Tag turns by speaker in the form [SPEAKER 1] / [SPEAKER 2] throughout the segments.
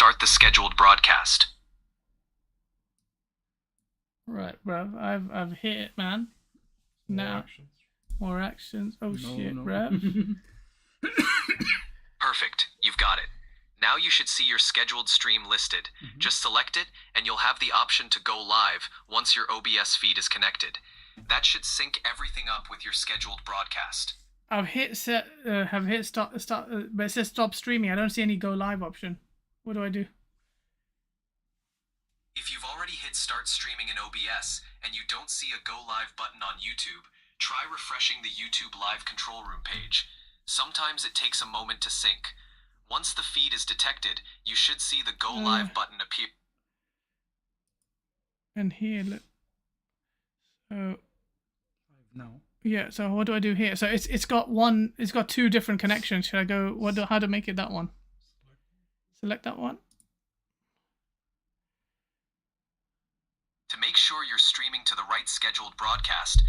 [SPEAKER 1] start the scheduled broadcast.
[SPEAKER 2] Right, bruv. I've hit it, man. Now, more actions. Oh shit, bruv.
[SPEAKER 1] Perfect. You've got it. Now you should see your scheduled stream listed. Just select it, and you'll have the option to go live once your OBS feed is connected. That should sync everything up with your scheduled broadcast.
[SPEAKER 2] I've hit set. Have hit start, but it says stop streaming. I don't see any go live option. What do I do?
[SPEAKER 1] If you've already hit start streaming in OBS and you don't see a go live button on YouTube, try refreshing the YouTube live control room page. Sometimes it takes a moment to sync. Once the feed is detected, you should see the go live button appear.
[SPEAKER 2] And here, look. So
[SPEAKER 3] no.
[SPEAKER 2] Yeah. So what do I do here? So it's got two different connections. Should I go? How to make it that one? Select that one.
[SPEAKER 1] To make sure you're streaming to the right scheduled broadcast,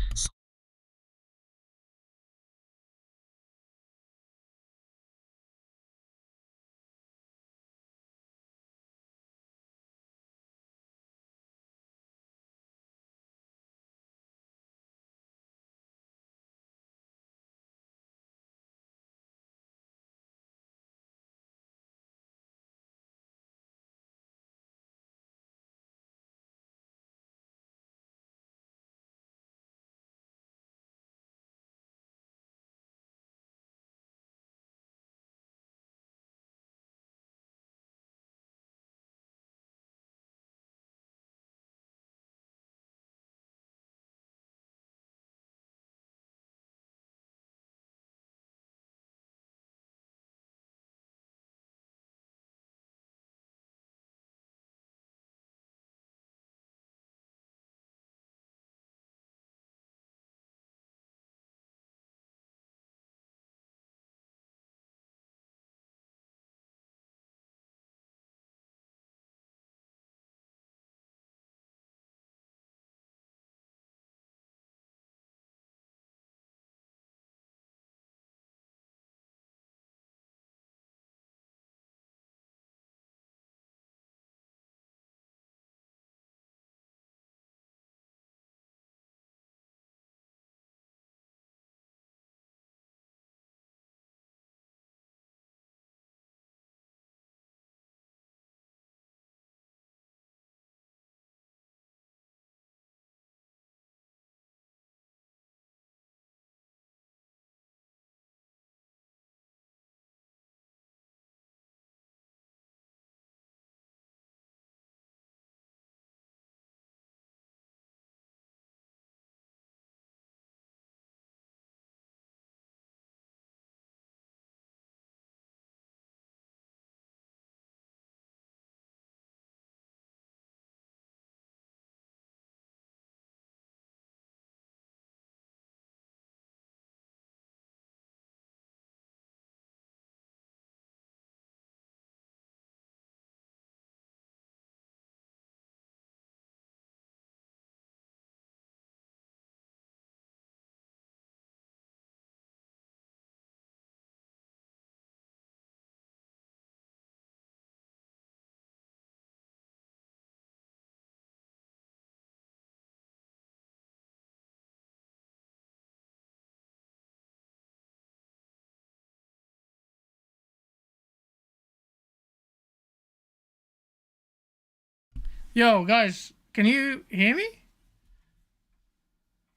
[SPEAKER 2] Yo, guys, can you hear me?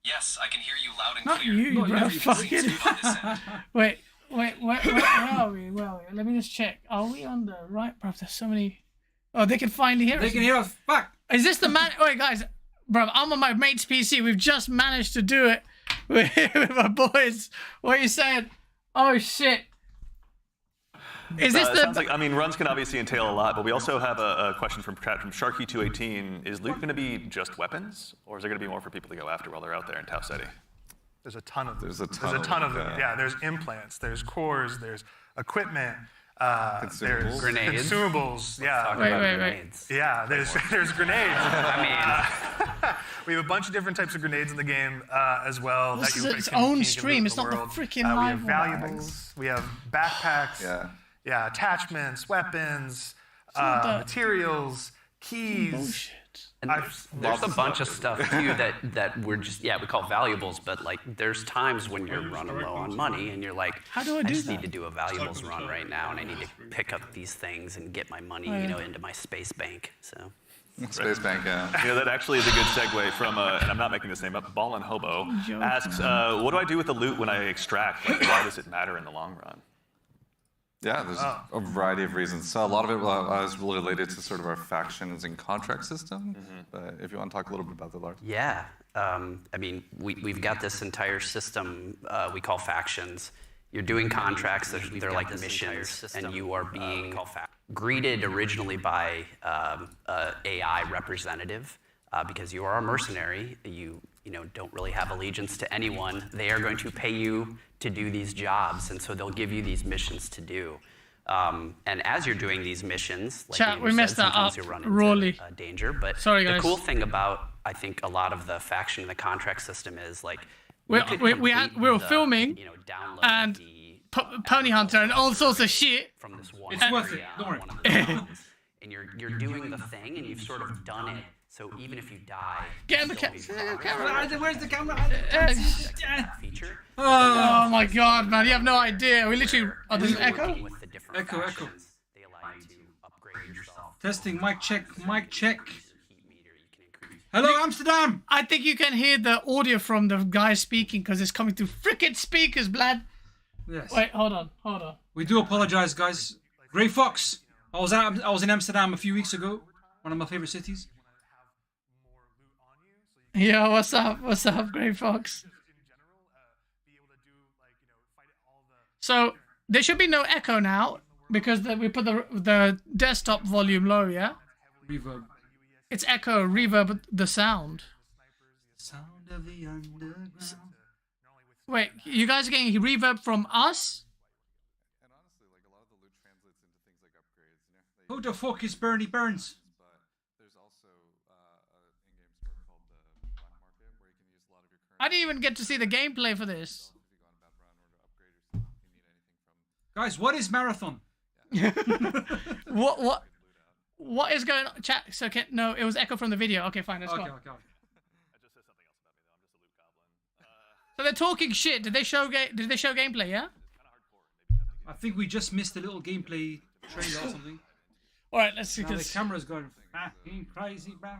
[SPEAKER 1] yes, I can hear you loud and
[SPEAKER 2] Not
[SPEAKER 1] clear.
[SPEAKER 2] you, bro.
[SPEAKER 1] Please
[SPEAKER 2] Fucking.
[SPEAKER 1] do on this end.
[SPEAKER 2] Wait, where are we? Where are we? Let me just check. Are we on the right, bro? There's so many. Oh, they can finally hear us.
[SPEAKER 3] They can hear us. Fuck.
[SPEAKER 2] Is this the man? Wait, guys, bro, I'm on my mate's PC. We've just managed to do it with my boys. What are you saying? Oh shit. Is this the?
[SPEAKER 4] Sounds like, I mean, runs can obviously entail a lot, but we also have a question from Sharky218. Is loot going to be just weapons, or is there going to be more for people to go after while they're out there in Tau City?
[SPEAKER 5] There's a ton of them.
[SPEAKER 6] There's a ton of them.
[SPEAKER 5] Yeah, there's implants, there's cores, there's equipment,
[SPEAKER 6] Consumables.
[SPEAKER 5] there's
[SPEAKER 7] Grenades.
[SPEAKER 5] Consumables. Yeah.
[SPEAKER 2] Wait.
[SPEAKER 5] Yeah, there's grenades.
[SPEAKER 7] I
[SPEAKER 5] We have a bunch of different types of grenades in the game as well.
[SPEAKER 2] This
[SPEAKER 5] that
[SPEAKER 2] is
[SPEAKER 5] you
[SPEAKER 2] its
[SPEAKER 5] can
[SPEAKER 2] own
[SPEAKER 5] get
[SPEAKER 2] stream.
[SPEAKER 5] in
[SPEAKER 2] It's not the
[SPEAKER 5] world.
[SPEAKER 2] freaking
[SPEAKER 5] We have
[SPEAKER 2] live one.
[SPEAKER 5] valuables. We have backpacks.
[SPEAKER 6] Yeah.
[SPEAKER 5] Yeah, attachments, weapons.
[SPEAKER 2] not that.
[SPEAKER 5] materials, keys.
[SPEAKER 2] Bullshit.
[SPEAKER 7] And there's a bunch of stuff too that we're just we call valuables, but like there's times when you're running low on money and you're like,
[SPEAKER 2] How do I do
[SPEAKER 7] just
[SPEAKER 2] that?
[SPEAKER 7] need to do a valuables run right now, and I need to pick up these things and get my money, into my space bank. So.
[SPEAKER 6] Space Bank, yeah.
[SPEAKER 4] That actually is a good segue from, and I'm not making this name up, Ball and Hobo asks, what do I do with the loot when I extract? Like, why does it matter in the long run?
[SPEAKER 6] Yeah, there's a variety of reasons. So a lot of it was related to sort of our factions and contract system. But if you want to talk a little bit about that, Lars.
[SPEAKER 7] Yeah, I mean, we've got this entire system we call factions. You're doing contracts, they're like missions, and you are being greeted originally by AI representative because you are a mercenary. You don't really have allegiance to anyone. They are going to pay you to do these jobs, and so they'll give you these missions to do. And as you're doing these missions, like
[SPEAKER 2] Chat, we
[SPEAKER 7] Andrew
[SPEAKER 2] messed
[SPEAKER 7] said,
[SPEAKER 2] that
[SPEAKER 7] sometimes
[SPEAKER 2] up
[SPEAKER 7] you run into
[SPEAKER 2] rawly.
[SPEAKER 7] Danger. But
[SPEAKER 2] Sorry,
[SPEAKER 7] the
[SPEAKER 2] guys.
[SPEAKER 7] cool thing about, I think, a lot of the faction and the contract system is like
[SPEAKER 2] We
[SPEAKER 7] you could
[SPEAKER 2] were
[SPEAKER 7] complete
[SPEAKER 2] filming,
[SPEAKER 7] download
[SPEAKER 2] and
[SPEAKER 7] the
[SPEAKER 2] Pony Hunter and all sorts of shit.
[SPEAKER 7] from this one
[SPEAKER 3] It's worth it,
[SPEAKER 7] area,
[SPEAKER 3] don't worry.
[SPEAKER 7] one of the towns, and you're doing the thing, and you've sort of done it. So even if you die,
[SPEAKER 2] Get in the
[SPEAKER 7] you'll still be
[SPEAKER 2] camera.
[SPEAKER 3] Where's the camera?
[SPEAKER 7] that feature.
[SPEAKER 2] Oh my god, man, you have no idea. We literally. Oh, there's an echo?
[SPEAKER 7] Working with the different
[SPEAKER 3] Echo.
[SPEAKER 7] factions, they allow you to upgrade yourself.
[SPEAKER 3] Testing, mic check, mic check.
[SPEAKER 7] Heat meter, you can increase.
[SPEAKER 3] Hello, Amsterdam.
[SPEAKER 2] I think you can hear the audio from the guy speaking because it's coming through frickin' speakers, blood.
[SPEAKER 3] Yes.
[SPEAKER 2] Wait, hold on.
[SPEAKER 3] We do apologize, guys. Grey Fox. I was in Amsterdam a few weeks ago. One of my favorite cities.
[SPEAKER 2] Yo, what's up? What's up, Grey Fox? So there should be no echo now because we put the desktop volume low, yeah?
[SPEAKER 3] Reverb.
[SPEAKER 2] It's echo, reverb, the sound.
[SPEAKER 3] Sound of the underground.
[SPEAKER 2] Wait, you guys are getting reverb from us?
[SPEAKER 6] And honestly, like a lot of the loot translates into things like upgrades.
[SPEAKER 3] Who the fuck is Bernie Burns?
[SPEAKER 6] But there's also an in-game store called the Black Market where you can use a lot of your current.
[SPEAKER 2] I didn't even get to see the gameplay for this.
[SPEAKER 6] If you go on a bad run or to upgrade yourself, if you need anything from.
[SPEAKER 3] Guys, what is marathon?
[SPEAKER 2] What is going on? Chat. So no, it was echo from the video. Okay, fine, let's
[SPEAKER 3] Okay.
[SPEAKER 2] go.
[SPEAKER 4] It just says something else about me, though. I'm just a loot goblin.
[SPEAKER 2] So they're talking shit. Did they show gameplay? Yeah.
[SPEAKER 3] I think we just missed a little gameplay trailer or something.
[SPEAKER 2] All right, let's see.
[SPEAKER 3] Now the
[SPEAKER 2] Cause
[SPEAKER 3] camera's going fucking crazy, bro.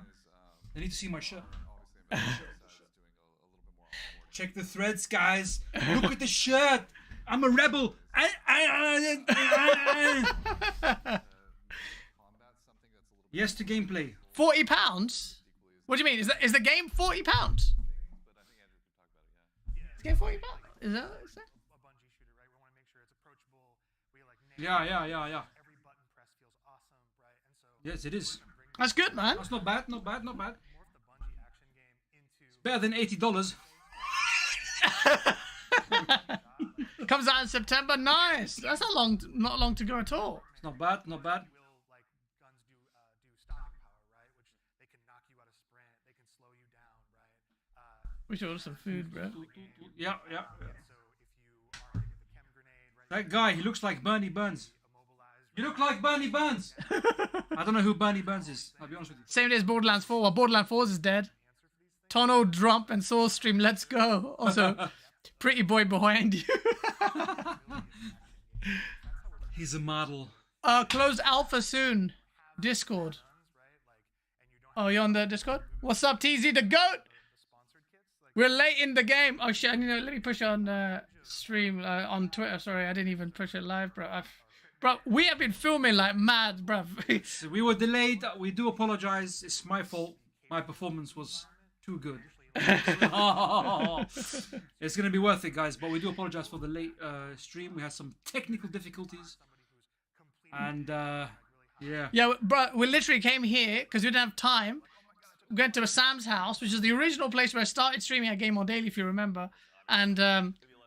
[SPEAKER 3] They need to see my shirt. Check the threads, guys. Look at the shirt. I'm a rebel. Yes to gameplay.
[SPEAKER 2] £40? What do you mean? Is the game £40? Is the game £40? Is that?
[SPEAKER 3] Yeah. Yes, it is.
[SPEAKER 2] That's good, man.
[SPEAKER 3] That's not bad. It's better than $80.
[SPEAKER 2] Comes out in September. Nice. That's not long to go at all.
[SPEAKER 3] It's not bad.
[SPEAKER 2] We should order some food, bro.
[SPEAKER 3] Yeah. That guy, he looks like Bernie Burns. You look like Bernie Burns. I don't know who Bernie Burns is. I'll be honest with you.
[SPEAKER 2] Same day as Borderlands 4. Well, Borderlands 4 is dead. Tono, Drump, and Soul Stream. Let's go. Also, pretty boy behind you.
[SPEAKER 3] He's a model.
[SPEAKER 2] Closed alpha soon. Discord. Oh, you're on the Discord? What's up, TZ the GOAT? We're late in the game. Oh shit! Let me push on stream on Twitter. Sorry, I didn't even push it live, bro. Bro, we have been filming like mad, bro.
[SPEAKER 3] So we were delayed. We do apologize. It's my fault. My performance was too good. It's gonna be worth it, guys. But we do apologize for the late stream. We had some technical difficulties, and yeah.
[SPEAKER 2] Yeah, bro. We literally came here because we didn't have time. We went to Sam's house, which is the original place where I started streaming at Game On Daily, if you remember. And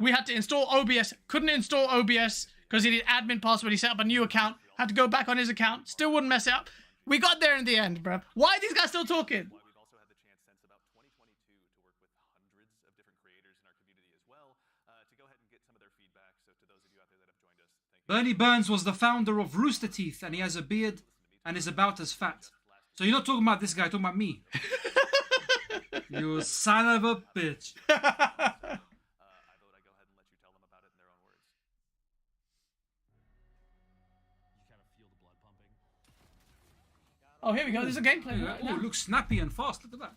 [SPEAKER 2] we had to install OBS. Couldn't install OBS because he needed admin password. He set up a new account. Had to go back on his account. Still wouldn't mess it up. We got there in the end, bro. Why are these guys still talking?
[SPEAKER 4] We've also had the chance since about 2022 to work with hundreds of different creators in our community as well, to go ahead and get some of their feedback. So to those of you out there that have joined us, thank you.
[SPEAKER 3] Bernie Burns was the founder of Rooster Teeth, and he has a beard and is about as fat. So you're not talking about this guy, you're talking about me. You son of a bitch.
[SPEAKER 4] I vote I go ahead and let you tell them about it in their own words.
[SPEAKER 2] Oh, here we go. There's a gameplay.
[SPEAKER 3] Yeah,
[SPEAKER 2] right
[SPEAKER 3] oh,
[SPEAKER 2] now.
[SPEAKER 3] it looks snappy and fast. Look at that.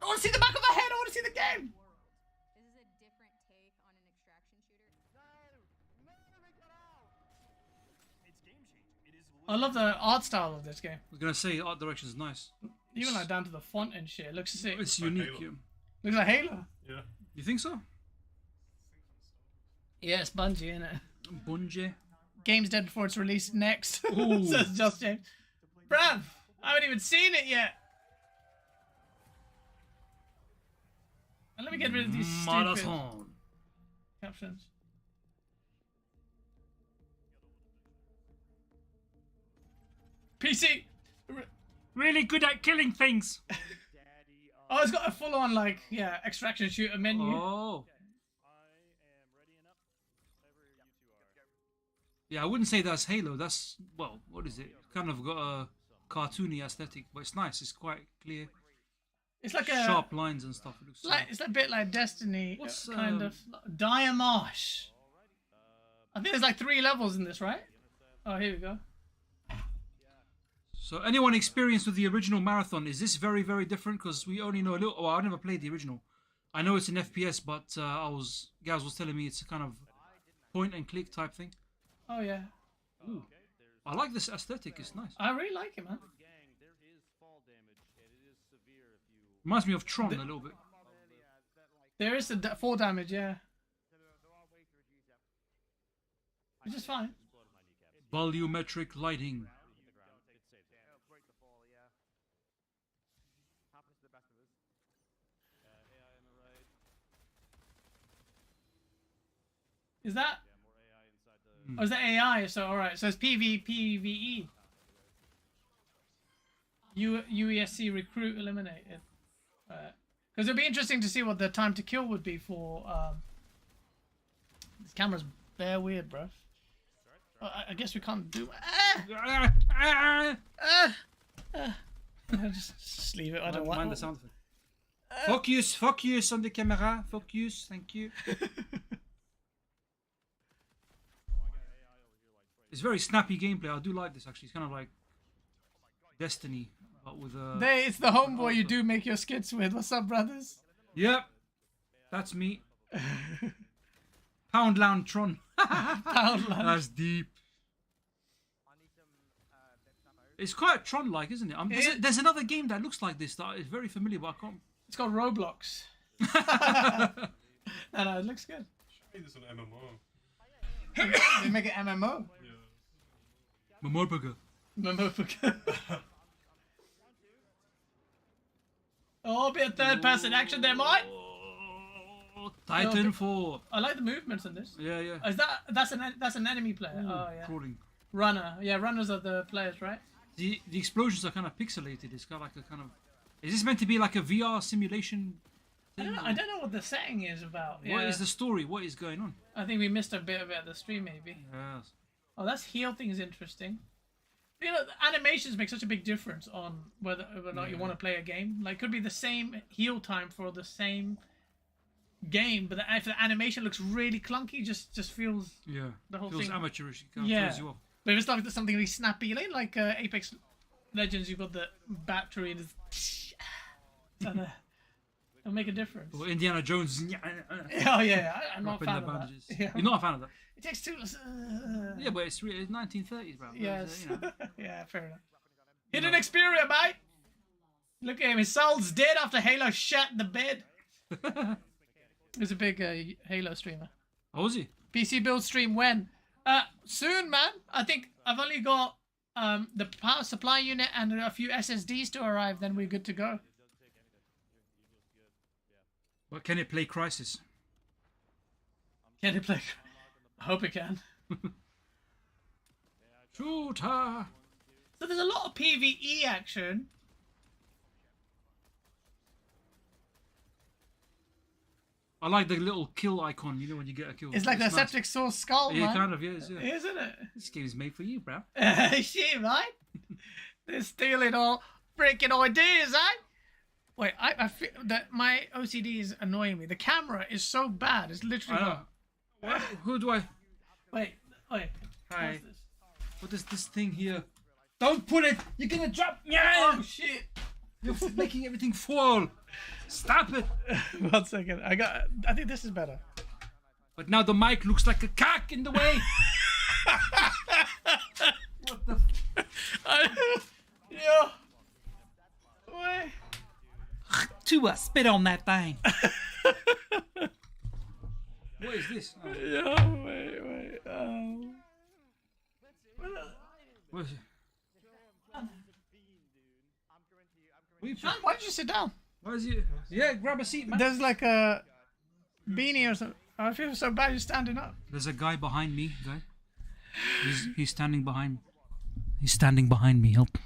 [SPEAKER 2] I want to see the back of my head. I want to see the game.
[SPEAKER 8] This is a different take on an extraction shooter.
[SPEAKER 2] I love the art style of this game.
[SPEAKER 3] I was gonna say art direction is nice.
[SPEAKER 2] Even like down to the font and shit. It looks sick.
[SPEAKER 3] It's unique. Yeah.
[SPEAKER 2] Looks like Halo.
[SPEAKER 5] Yeah.
[SPEAKER 3] You think so?
[SPEAKER 2] Yeah, it's Bungie, innit?
[SPEAKER 3] Bungie.
[SPEAKER 2] Game's dead before it's released next.
[SPEAKER 3] Ooh.
[SPEAKER 2] Says Just James. Bruv, I haven't even seen it yet. And let me get rid of these stupid
[SPEAKER 3] Marathon.
[SPEAKER 2] captions. PC.
[SPEAKER 3] Really good at killing things.
[SPEAKER 2] Oh, it's got a full-on like extraction shooter menu.
[SPEAKER 3] Oh. Yeah, I wouldn't say that's Halo. That's, well, what is it? Kind of got a cartoony aesthetic, but it's nice. It's quite clear.
[SPEAKER 2] It's like a
[SPEAKER 3] Sharp lines and stuff. It looks
[SPEAKER 2] it's a bit like Destiny,
[SPEAKER 3] What's,
[SPEAKER 2] kind of. Diamosh. I think there's like 3 levels in this, right? Oh, here we go.
[SPEAKER 3] So, anyone experienced with the original Marathon? Is this very, very different? Because we only know a little. Well, I never played the original. I know it's an FPS, but Gaz was telling me it's a kind of point and click type thing.
[SPEAKER 2] Oh yeah,
[SPEAKER 3] Ooh. I like this aesthetic. It's nice.
[SPEAKER 2] I really like it, man.
[SPEAKER 3] Reminds me of Tron a little bit.
[SPEAKER 2] There is the fall damage, yeah. Which is fine.
[SPEAKER 3] Volumetric lighting.
[SPEAKER 2] Is that? Oh, is that AI? So alright. So it's PvE. UESC recruit eliminated. Because it'd be interesting to see what the time to kill would be for. This camera's bare weird, bro. I guess we can't do. Just leave it. I don't
[SPEAKER 3] Mind
[SPEAKER 2] want.
[SPEAKER 3] the sound effect. Focus on the camera. Focus. Thank you. It's very snappy gameplay. I do like this actually. It's kind of like Destiny, but with a.
[SPEAKER 2] It's the homeboy you do make your skits with. What's up, brothers?
[SPEAKER 3] Yep, that's me. Poundland Tron.
[SPEAKER 2] Poundland.
[SPEAKER 3] That's deep. It's quite Tron-like, isn't it? There's another game that looks like this that is very familiar, but I can't.
[SPEAKER 2] It's called Roblox. No, it looks good.
[SPEAKER 5] Should this on MMO.
[SPEAKER 2] They make it MMO.
[SPEAKER 3] Memorburger.
[SPEAKER 2] Oh, a bit of third-person action there, mate.
[SPEAKER 3] Oh, Titanfall.
[SPEAKER 2] I like the movements in this.
[SPEAKER 3] Yeah, yeah.
[SPEAKER 2] Is that's an enemy player?
[SPEAKER 3] Ooh,
[SPEAKER 2] Oh yeah.
[SPEAKER 3] Crawling.
[SPEAKER 2] Runner. Yeah, runners are the players, right?
[SPEAKER 3] The explosions are kind of pixelated. It's got like a kind of. Is this meant to be like a VR simulation?
[SPEAKER 2] I don't know what the setting is about.
[SPEAKER 3] What is the story? What is going on?
[SPEAKER 2] I think we missed a bit of it at the stream, maybe.
[SPEAKER 3] Yes.
[SPEAKER 2] Oh, that's heal thing is interesting. You know, the animations make such a big difference on whether or not you want to play a game. Like, could be the same heal time for the same game, but if the animation looks really clunky, just feels the whole
[SPEAKER 3] feels
[SPEAKER 2] thing
[SPEAKER 3] amateurish. It kind of throws you off.
[SPEAKER 2] But if it's like something really snappy, like Apex Legends, you've got the battery and it's it'll make a difference.
[SPEAKER 3] Or Indiana Jones.
[SPEAKER 2] Oh yeah, I'm not a fan of that.
[SPEAKER 3] bandages.
[SPEAKER 2] Yeah.
[SPEAKER 3] You're not a fan of that.
[SPEAKER 2] It takes too.
[SPEAKER 3] Yeah, but it's 1930s, bro.
[SPEAKER 2] Yes.
[SPEAKER 3] You know.
[SPEAKER 2] Yeah, fair enough. Hidden Xperia, mate. Look at him. His soul's dead after Halo shat in the bed. He's a big Halo streamer.
[SPEAKER 3] Oh, is he?
[SPEAKER 2] PC build stream when? Soon, man. I think I've only got the power supply unit and a few SSDs to arrive. Then we're good to go.
[SPEAKER 3] But can it play Crisis?
[SPEAKER 2] Can it play? I hope it can.
[SPEAKER 3] Shooter.
[SPEAKER 2] So there's a lot of PvE action.
[SPEAKER 3] I like the little kill icon, you know, when you get a kill.
[SPEAKER 2] It's like the
[SPEAKER 3] nice.
[SPEAKER 2] septic source skull,
[SPEAKER 3] Yeah,
[SPEAKER 2] man.
[SPEAKER 3] kind of, yeah.
[SPEAKER 2] Isn't it?
[SPEAKER 3] This game is made for you, bro.
[SPEAKER 2] Shit, right? They're stealing all freaking ideas, eh? Wait, I feel that my OCD is annoying me. The camera is so bad. It's literally.
[SPEAKER 3] What? Who do I?
[SPEAKER 2] Wait.
[SPEAKER 3] Hi.
[SPEAKER 2] What's this?
[SPEAKER 3] What is this thing here? Don't put it! You're gonna drop. Yeah.
[SPEAKER 2] Oh shit!
[SPEAKER 3] You're making everything fall. Stop it!
[SPEAKER 2] 1 second. I think this is better.
[SPEAKER 3] But now the mic looks like a cock in the way. What the?
[SPEAKER 2] Yeah. Wait.
[SPEAKER 3] Tua, spit on that thing. What is this? Oh.
[SPEAKER 2] Yeah. Wait.
[SPEAKER 3] What is it?
[SPEAKER 2] Sean, why did you sit down?
[SPEAKER 3] Why is it? Yeah, grab a seat, man.
[SPEAKER 2] There's like a beanie or something. I feel so bad you're standing up.
[SPEAKER 3] There's a guy behind me, guy. He's standing behind. He's standing behind me. Help.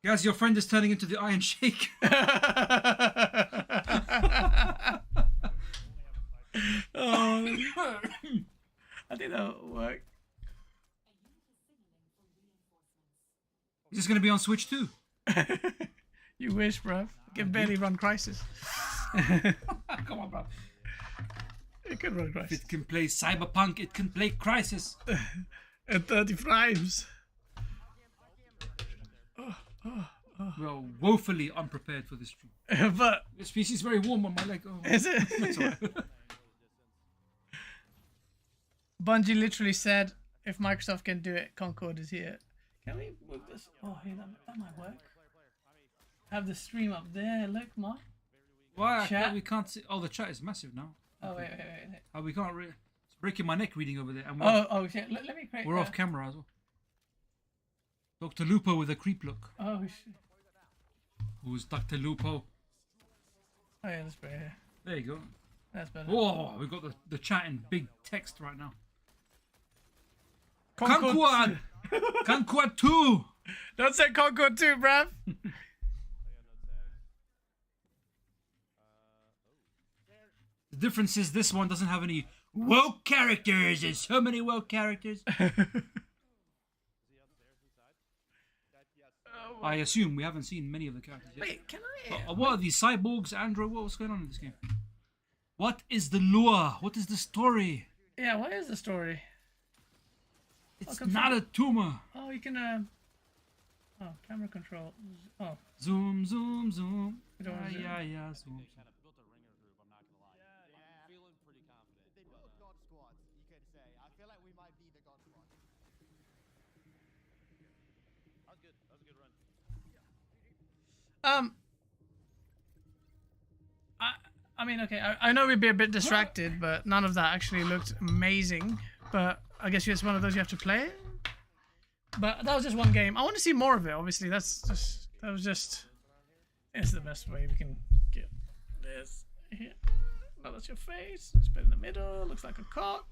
[SPEAKER 3] Guys, your friend is turning into the Iron Sheik.
[SPEAKER 2] Oh, I think that'll work.
[SPEAKER 3] Is this gonna be on Switch too?
[SPEAKER 2] You wish, bro. You can barely run Crisis.
[SPEAKER 3] Come on, bro.
[SPEAKER 2] It can run
[SPEAKER 3] If
[SPEAKER 2] Crisis.
[SPEAKER 3] it can play Cyberpunk, it can play Crisis.
[SPEAKER 2] At 30 frames.
[SPEAKER 3] Well, woefully unprepared for this stream.
[SPEAKER 2] But
[SPEAKER 3] This piece is very warm on my leg. Oh,
[SPEAKER 2] is it?
[SPEAKER 3] that's all right.
[SPEAKER 2] Bungie literally said, if Microsoft can do it, Concord is here. Can we move this? Oh, hey, that might work. Have the stream up there. Look, Mark.
[SPEAKER 3] Why?
[SPEAKER 2] Chat?
[SPEAKER 3] We can't see. Oh, the chat is massive now.
[SPEAKER 2] Oh, wait.
[SPEAKER 3] Oh, we can't. It's breaking my neck reading over there. And
[SPEAKER 2] Oh, shit. Let me create.
[SPEAKER 3] we're off camera as well. Dr. Lupo with a creep look.
[SPEAKER 2] Oh, shit.
[SPEAKER 3] Who's Dr. Lupo?
[SPEAKER 2] Oh, yeah, that's better.
[SPEAKER 3] There you go.
[SPEAKER 2] That's better.
[SPEAKER 3] Whoa, we've got the chat in big text right now.
[SPEAKER 2] Concord.
[SPEAKER 3] Conquad! Conquad 2!
[SPEAKER 2] Don't say Concord 2, bruv.
[SPEAKER 3] The difference is this one doesn't have any woke characters. There's so many woke characters. I assume we haven't seen many of the characters yet.
[SPEAKER 2] Wait, can I?
[SPEAKER 3] What are these cyborgs, Android? What's going on in this game? What is the lure? What is the story?
[SPEAKER 2] Yeah, what is the story?
[SPEAKER 3] It's
[SPEAKER 2] Okay,
[SPEAKER 3] not a tumor.
[SPEAKER 2] Oh, you can, oh, camera control. Oh,
[SPEAKER 3] Zoom, zoom, zoom.
[SPEAKER 2] We don't wanna zoom.
[SPEAKER 3] Yeah, zoom.
[SPEAKER 2] I mean, okay, I know we'd be a bit distracted, but none of that actually looked amazing. But I guess it's one of those you have to play. But that was just one game. I want to see more of it. Obviously, it's the best way we can get this here. Well, that's your face. It's been in the middle. Looks like a cock.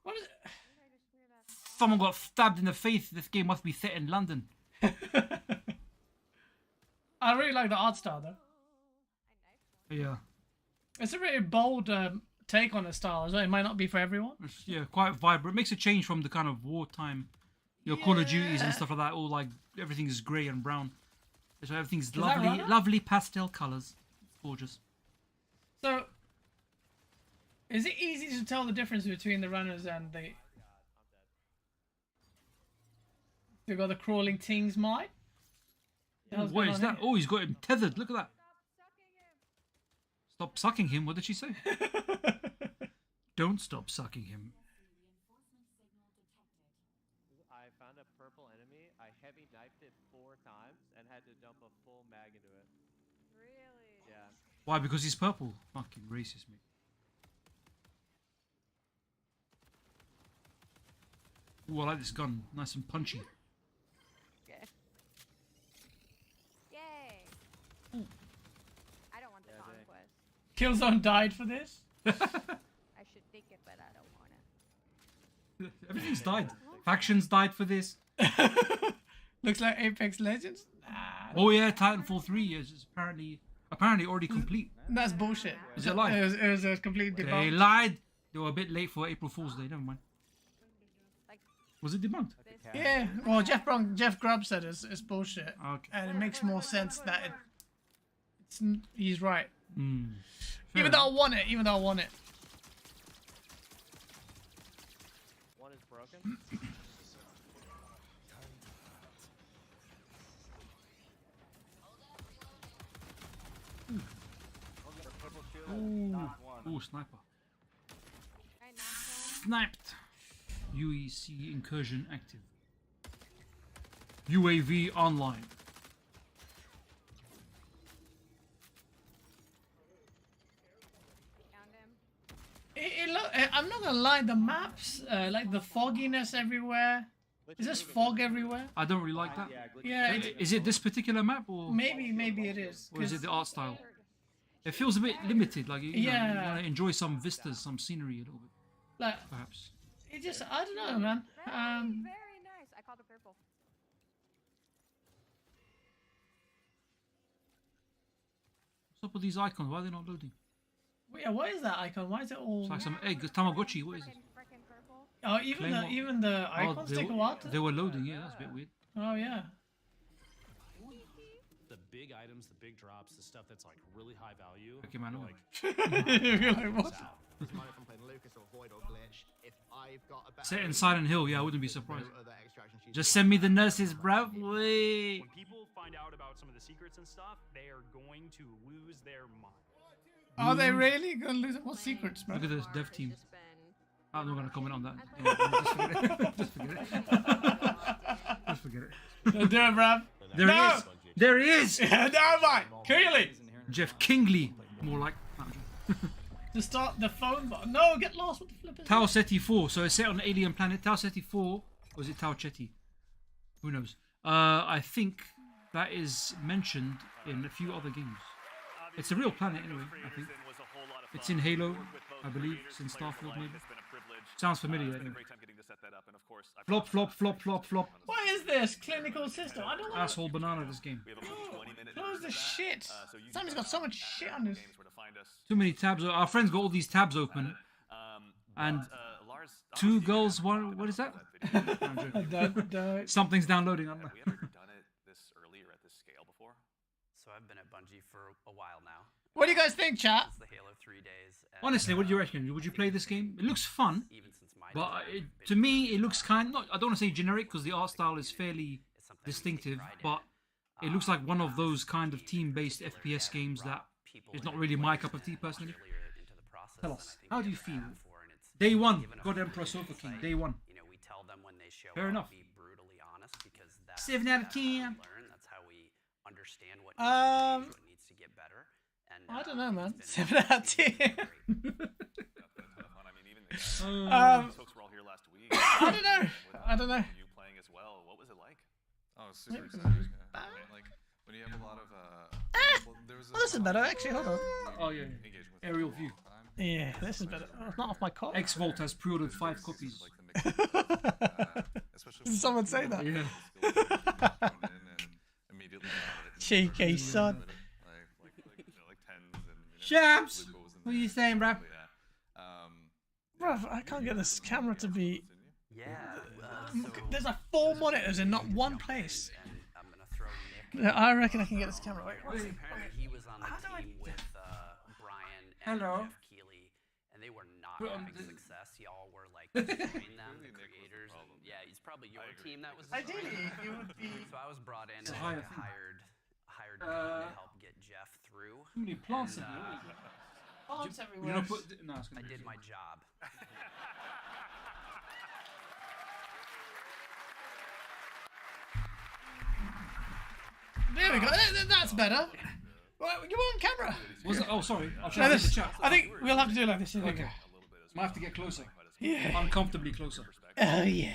[SPEAKER 2] What is it?
[SPEAKER 3] Someone got stabbed in the face. This game must be set in London.
[SPEAKER 2] I really like the art style, though.
[SPEAKER 3] Yeah.
[SPEAKER 2] It's a really bold take on a style as well. It might not be for everyone.
[SPEAKER 3] Yeah, quite vibrant. It makes a change from the kind of wartime, Call of Duties and stuff like that. All like everything is grey and brown. So everything's
[SPEAKER 2] that
[SPEAKER 3] lovely,
[SPEAKER 2] Runner?
[SPEAKER 3] lovely pastel colours. It's gorgeous.
[SPEAKER 2] So, is it easy to tell the difference between the runners and the? They've got the crawling things, mate.
[SPEAKER 3] What is that? Oh, he's got him tethered. Look at that. Stop sucking him. What did she say? Don't stop sucking him.
[SPEAKER 9] I found a purple enemy. I heavy knifed it 4 times and had to dump a full mag into it.
[SPEAKER 8] Really?
[SPEAKER 9] Yeah.
[SPEAKER 3] Why? Because he's purple. Fucking racist, mate. Ooh, I like this gun. Nice and punchy.
[SPEAKER 8] Okay. Yay! I don't want the conquest.
[SPEAKER 2] Killzone died for this.
[SPEAKER 8] I should take it, but I don't want it.
[SPEAKER 3] Everything's died. Factions died for this.
[SPEAKER 2] Looks like Apex Legends.
[SPEAKER 3] Oh yeah, Titanfall 3 is apparently already complete.
[SPEAKER 2] That's bullshit.
[SPEAKER 3] Is it live?
[SPEAKER 2] It was a complete
[SPEAKER 3] They
[SPEAKER 2] debunked.
[SPEAKER 3] lied. They were a bit late for April Fool's Day. Never mind. Was it debunked?
[SPEAKER 2] Yeah. Well, Jeff Grubb said it's bullshit,
[SPEAKER 3] Okay.
[SPEAKER 2] and it makes more sense that he's right.
[SPEAKER 3] Mm.
[SPEAKER 2] Even though I want it.
[SPEAKER 9] One is broken.
[SPEAKER 3] Ooh, sniper. Sniped. UEC incursion active. UAV online.
[SPEAKER 2] I'm not gonna lie, the maps, like the fogginess everywhere. Is this fog everywhere?
[SPEAKER 3] I don't really like that.
[SPEAKER 2] Yeah,
[SPEAKER 3] Is it this particular map or
[SPEAKER 2] maybe it is.
[SPEAKER 3] or is it the art style? It feels a bit limited. Like you
[SPEAKER 2] Yeah.
[SPEAKER 3] want to enjoy some vistas, some scenery a little bit,
[SPEAKER 2] Like
[SPEAKER 3] perhaps.
[SPEAKER 2] it just, I don't know, man.
[SPEAKER 8] Very nice. I called it purple.
[SPEAKER 3] What's up with these icons? Why are they not loading?
[SPEAKER 2] Yeah, what is that icon? Why is it all?
[SPEAKER 3] It's like some egg Tamagotchi. What is it?
[SPEAKER 8] Frickin' purple.
[SPEAKER 2] Oh,
[SPEAKER 3] Claymore.
[SPEAKER 2] even the icons
[SPEAKER 3] they
[SPEAKER 2] take a
[SPEAKER 3] were-
[SPEAKER 2] while.
[SPEAKER 3] They were loading. Yeah, that's a bit weird.
[SPEAKER 2] Oh yeah.
[SPEAKER 10] The big items, the big drops, the stuff that's like really high value.
[SPEAKER 3] Okay, man.
[SPEAKER 2] You're like, what?
[SPEAKER 3] Set in Silent Hill. Yeah, I wouldn't be surprised. Just send me the nurses, bro. Wait.
[SPEAKER 10] When people find out about some of the secrets and stuff, they are going to lose their mind.
[SPEAKER 2] Are they really gonna lose it? What secrets, bro?
[SPEAKER 3] Look at this dev team. I'm not gonna comment on that. Yeah, just forget it. Just forget it.
[SPEAKER 2] Don't do it, bruv.
[SPEAKER 3] There he is. There he is.
[SPEAKER 2] No, mate. Clearly.
[SPEAKER 3] Jeff Kingley. More like.
[SPEAKER 2] To start the phone button. No, get lost. What the flip is
[SPEAKER 3] Tau Ceti 4. So it's set on an alien planet. Tau Ceti 4. Or is it Tau Ceti? Who knows? I think that is mentioned in a few other games. It's a real planet anyway, I think. It's in Halo, I believe. It's in Starfield maybe. Sounds familiar anyway. Flop, flop, flop, flop, flop.
[SPEAKER 2] What is this clinical system? I don't want
[SPEAKER 3] Asshole banana this game.
[SPEAKER 2] close the shit. Sammy's got so much shit on this.
[SPEAKER 3] Too many tabs. Our friend's got all these tabs open. And two girls, one. What is that? Something's downloading. I'm
[SPEAKER 4] Have we ever done it this early or at this scale before?
[SPEAKER 7] So I've been at Bungie for a while now.
[SPEAKER 2] What do you guys think, chat?
[SPEAKER 7] It's the Halo 3 days. and,
[SPEAKER 3] Honestly, what do you reckon? Would you play this game? It looks fun,
[SPEAKER 7] Even since my
[SPEAKER 3] but
[SPEAKER 7] time,
[SPEAKER 3] to me, it looks kind. Not, I don't want to say generic because the art style is fairly
[SPEAKER 7] it's something we take
[SPEAKER 3] distinctive,
[SPEAKER 7] pride in.
[SPEAKER 3] but it looks like one of those kind of team-based FPS games that is not really my cup of tea personally.
[SPEAKER 7] Into the process,
[SPEAKER 3] Tell
[SPEAKER 7] and
[SPEAKER 3] us,
[SPEAKER 7] I think
[SPEAKER 3] how
[SPEAKER 7] we
[SPEAKER 3] do you
[SPEAKER 7] have
[SPEAKER 3] feel?
[SPEAKER 7] that before, and it's
[SPEAKER 3] Day one,
[SPEAKER 7] given us
[SPEAKER 3] God
[SPEAKER 7] a
[SPEAKER 3] Emperor
[SPEAKER 7] really
[SPEAKER 3] Sofa
[SPEAKER 7] good
[SPEAKER 3] King.
[SPEAKER 7] insight.
[SPEAKER 3] Day one.
[SPEAKER 7] You know, we tell them when they show
[SPEAKER 3] Fair
[SPEAKER 7] up,
[SPEAKER 3] enough.
[SPEAKER 7] be brutally honest because that's
[SPEAKER 3] 7 out of
[SPEAKER 7] that's how we
[SPEAKER 3] 10.
[SPEAKER 7] learn. That's how we understand what needs to change, what needs to get better. And
[SPEAKER 2] I don't know, man.
[SPEAKER 7] it's been
[SPEAKER 2] 7 out of 10.
[SPEAKER 4] I mean, even the folks were all here last week.
[SPEAKER 2] I don't know. I don't know.
[SPEAKER 4] You playing as well. What was it like?
[SPEAKER 6] Oh, it's super exciting. Yeah. Like when you have a lot of well, there was
[SPEAKER 2] Oh, this is better, actually. Hold on.
[SPEAKER 3] Oh yeah.
[SPEAKER 6] engagement with
[SPEAKER 3] Aerial
[SPEAKER 6] people
[SPEAKER 3] view.
[SPEAKER 6] all the time.
[SPEAKER 2] Yeah, this is better. Oh, it's not off my car.
[SPEAKER 3] X Vault has pre-ordered 5 copies.
[SPEAKER 6] Like the mix especially
[SPEAKER 2] Did someone say that?
[SPEAKER 3] Yeah.
[SPEAKER 6] Immediately
[SPEAKER 2] Cheeky son.
[SPEAKER 6] like tens and
[SPEAKER 3] Shams!
[SPEAKER 6] Lucas and
[SPEAKER 3] What are you saying, bruv?
[SPEAKER 2] Bruv, I can't get this camera to be.
[SPEAKER 7] Yeah.
[SPEAKER 2] There's like 4 monitors in not one place.
[SPEAKER 7] And I'm gonna throw Nick.
[SPEAKER 2] I reckon I can get this camera. Wait,
[SPEAKER 7] Apparently, he was on the team with Brian and
[SPEAKER 3] Hello.
[SPEAKER 7] Jeff Keighley, and they were not
[SPEAKER 3] Well,
[SPEAKER 7] having success. Y'all were like destroying them, the creators. And, yeah, it's probably your team that was.
[SPEAKER 2] Ideally, you would be.
[SPEAKER 7] So I was brought in as
[SPEAKER 3] a
[SPEAKER 7] like
[SPEAKER 3] higher
[SPEAKER 7] a
[SPEAKER 3] thing.
[SPEAKER 7] hired gun to help get Jeff through.
[SPEAKER 3] Too many plants in
[SPEAKER 7] And,
[SPEAKER 3] here.
[SPEAKER 2] Plants
[SPEAKER 3] You
[SPEAKER 2] everywhere.
[SPEAKER 3] know, put. No, it's
[SPEAKER 7] I
[SPEAKER 3] gonna
[SPEAKER 7] did my job.
[SPEAKER 2] There we go. That's better. Right, you were on camera.
[SPEAKER 3] Was it? Oh, sorry. I'll
[SPEAKER 2] No,
[SPEAKER 3] try to
[SPEAKER 2] this,
[SPEAKER 3] the chat.
[SPEAKER 2] I think we'll have to do it like this. Here we go.
[SPEAKER 3] Okay. Might have to get closer.
[SPEAKER 2] Yeah.
[SPEAKER 3] Uncomfortably closer.
[SPEAKER 2] Oh yeah.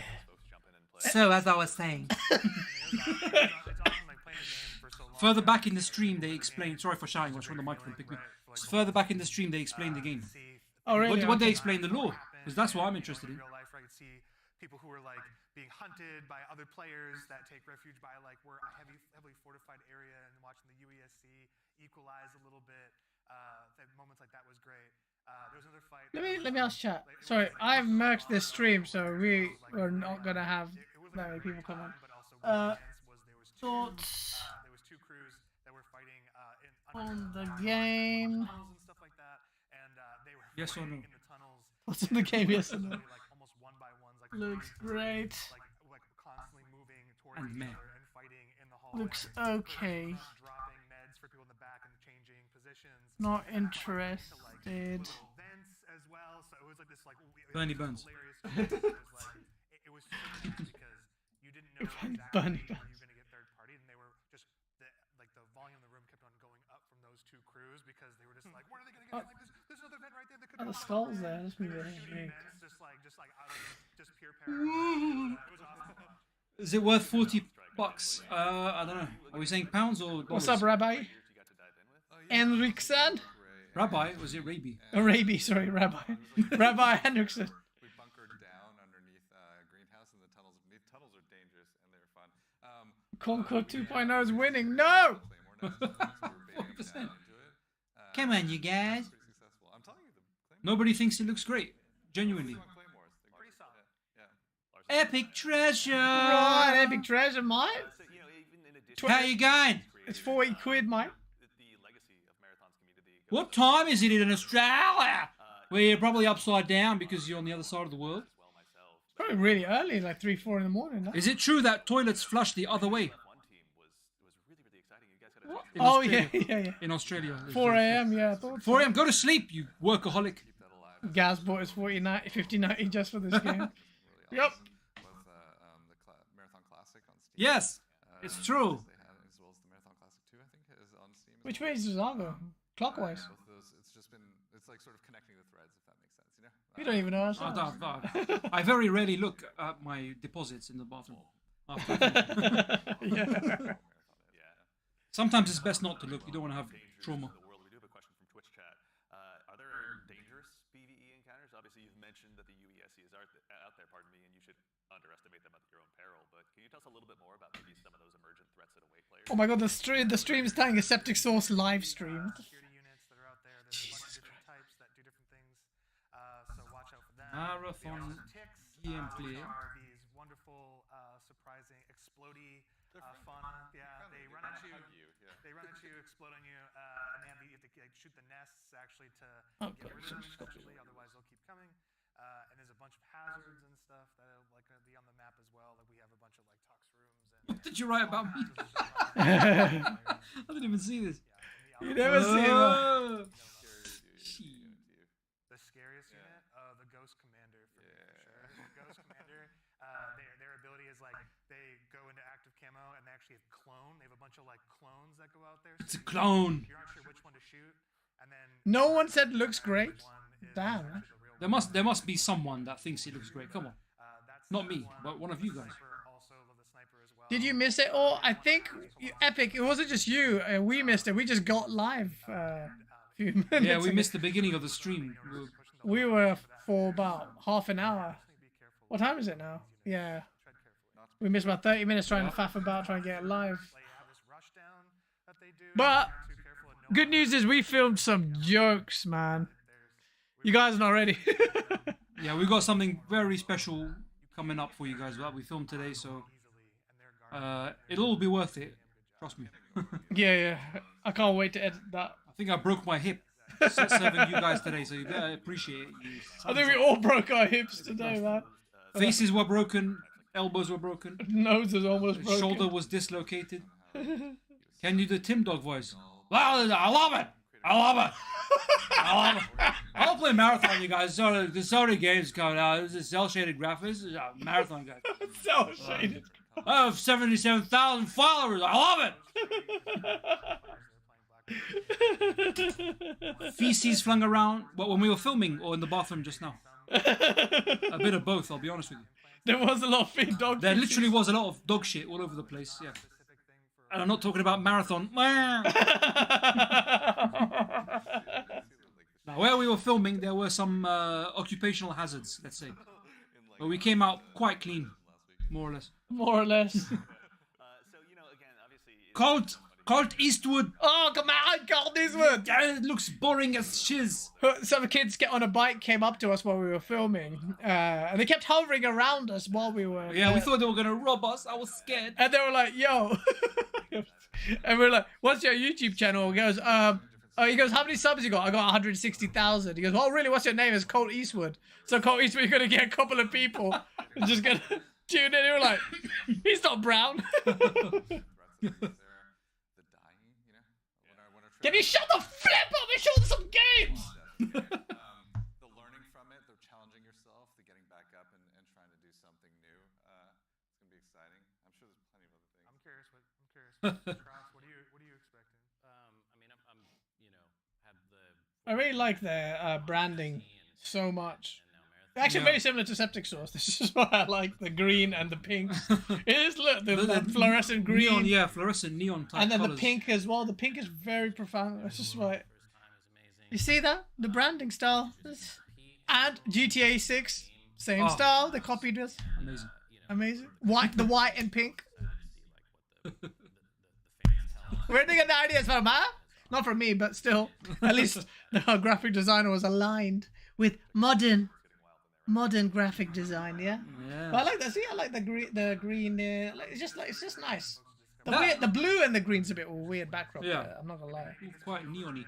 [SPEAKER 3] So, as I was saying, further back in the stream, they explained. Sorry for shouting. I was trying the microphone pick me. Further back in the stream, they explained the game.
[SPEAKER 2] Oh really?
[SPEAKER 3] What they
[SPEAKER 2] Okay.
[SPEAKER 3] explain the law? Because that's what I'm interested in.
[SPEAKER 5] Real life, where I could see people who were like being hunted by other players that take refuge by like we're a heavily fortified area, and watching the UESC equalize a little bit. Moments like that was great. There was another fight.
[SPEAKER 2] Let me ask chat. Sorry, I've merged this stream, so we are not gonna have that many people come on. Thoughts
[SPEAKER 5] There was 2 crews that were fighting
[SPEAKER 2] on the game.
[SPEAKER 5] tunnels and stuff like that, and they were
[SPEAKER 3] Yes or no?
[SPEAKER 5] in the tunnels.
[SPEAKER 2] What's in the game? Yes or no?
[SPEAKER 5] Like almost one by ones, like
[SPEAKER 2] Looks great.
[SPEAKER 5] like constantly moving towards
[SPEAKER 3] And
[SPEAKER 5] each
[SPEAKER 3] man.
[SPEAKER 5] other and fighting in the hallway.
[SPEAKER 2] Looks okay.
[SPEAKER 5] Dropping meds for people in the back and changing positions.
[SPEAKER 2] Not
[SPEAKER 5] To, like,
[SPEAKER 2] interested.
[SPEAKER 5] little vents as well, so it was like this like
[SPEAKER 3] Bernie Buns.
[SPEAKER 5] hilarious. It was so bad because you didn't know
[SPEAKER 2] Bernie
[SPEAKER 5] exactly where
[SPEAKER 2] Buns.
[SPEAKER 5] you were gonna get third party, and they were just the volume of the room kept on going up from those 2 crews because they were just like, what are they gonna get? Like there's another vent right there. That could
[SPEAKER 2] Oh,
[SPEAKER 5] be
[SPEAKER 2] the skulls there. That's
[SPEAKER 5] They
[SPEAKER 2] me
[SPEAKER 5] were
[SPEAKER 2] really
[SPEAKER 5] shooting
[SPEAKER 2] intrigued.
[SPEAKER 5] vents just like out of just pure paranoia. It was awesome.
[SPEAKER 3] Is it worth $40? I don't know. Are we saying pounds or dollars?
[SPEAKER 2] What's up, Rabbi? Henriksen?
[SPEAKER 3] Rabbi? Was it Rabi?
[SPEAKER 2] Arabi, sorry, Rabbi. Rabbi Henriksen.
[SPEAKER 6] We bunkered down underneath greenhouse in the tunnels. The tunnels are dangerous and they're fun.
[SPEAKER 2] Concord 2.0 is winning. No!
[SPEAKER 3] 4%. Come on, you guys.
[SPEAKER 6] Pretty successful. I'm telling you, the Claymore
[SPEAKER 3] Nobody thinks it looks great. Genuinely.
[SPEAKER 6] Claymores.
[SPEAKER 5] Pretty solid.
[SPEAKER 6] Yeah.
[SPEAKER 3] Epic treasure!
[SPEAKER 2] Right, epic treasure, mate.
[SPEAKER 4] So, you know, even in addition
[SPEAKER 3] How you going?
[SPEAKER 2] It's 40 quid, mate.
[SPEAKER 4] the legacy of Marathon's community.
[SPEAKER 3] What time is it in Australia? Well, you're probably upside down because you're on the other side of the world.
[SPEAKER 2] It's probably really early, like 3, 4 in the morning. No?
[SPEAKER 3] Is it true that toilets flush the other way?
[SPEAKER 4] One team was really, really exciting. You guys had a
[SPEAKER 3] In
[SPEAKER 2] Oh,
[SPEAKER 3] Australia.
[SPEAKER 2] yeah.
[SPEAKER 3] In Australia.
[SPEAKER 2] 4 a.m., yeah. I thought
[SPEAKER 3] 4 a.m. Go to sleep, you workaholic.
[SPEAKER 2] Gaz bought his 50/90 just for this game. Yep.
[SPEAKER 6] Was the Marathon Classic on Steam.
[SPEAKER 3] Yes, it's true.
[SPEAKER 6] They had, as well as the Marathon Classic 2, I think, is on Steam. as
[SPEAKER 2] Which
[SPEAKER 6] well.
[SPEAKER 2] way does Zago? Clockwise.
[SPEAKER 6] Both of those, it's just been, it's like sort of connecting the threads, if that makes sense, you know?
[SPEAKER 2] You don't even know.
[SPEAKER 3] I very rarely look at my deposits in the bathroom. After
[SPEAKER 2] Yeah.
[SPEAKER 3] Sometimes it's best not to look. You don't want to have trauma.
[SPEAKER 4] The world. We do have a question from Twitch chat. Are there dangerous PvE encounters? Obviously, you've mentioned that the UESC is out there, pardon me, and you should underestimate them at your own peril. But can you tell us a little bit more about maybe some of those emergent threats that await players?
[SPEAKER 2] Oh my god, the stream is starting a Septic Source live stream.
[SPEAKER 5] Security units that are out there. There's a bunch of different types that do different things. So watch out for them.
[SPEAKER 3] Marathon
[SPEAKER 5] Ticks
[SPEAKER 3] gameplay.
[SPEAKER 5] are these wonderful, surprising, explodey fauna. Yeah, they run at you. They run at you, explode on you, and then you have to like, shoot the nests actually to get rid of them. Essentially, otherwise they'll keep coming. And there's a bunch of hazards and stuff that are like gonna be on the map as well. Like we have a bunch of like tox rooms. And
[SPEAKER 3] What did you write about me? I didn't even see this.
[SPEAKER 2] You never see that.
[SPEAKER 3] Oh.
[SPEAKER 5] The scariest unit, the Ghost Commander, for sure. The Ghost Commander, their ability is like they go into active camo and they actually have clone. They have a bunch of like clones that go out there.
[SPEAKER 3] It's a clone.
[SPEAKER 5] You're not sure which one to shoot, and then
[SPEAKER 2] No one said looks great.
[SPEAKER 5] one is
[SPEAKER 2] Damn.
[SPEAKER 5] actually the real
[SPEAKER 3] There must be someone that thinks it looks great. Come on.
[SPEAKER 5] that's
[SPEAKER 3] Not
[SPEAKER 5] the
[SPEAKER 3] me, but one of you guys.
[SPEAKER 5] Sniper, also love the sniper as well.
[SPEAKER 2] Did you miss it? Or I think Epic. It wasn't just you. We missed it. We just got live. A few minutes
[SPEAKER 3] Yeah, we
[SPEAKER 2] ago.
[SPEAKER 3] missed the beginning of the stream.
[SPEAKER 2] We were for about half an hour. What time is it now? Yeah. We missed about 30 minutes trying to faff about, trying to get it live.
[SPEAKER 5] They have this rush down that they do.
[SPEAKER 2] But
[SPEAKER 5] Too careful and no
[SPEAKER 2] good news is we filmed some jokes, man. You guys are not ready.
[SPEAKER 3] Yeah, we got something very special coming up for you guys that we filmed today, so it'll all be worth it. Trust me.
[SPEAKER 2] yeah. I can't wait to edit that.
[SPEAKER 3] I think I broke my hip serving you guys today, so you better appreciate it. You
[SPEAKER 2] I think we all broke our hips today, man.
[SPEAKER 3] Faces were broken, elbows were broken,
[SPEAKER 2] Nose is almost broken.
[SPEAKER 3] shoulder was dislocated. Can you do the Tim Dog voice? Well, I love it. I love it. I love it. I'll play Marathon, you guys. So the Sony game's coming out. This is cel-shaded graphics. This is a Marathon, guys.
[SPEAKER 2] So shaded.
[SPEAKER 3] I have 77,000 followers. I love it. Feces flung around. What, when we were filming or in the bathroom just now? A bit of both, I'll be honest with you.
[SPEAKER 2] There was a lot of feed dog.
[SPEAKER 3] There
[SPEAKER 2] feces.
[SPEAKER 3] literally was a lot of dog shit all over the place, yeah. And I'm not talking about Marathon. Now, where we were filming, there were some occupational hazards, let's say. But we came out quite clean. more or less.
[SPEAKER 2] More or less.
[SPEAKER 4] So, you know, again, obviously...
[SPEAKER 3] Colt Eastwood.
[SPEAKER 2] Oh, come on, Colt Eastwood.
[SPEAKER 3] Yeah, it looks boring as shiz.
[SPEAKER 2] Some kids get on a bike, came up to us while we were filming, and they kept hovering around us while we were.
[SPEAKER 3] Yeah, we thought they were gonna rob us. I was scared.
[SPEAKER 2] And they were like, "Yo," and we're like, "What's your YouTube channel?" He goes, he goes, "How many subs you got?" I got 160,000. He goes, "Oh, really? What's your name?" It's Colt Eastwood. So Colt Eastwood, you're gonna get a couple of people just gonna tune in. They were like, "He's not brown." Can you shut the flip up and show them some games?
[SPEAKER 6] The learning from it, the challenging yourself, the getting back up and trying to do something new. It's gonna be exciting. I'm sure there's plenty of other things.
[SPEAKER 5] I'm curious. Cross, what are you expecting?
[SPEAKER 1] I mean, I'm you know, have the.
[SPEAKER 2] I really like their branding so much. Actually, very similar to Septic Source. This is why I like the green and the pink. It is look the fluorescent green.
[SPEAKER 3] Neon, fluorescent neon type.
[SPEAKER 2] And then
[SPEAKER 3] colours.
[SPEAKER 2] the pink as well. The pink is very profound. That's just why. You see that? The branding style. And GTA 6, same style. They copied us.
[SPEAKER 3] Amazing.
[SPEAKER 2] Amazing. The white and pink. Where did they get the ideas from, huh? Not from me, but still. At least the graphic designer was aligned with modern graphic design, yeah.
[SPEAKER 3] Yeah.
[SPEAKER 2] But I like that. See, I like the green. It's just nice. The blue and the green's a bit weird backdrop.
[SPEAKER 3] Yeah.
[SPEAKER 2] I'm not gonna lie.
[SPEAKER 3] Quite neon-y.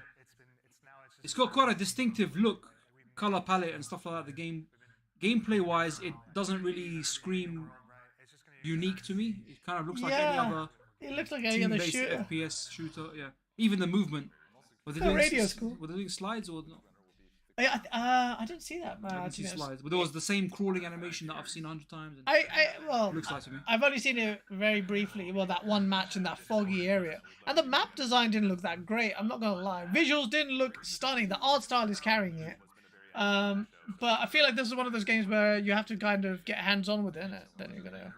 [SPEAKER 3] It's got quite a distinctive look, color palette and stuff like that. The gameplay-wise, it doesn't really scream unique to me. It kind of looks like any other.
[SPEAKER 2] It looks like any other
[SPEAKER 3] team-based
[SPEAKER 2] shooter.
[SPEAKER 3] FPS shooter. Yeah. Even the movement. Were they
[SPEAKER 2] The radio's cool.
[SPEAKER 3] Were they doing slides or not?
[SPEAKER 2] Yeah, I didn't see that.
[SPEAKER 3] I didn't see slides, but there was the same crawling animation that I've seen 100 times. And looks like to me.
[SPEAKER 2] I've only seen it very briefly. Well, that one match in that foggy area, and the map design didn't look that great. I'm not gonna lie. Visuals didn't look stunning. The art style is carrying it. But I feel like this is one of those games where you have to kind of get hands on with it, innit? Then you're gonna.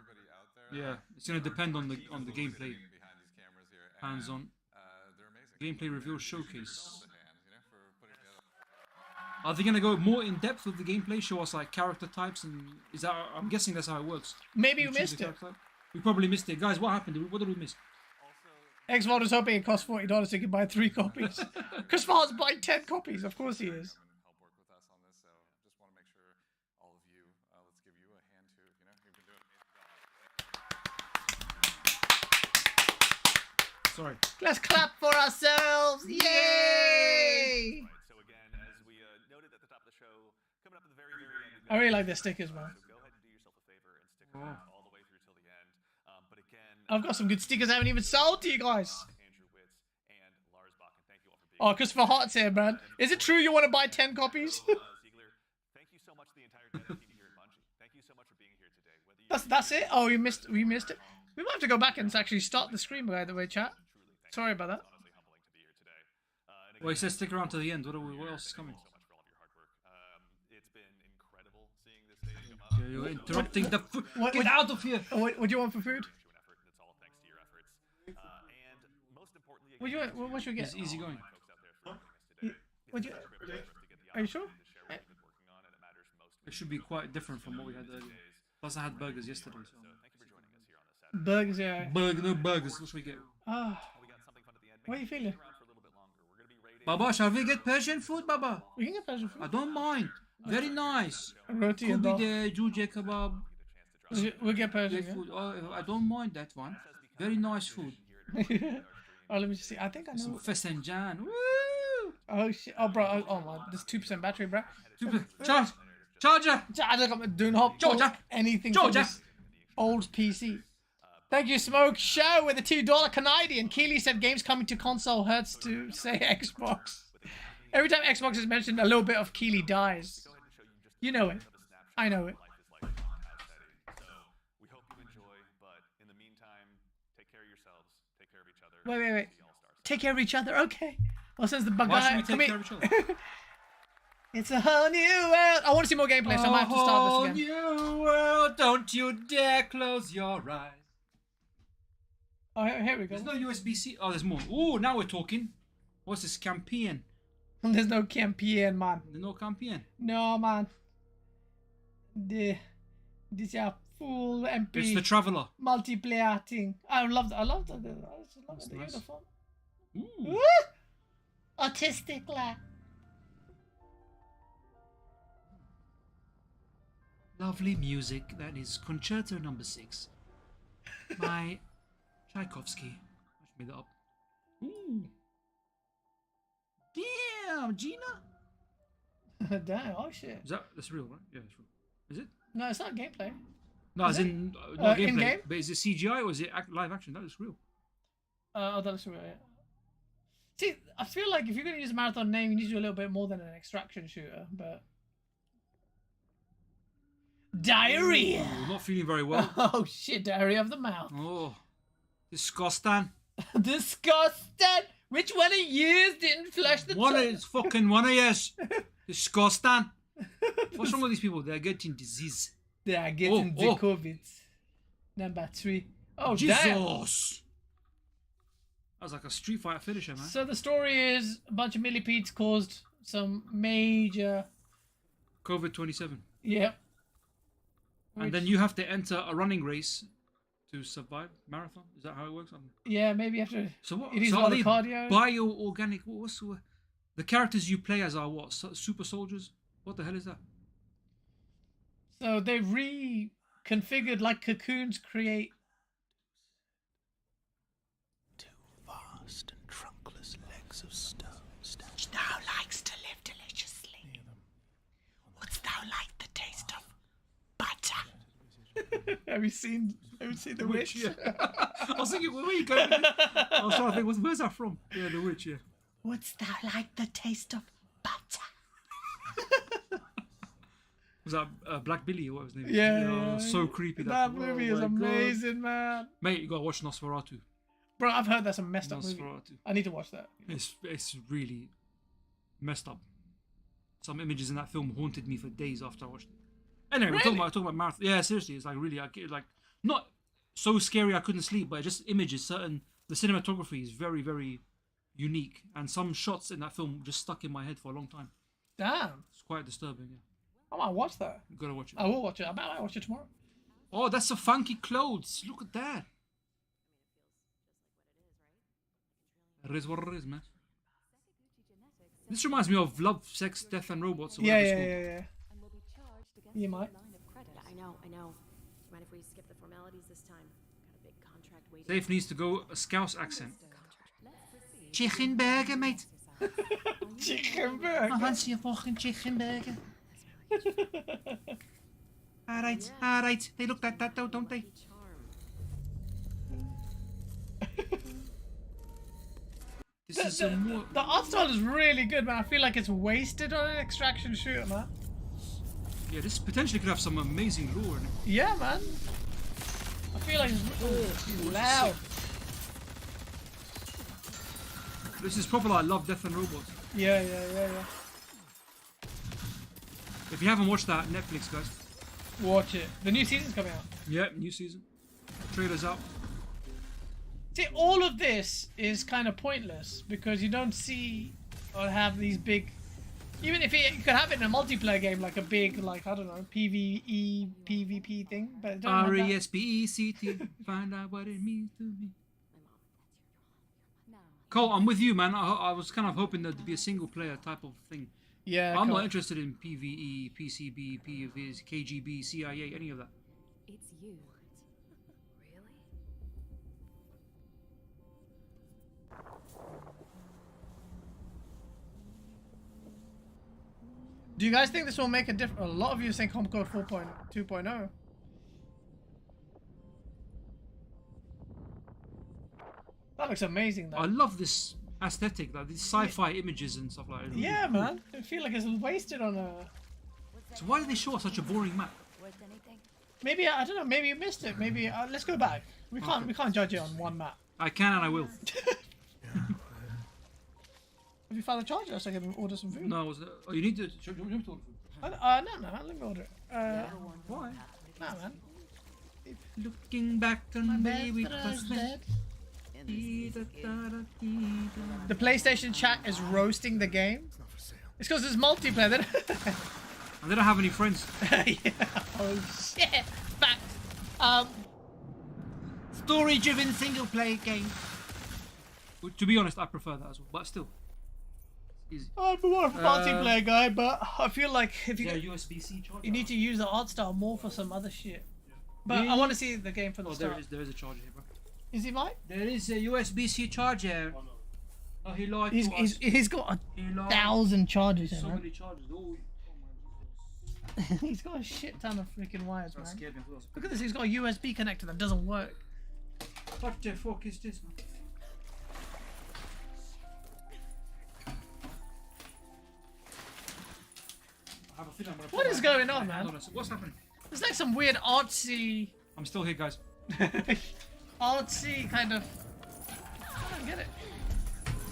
[SPEAKER 3] Yeah, it's gonna depend on the gameplay. Hands on. Gameplay reveal showcase. Are they gonna go more in depth with the gameplay? Show us like character types and is that? I'm guessing that's how it works.
[SPEAKER 2] Maybe you
[SPEAKER 3] choose
[SPEAKER 2] missed
[SPEAKER 3] a
[SPEAKER 2] it.
[SPEAKER 3] character type. We probably missed it, guys. What happened? What did we miss?
[SPEAKER 2] Xvold is hoping it costs $40 so he can buy 3 copies. Chris Farr's buying 10 copies. Of course he is.
[SPEAKER 6] Help work with us on this, so just want to make sure all of you, let's give you a hand too. You know, you've been doing an amazing job.
[SPEAKER 3] Sorry.
[SPEAKER 2] Let's clap for ourselves! Yay!
[SPEAKER 4] So again, as we noted at the top of the show, coming up at the very, very end.
[SPEAKER 2] I really like the stickers, man.
[SPEAKER 4] So go ahead and do yourself a favor and stick around all the way through till the end. But again,
[SPEAKER 2] I've got some good stickers I haven't even sold to you guys.
[SPEAKER 4] Andrew Witz and Lars Bach, and thank you all for being
[SPEAKER 2] Oh, Christopher Hart's here, man. Is it true you want to buy 10 copies?
[SPEAKER 4] Ziegler, thank you so much to the entire dev team here at Bungie. Thank you so much for being here today. Whether you
[SPEAKER 2] That's it? Oh, we missed it. We might have to go back and actually start the stream, by the way, chat. Sorry about that.
[SPEAKER 4] honestly humbling to be here today. And
[SPEAKER 3] Well, he says stick around to the end. What else is coming?
[SPEAKER 4] so much for all of your hard work. It's been incredible seeing this stage come up.
[SPEAKER 3] You're interrupting the food.
[SPEAKER 2] What-
[SPEAKER 3] Get out of here!
[SPEAKER 2] What do you want for food?
[SPEAKER 4] An effort, and it's all thanks to your efforts. And most importantly,
[SPEAKER 2] What do you want? What should we get?
[SPEAKER 3] It's easy going.
[SPEAKER 4] folks out there for joining us today.
[SPEAKER 2] What do you?
[SPEAKER 4] It's a privilege for us to get the
[SPEAKER 2] Are you sure?
[SPEAKER 4] opportunity to share what we've been working on, and it matters most to
[SPEAKER 3] It should be quite different from what we had earlier. Plus, I had burgers yesterday. So.
[SPEAKER 4] Thank you for joining us here on this Saturday.
[SPEAKER 2] Burgers, yeah.
[SPEAKER 3] No burgers. What should we get?
[SPEAKER 2] Ah,
[SPEAKER 4] We got something fun at the end.
[SPEAKER 2] what are you feeling?
[SPEAKER 4] Around for a little bit longer. We're gonna be rating
[SPEAKER 3] Baba, shall we get Persian food, Baba?
[SPEAKER 2] we can get Persian
[SPEAKER 3] I
[SPEAKER 2] food.
[SPEAKER 3] don't mind. Very nice.
[SPEAKER 2] Roti
[SPEAKER 3] Could
[SPEAKER 2] and
[SPEAKER 3] be
[SPEAKER 2] dal.
[SPEAKER 3] the juje kebab.
[SPEAKER 2] We'll get Persian,
[SPEAKER 3] Great food. Oh, I don't mind that one. Very nice food.
[SPEAKER 2] yeah? Oh, let me just see. I think I
[SPEAKER 3] Some
[SPEAKER 2] know.
[SPEAKER 3] fesenjan. Woo!
[SPEAKER 2] Oh, shit. Oh, bro. Oh, my. There's 2% battery, bro.
[SPEAKER 3] Charger.
[SPEAKER 2] I look, I'm doing hop.
[SPEAKER 3] Georgia.
[SPEAKER 2] Anything
[SPEAKER 3] Georgia.
[SPEAKER 2] from this old PC. Thank you, Smoke Show, with a $2 Canadian. Keely said games coming to console hurts to say Xbox. Every time Xbox is mentioned, a little bit of Keely dies. You know it. I know it.
[SPEAKER 4] life is like on that setting. So we hope you enjoy, but in the meantime, take care of yourselves, take care of each other.
[SPEAKER 2] Wait.
[SPEAKER 4] The All-Stars.
[SPEAKER 2] Take care of each other. Okay. Well, since the bug
[SPEAKER 3] Why should
[SPEAKER 2] guy.
[SPEAKER 3] we
[SPEAKER 2] Come
[SPEAKER 3] take care of
[SPEAKER 2] here.
[SPEAKER 3] each other?
[SPEAKER 2] It's a whole new world. I want to see more gameplay, so I might have to start this again.
[SPEAKER 3] New world, don't you dare close your eyes.
[SPEAKER 2] Oh, here we go.
[SPEAKER 3] There's no USB-C. Oh, there's more. Oh, now we're talking. What's this? Campaign.
[SPEAKER 2] There's no campaign, man.
[SPEAKER 3] There's no campaign.
[SPEAKER 2] No, man. This is Full MP.
[SPEAKER 3] It's the Traveler.
[SPEAKER 2] Multiplayer thing. I love that. I love that. I just love the
[SPEAKER 3] nice.
[SPEAKER 2] uniform.
[SPEAKER 3] Ooh.
[SPEAKER 2] Woo! Autistic lad.
[SPEAKER 3] Lovely music. That is Concerto Number 6 by Tchaikovsky. I just made that up. Ooh. Damn, Gina.
[SPEAKER 2] Damn, oh shit.
[SPEAKER 3] That's real, right? Yeah, it's real. Is it?
[SPEAKER 2] No, it's not gameplay.
[SPEAKER 3] No, as in not gameplay.
[SPEAKER 2] in-game?
[SPEAKER 3] But is it CGI or is it live action? That looks real.
[SPEAKER 2] Oh, that looks real, yeah. See, I feel like if you're going to use a marathon name, you need to do a little bit more than an extraction shooter, but... Diarrhea!
[SPEAKER 3] Ooh, not feeling very well.
[SPEAKER 2] Oh shit, diarrhea of the mouth.
[SPEAKER 3] Oh, disgusting.
[SPEAKER 2] Disgusting! Which one of you didn't flush the toilet?
[SPEAKER 3] Fucking one of yours. Disgusting. What's wrong with these people? They're getting disease.
[SPEAKER 2] They are getting the COVID. Number 3. Oh,
[SPEAKER 3] Jesus!
[SPEAKER 2] damn.
[SPEAKER 3] That was like a Street Fighter finisher, man.
[SPEAKER 2] So the story is a bunch of millipedes caused some major...
[SPEAKER 3] COVID-27.
[SPEAKER 2] Yep.
[SPEAKER 3] And then you have to enter a running race to survive marathon. Is that how it works?
[SPEAKER 2] Yeah, maybe you have to...
[SPEAKER 3] So what?
[SPEAKER 2] It is a
[SPEAKER 3] So
[SPEAKER 2] lot
[SPEAKER 3] are
[SPEAKER 2] of
[SPEAKER 3] they
[SPEAKER 2] cardio.
[SPEAKER 3] bio-organic? What's the characters you play as are what? Super soldiers? What the hell is that?
[SPEAKER 2] So they reconfigured like cocoons create...
[SPEAKER 11] Two vast and trunkless legs of stone stand.
[SPEAKER 2] Thou likes to live deliciously. Wouldst thou like the taste of butter? Have you seen The Witch?
[SPEAKER 3] Yeah. I was thinking, where are you going with this? I was trying to think, where's that from? Yeah, The Witch, yeah.
[SPEAKER 2] Wouldst thou like the taste of butter?
[SPEAKER 3] Was that Black Billy or what was his name?
[SPEAKER 2] Yeah.
[SPEAKER 3] So creepy.
[SPEAKER 2] That movie is amazing, man.
[SPEAKER 3] Mate, you gotta watch Nosferatu.
[SPEAKER 2] Bro, I've heard that's a messed up movie.
[SPEAKER 3] Nosferatu.
[SPEAKER 2] I need to watch that.
[SPEAKER 3] It's really messed up. Some images in that film haunted me for days after I watched it. Anyway,
[SPEAKER 2] Really?
[SPEAKER 3] we're talking about marathon. Yeah, seriously, it's like really like not so scary I couldn't sleep, but just images. The cinematography is very, very unique, and some shots in that film just stuck in my head for a long time.
[SPEAKER 2] Damn.
[SPEAKER 3] It's quite disturbing. Yeah,
[SPEAKER 2] I might watch that.
[SPEAKER 3] you gotta watch it.
[SPEAKER 2] I will watch it. I might watch it tomorrow.
[SPEAKER 3] Oh, that's some funky clothes. Look at that. It is what it is, man. This reminds me of Love, Sex, Death, and Robots. Or
[SPEAKER 2] Yeah,
[SPEAKER 3] whatever it's
[SPEAKER 2] yeah. You might.
[SPEAKER 12] I know. Do you mind if we skip the formalities this time? Got a big contract waiting.
[SPEAKER 3] Safe needs to go a Scouse accent. Chicken burger, mate.
[SPEAKER 2] Chicken burger.
[SPEAKER 3] I fancy a fucking chicken burger. Alright. They look like that though, don't they?
[SPEAKER 2] The art style is really good, man. I feel like it's wasted on an extraction shooter, man.
[SPEAKER 3] Yeah, this potentially could have some amazing lore in it.
[SPEAKER 2] Yeah, man. I feel like it's loud.
[SPEAKER 3] This is proper like Love, Death, and Robots.
[SPEAKER 2] Yeah.
[SPEAKER 3] If you haven't watched that, Netflix, guys.
[SPEAKER 2] Watch it. The new season's coming out.
[SPEAKER 3] Yeah, new season. Trailer's out.
[SPEAKER 2] See, all of this is kind of pointless because you don't see or have these big... Even if you could have it in a multiplayer game, like a big, like, I don't know, PvE, PvP thing, but it don't have that.
[SPEAKER 3] R-E-S-P-E-C-T. Find out what it means to me. Cole, I'm with you, man. I was kind of hoping that to be a single player type of thing.
[SPEAKER 2] Yeah,
[SPEAKER 3] I'm not interested in PvE, PCB, PVS, KGB, CIA, any of that.
[SPEAKER 12] It's you. Really?
[SPEAKER 2] Do you guys think this will make a difference? A lot of you think HomeCode 4.2.0. That looks amazing, though.
[SPEAKER 3] I love this aesthetic, like these sci-fi images and stuff like that.
[SPEAKER 2] Yeah, man. I feel like it's wasted on a...
[SPEAKER 3] So why did they show us such a boring map?
[SPEAKER 2] Maybe, I don't know, maybe you missed it. Maybe, let's go back. We can't judge it on one map.
[SPEAKER 3] I can and I will.
[SPEAKER 2] Have you found the charger so I can order some food?
[SPEAKER 3] No, oh, you need to... You want me to order food?
[SPEAKER 2] No, let me order it.
[SPEAKER 3] Why?
[SPEAKER 2] Nah, man.
[SPEAKER 3] Looking back on baby
[SPEAKER 2] dead. The PlayStation chat is roasting the game. It's because it's multiplayer.
[SPEAKER 3] And they don't have any friends.
[SPEAKER 2] Yeah. Oh shit! Fact.
[SPEAKER 3] Story-driven single-player game. To be honest, I prefer that as well, but still. Easy.
[SPEAKER 2] I'm more of a multiplayer guy, but I feel like if you
[SPEAKER 3] USB-C charger?
[SPEAKER 2] you need to use the art style more for some other shit. But I want to see the game from the start.
[SPEAKER 3] There is a charger here, bro.
[SPEAKER 2] Is he mine?
[SPEAKER 3] There is a USB-C charger. Oh, he lied to us.
[SPEAKER 2] He's got 1,000 chargers in
[SPEAKER 3] So
[SPEAKER 2] it.
[SPEAKER 3] many chargers. Oh
[SPEAKER 2] He's got a shit ton of freaking wires,
[SPEAKER 3] that
[SPEAKER 2] man.
[SPEAKER 3] scared me.
[SPEAKER 2] Look at this, he's got a USB connector that doesn't work.
[SPEAKER 3] What the fuck is this, man? I have a feeling I'm gonna
[SPEAKER 2] What is going on, man?
[SPEAKER 3] What's happening?
[SPEAKER 2] It's like some weird artsy,
[SPEAKER 3] I'm still here, guys.
[SPEAKER 2] artsy kind of. I don't get it.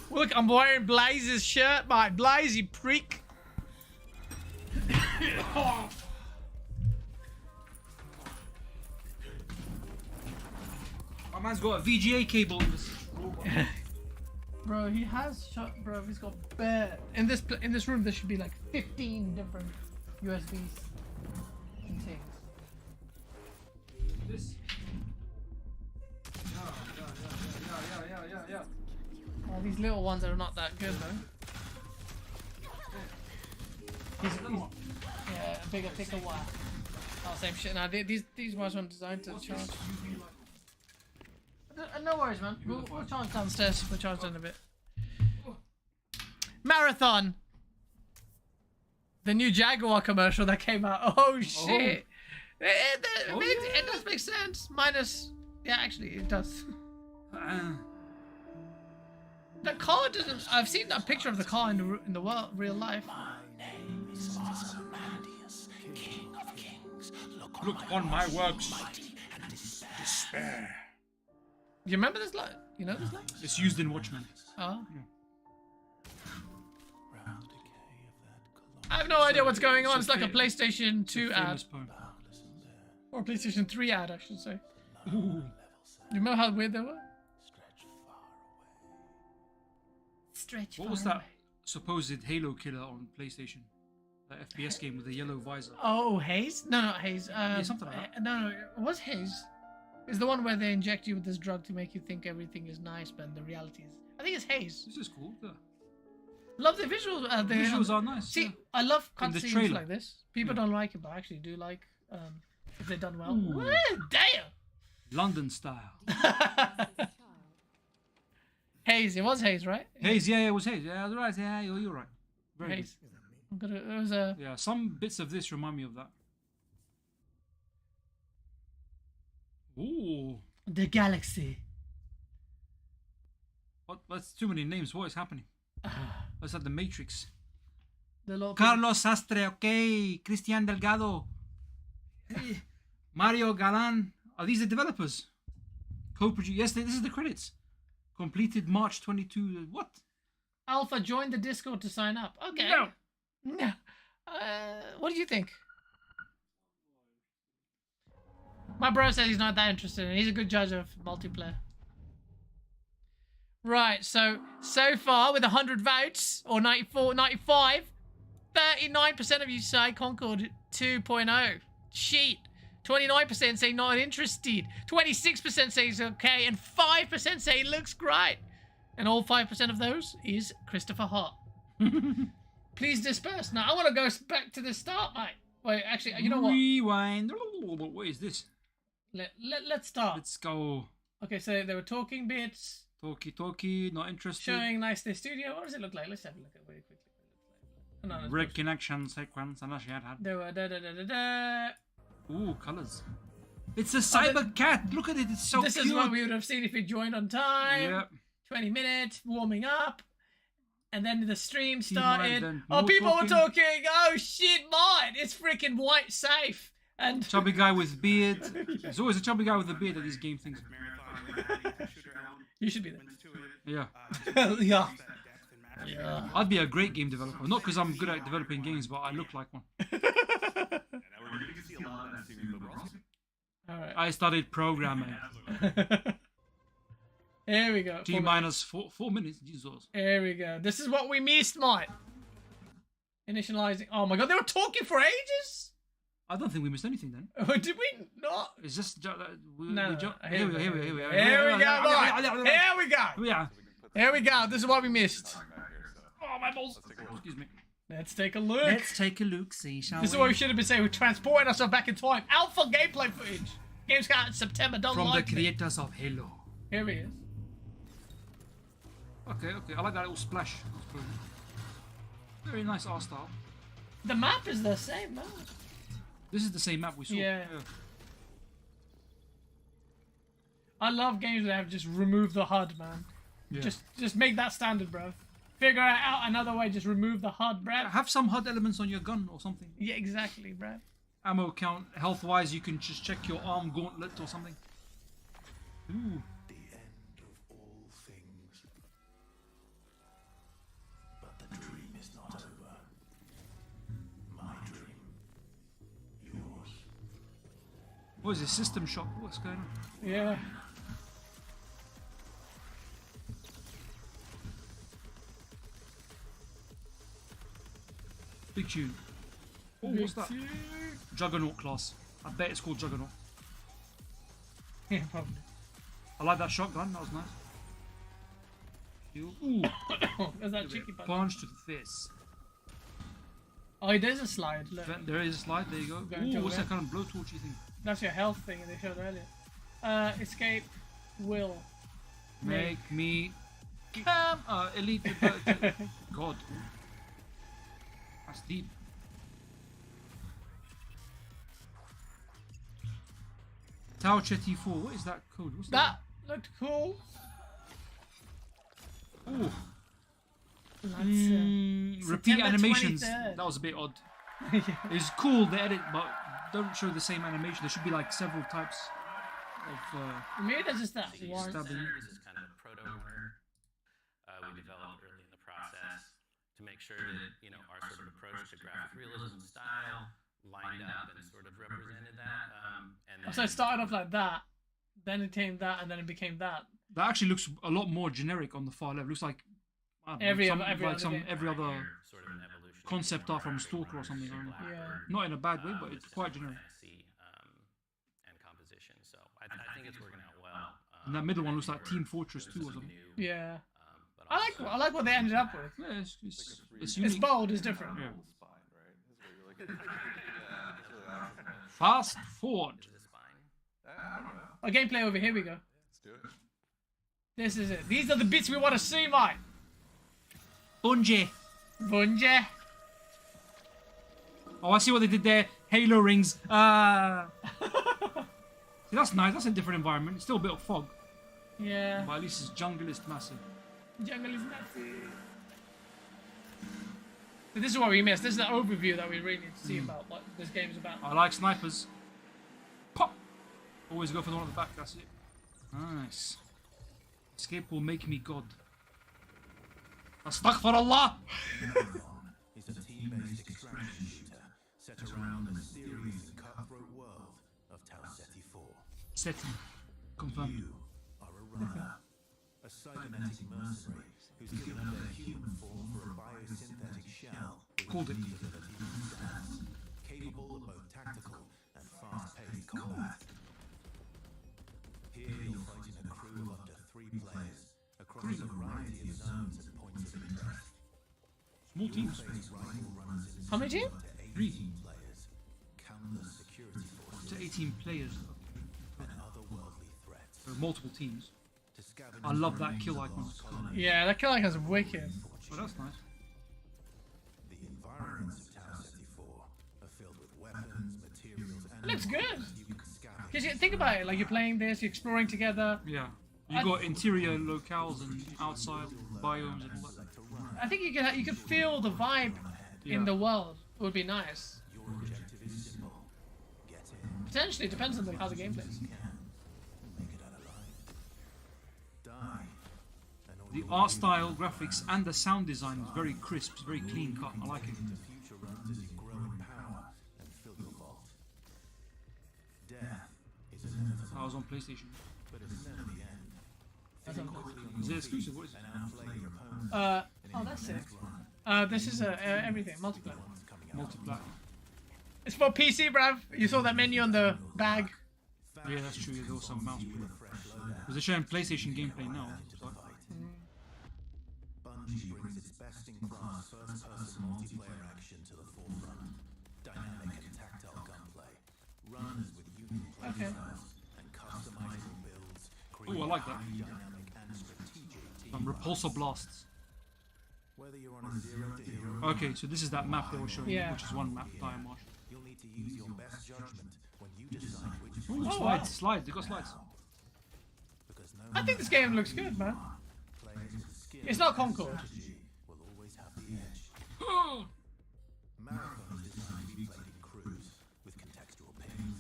[SPEAKER 2] Look, I'm wearing Blaze's shirt, my Blaze, you prick.
[SPEAKER 3] My man's got a VGA cable in this.
[SPEAKER 2] Bro, he has shot. Bro, he's got bare. In this room, there should be like 15 different USBs and things.
[SPEAKER 3] This. Yeah.
[SPEAKER 2] Oh, these little ones are not that good though. Yeah, a bigger, thicker wire. Oh, same shit. Now these wires weren't designed to charge. No worries, man. We'll charge downstairs. We'll charge down a bit. Marathon. The new Jaguar commercial that came out. Oh shit! It does make sense. Minus, yeah, actually, it does. The car doesn't. I've seen that picture of the car in the world, real life.
[SPEAKER 11] My name is Ozymandias, King of Kings.
[SPEAKER 3] Look on my works.
[SPEAKER 11] Mighty and despair.
[SPEAKER 2] You remember this line? You know this line?
[SPEAKER 3] It's used in Watchmen.
[SPEAKER 2] Oh. I have no idea what's going on. It's like a PlayStation 2 ad. Or a PlayStation 3 ad, I should say.
[SPEAKER 3] Ooh.
[SPEAKER 2] You remember how weird they were? Stretch
[SPEAKER 3] What was that supposed Halo killer on PlayStation? That FPS game with the yellow visor.
[SPEAKER 2] Oh, Haze? No, not Haze.
[SPEAKER 3] Something like that.
[SPEAKER 2] No, it was Haze. It's the one where they inject you with this drug to make you think everything is nice, but the reality is... I think it's Haze.
[SPEAKER 3] This is cool. Yeah.
[SPEAKER 2] Love the visuals.
[SPEAKER 3] The visuals are nice.
[SPEAKER 2] See,
[SPEAKER 3] yeah.
[SPEAKER 2] I love
[SPEAKER 3] In the
[SPEAKER 2] cutscenes
[SPEAKER 3] trailer.
[SPEAKER 2] like this. People don't like it, but I actually do like if they're done well.
[SPEAKER 3] Ooh.
[SPEAKER 2] Woo, damn!
[SPEAKER 3] London style.
[SPEAKER 2] Haze, it was Haze, right?
[SPEAKER 3] Haze, yeah, it was Haze. Yeah, that's right. Yeah, you're right. Very
[SPEAKER 2] Haze. It was a...
[SPEAKER 3] Yeah, some bits of this remind me of that. Ooh.
[SPEAKER 2] The Galaxy.
[SPEAKER 3] What? That's too many names. What is happening? That's like the Matrix.
[SPEAKER 2] The local...
[SPEAKER 3] Carlos Sastre, okay. Cristian Delgado. Mario Galan. Are these the developers? Co-produced. Yes, this is the credits. Completed March 22. What?
[SPEAKER 2] Alpha joined the Discord to sign up. Okay. No. What do you think? My bro says he's not that interested, and he's a good judge of multiplayer. Right, so far with 100 votes, or 94, 95, 39% of you say Concord 2.0. Shit. 29% say not interested. 26% say it's okay, and 5% say it looks great. And all 5% of those is Christopher Hart. Please disperse. Now, I want to go back to the start, mate. Wait, actually, you know what?
[SPEAKER 3] Rewind. What is this?
[SPEAKER 2] Let's start.
[SPEAKER 3] Let's go.
[SPEAKER 2] Okay, so there were talking bits.
[SPEAKER 3] Talkie, not interested.
[SPEAKER 2] Showing nice the studio. What does it look like? Let's have a look at it very quickly. No,
[SPEAKER 3] Red connection sequence. And actually had.
[SPEAKER 2] There were
[SPEAKER 3] Ooh, colors. It's a cyber cat. Look at it. It's so
[SPEAKER 2] this
[SPEAKER 3] cute.
[SPEAKER 2] This is what we would have seen if we joined on time.
[SPEAKER 3] Yep.
[SPEAKER 2] 20 minutes, warming up. And then the stream started.
[SPEAKER 3] Oh,
[SPEAKER 2] people were talking. Oh, shit, mine. It's freaking white Seif. And
[SPEAKER 3] chubby guy with beard. There's always a chubby guy with a beard at these game things.
[SPEAKER 2] You should be there. Yeah.
[SPEAKER 3] Yeah. I'd be a great game developer. Not because I'm good at developing games, but I look like one.
[SPEAKER 2] Alright.
[SPEAKER 3] I studied programming.
[SPEAKER 2] Here we go.
[SPEAKER 3] T minus 4 minutes. Jesus.
[SPEAKER 2] Here we go. This is what we missed, mate. Initializing. Oh my god, they were talking for ages?
[SPEAKER 3] I don't think we missed anything then.
[SPEAKER 2] Did we not?
[SPEAKER 3] It's just
[SPEAKER 2] No.
[SPEAKER 3] Here we go.
[SPEAKER 2] Here we go. Here we go.
[SPEAKER 3] Yeah.
[SPEAKER 2] Here we go. This is what we missed.
[SPEAKER 3] Oh my balls! Excuse me.
[SPEAKER 2] Let's take a look.
[SPEAKER 3] Let's take a look. See, shall
[SPEAKER 2] This is what we should have been saying. We're transporting ourselves back in time. Alpha gameplay footage. Game's out in September. Don't
[SPEAKER 3] From
[SPEAKER 2] like
[SPEAKER 3] the creators of Halo.
[SPEAKER 2] Here he is.
[SPEAKER 3] Okay. I like that little splash. That's cool. Very nice art style.
[SPEAKER 2] The map is the same, man.
[SPEAKER 3] This is the same map we saw.
[SPEAKER 2] Yeah. I love games that have just removed the HUD, man.
[SPEAKER 3] Yeah.
[SPEAKER 2] Just make that standard, bro. Figure out another way. Just remove the HUD, bro.
[SPEAKER 3] Have some HUD elements on your gun or something.
[SPEAKER 2] Yeah, exactly, bro.
[SPEAKER 3] Ammo count, health-wise, you can just check your arm gauntlet or something. Ooh.
[SPEAKER 11] The end of all things. But the dream is not over. My dream. Yours.
[SPEAKER 3] What is this? System shock? What's going on?
[SPEAKER 2] Yeah.
[SPEAKER 3] Big tune. Oh, what's that? Juggernaut class. I bet it's called Juggernaut.
[SPEAKER 2] Yeah, probably.
[SPEAKER 3] I like that shotgun. That was nice. Ooh.
[SPEAKER 2] There's that cheeky punch.
[SPEAKER 3] Punch to the face.
[SPEAKER 2] Oh, there's a slide. Look.
[SPEAKER 3] There is a slide. There you go.
[SPEAKER 2] Going
[SPEAKER 3] Ooh, what's
[SPEAKER 2] to
[SPEAKER 3] that kind of blowtorchy thing?
[SPEAKER 2] That's your health thing they showed earlier. Escape will
[SPEAKER 3] Make me come. Elite. God. That's deep. Tau Chetty 4. What is that code? What's
[SPEAKER 2] that? Looked cool.
[SPEAKER 3] Ooh.
[SPEAKER 2] That's,
[SPEAKER 3] repeat
[SPEAKER 2] September
[SPEAKER 3] animations.
[SPEAKER 2] 23rd.
[SPEAKER 3] That was a bit odd. It's cool they edit, but don't show the same animation. There should be like several types of.
[SPEAKER 2] Maybe there's just that one.
[SPEAKER 3] Stabbing.
[SPEAKER 7] This is kind of a proto order we developed early in the process to make sure that our sort of approach to graphic realism style lined up and sort of represented that. And
[SPEAKER 2] So it started off like that, then it came that, and then it became that.
[SPEAKER 3] That actually looks a lot more generic on the far left. Looks like
[SPEAKER 2] Every
[SPEAKER 3] some,
[SPEAKER 2] other
[SPEAKER 3] like some
[SPEAKER 2] game.
[SPEAKER 3] every other
[SPEAKER 7] sort of an evolution
[SPEAKER 3] concept art from Stalker or something.
[SPEAKER 2] Yeah.
[SPEAKER 3] Not in a bad way, but it's quite generic.
[SPEAKER 7] and composition. So I think it's working out well.
[SPEAKER 3] And that middle one looks like Team Fortress 2 or something.
[SPEAKER 2] Yeah. I like what they ended up with.
[SPEAKER 3] Yeah, it's
[SPEAKER 2] It's bold, it's different.
[SPEAKER 3] Yeah. Fast forward.
[SPEAKER 2] A gameplay over here we go.
[SPEAKER 6] Let's do it.
[SPEAKER 2] This is it. These are the bits we want to see, mate.
[SPEAKER 3] Bungie.
[SPEAKER 2] Bungie.
[SPEAKER 3] Oh, I see what they did there. Halo rings. See, that's nice. That's a different environment. It's still a bit of fog.
[SPEAKER 2] Yeah.
[SPEAKER 3] But at least it's jungle is massive.
[SPEAKER 2] Jungle is massive. So this is what we missed. This is the overview that we really need to see about what this game is about.
[SPEAKER 3] I like snipers. Pop! Always go for the one at the back, that's it. Nice. Escape will make me God. Astaghfirullah!
[SPEAKER 11] Is a team-based extraction shooter set around the mysterious and cutthroat world of Tau Ceti 4.
[SPEAKER 3] Ceti. Confirmed.
[SPEAKER 11] You are a runner, a cybernetic mercenary who's given up their human form for a biosynthetic shell.
[SPEAKER 3] Called it.
[SPEAKER 11] Capable of both tactical and fast-paced combat. Here you'll fight in a crew of up to 3 players across a variety of zones and points of interest.
[SPEAKER 3] Small teams.
[SPEAKER 2] How many teams?
[SPEAKER 3] 3.
[SPEAKER 11] Players, countless security forces,
[SPEAKER 3] To 18 players.
[SPEAKER 11] and otherworldly threats.
[SPEAKER 3] There are multiple teams.
[SPEAKER 11] To scavenge
[SPEAKER 3] I love that kill icon.
[SPEAKER 2] Yeah, that kill icon's wicked.
[SPEAKER 3] Oh, that's nice.
[SPEAKER 11] The environments of Tau Ceti 4 are filled with weapons, materials, and
[SPEAKER 2] It looks good.
[SPEAKER 11] you can scavenge.
[SPEAKER 2] Because you think about it, like you're playing this, you're exploring together.
[SPEAKER 3] Yeah. You got interior locales and outside biomes and all that.
[SPEAKER 2] I think you could feel the vibe in the world. It would be nice.
[SPEAKER 11] Your objective is simple. Get in,
[SPEAKER 2] Potentially, it depends on how the game plays.
[SPEAKER 11] make it out alive. Die. And all
[SPEAKER 3] The
[SPEAKER 11] your
[SPEAKER 3] art style, graphics, and the sound design is very crisp, it's very clean cut. I like it.
[SPEAKER 11] into future runs as you grow in power and fill your vault. Death is inevitable,
[SPEAKER 3] I was on PlayStation.
[SPEAKER 11] but it's never the end.
[SPEAKER 2] That's on
[SPEAKER 3] Is it exclusive? What is it?
[SPEAKER 11] And outplay your opponent.
[SPEAKER 2] Oh, that's it. This is everything, multiplayer.
[SPEAKER 3] Multiplayer.
[SPEAKER 2] It's for PC, bruv. You saw that menu on the bag.
[SPEAKER 3] Yeah, that's true. There was some mouse. Because they're showing PlayStation gameplay now. So.
[SPEAKER 11] Bungie brings its best-in-class first-person multiplayer action to the forefront. Dynamic and tactile gunplay, runners with unique playstyles, and customizable builds.
[SPEAKER 3] Oh, I like that.
[SPEAKER 11] Dynamic and strategic
[SPEAKER 3] Some repulsor blasts.
[SPEAKER 11] Whether you're on a zero-to-hero,
[SPEAKER 3] Okay, so this is that map they were showing,
[SPEAKER 2] Yeah.
[SPEAKER 3] which is one map, Dire Marshal.
[SPEAKER 11] you'll need to use your best judgment when you decide which
[SPEAKER 3] Ooh,
[SPEAKER 2] Oh,
[SPEAKER 3] slides,
[SPEAKER 2] wow.
[SPEAKER 3] slides, they got slides.
[SPEAKER 11] because no
[SPEAKER 2] I think this game looks good, man.
[SPEAKER 11] players with skill
[SPEAKER 2] It's not Concord.
[SPEAKER 11] will always have the edge. Marathon is designed to be played in crews with contextual pings,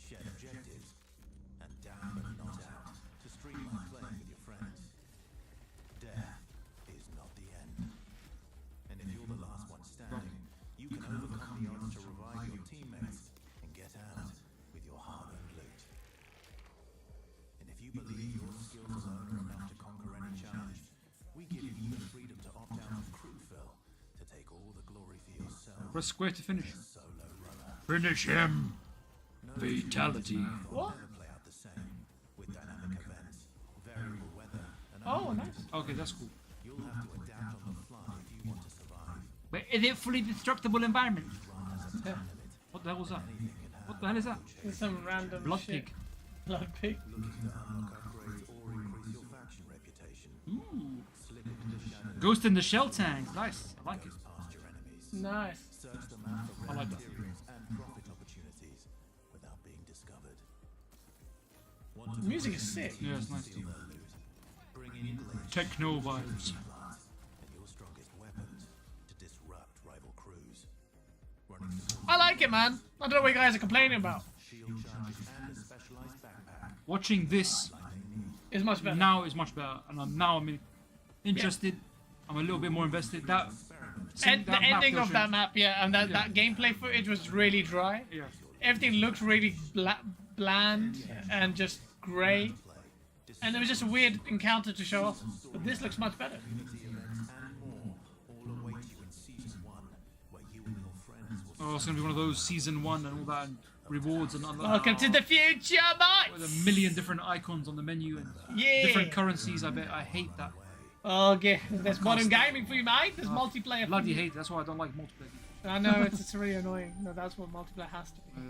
[SPEAKER 11] shared objectives, and down but not out to streamline playing with your friends. Death is not the end. And if you're the last one standing, you can overcome the odds to revive your teammates and get out with your hard-earned loot. And if you believe your skills alone are enough to conquer any challenge, we give you the freedom to opt out of crew fill to take all the glory for yourself.
[SPEAKER 3] Press square to finish.
[SPEAKER 11] Solo runner.
[SPEAKER 3] Finish him! Fatality.
[SPEAKER 2] What?
[SPEAKER 11] Play out the same with dynamic events, variable weather, and
[SPEAKER 2] Oh, nice.
[SPEAKER 3] Okay, that's cool.
[SPEAKER 11] you'll have to adapt on the fly if you want to survive.
[SPEAKER 3] But is it fully destructible environment? What the hell was that? What the hell is that?
[SPEAKER 2] There's some random
[SPEAKER 3] Blood
[SPEAKER 2] shit.
[SPEAKER 3] pig.
[SPEAKER 2] Blood pig.
[SPEAKER 11] Looking to unlock upgrades or increase your faction reputation.
[SPEAKER 3] Ooh.
[SPEAKER 11] Slip into the shadows
[SPEAKER 3] Ghost in the shell tank. Nice. I like it.
[SPEAKER 11] past your enemies.
[SPEAKER 2] Nice.
[SPEAKER 11] Search the map for
[SPEAKER 3] I like that.
[SPEAKER 11] materials and profit opportunities without being discovered. Want to
[SPEAKER 2] Music is sick.
[SPEAKER 3] Yeah, it's nice.
[SPEAKER 11] steal their loot? Bring in glitch
[SPEAKER 3] Techno vibes.
[SPEAKER 11] and your strongest weapons to disrupt rival crews. Running support
[SPEAKER 2] I like it, man. I don't know what you guys are complaining about.
[SPEAKER 11] shield charges and a specialized backpack.
[SPEAKER 3] Watching this
[SPEAKER 2] It's much better.
[SPEAKER 3] now is much better, and now I'm interested. I'm a little bit more invested. That
[SPEAKER 2] And the
[SPEAKER 3] that map
[SPEAKER 2] ending
[SPEAKER 3] they're
[SPEAKER 2] of that
[SPEAKER 3] showing-
[SPEAKER 2] map, yeah, and that gameplay footage was really dry.
[SPEAKER 3] Yeah.
[SPEAKER 2] Everything looked really bland and just grey. And it was just a weird encounter to show off. But this looks much better.
[SPEAKER 11] And more all await you in season 1, where you and your friends will
[SPEAKER 3] Oh, it's gonna be one of those season 1 and all that, and rewards and other.
[SPEAKER 2] Welcome to the future,
[SPEAKER 3] With
[SPEAKER 2] mate!
[SPEAKER 3] a million different icons on the menu and
[SPEAKER 2] Yeah!
[SPEAKER 3] different currencies. I bet I hate that.
[SPEAKER 2] Okay, there's modern gaming for you, mate. There's multiplayer for
[SPEAKER 3] Bloody
[SPEAKER 2] you.
[SPEAKER 3] hate it. That's why I don't like multiplayer.
[SPEAKER 2] I know, it's really annoying. No, that's what multiplayer has to be.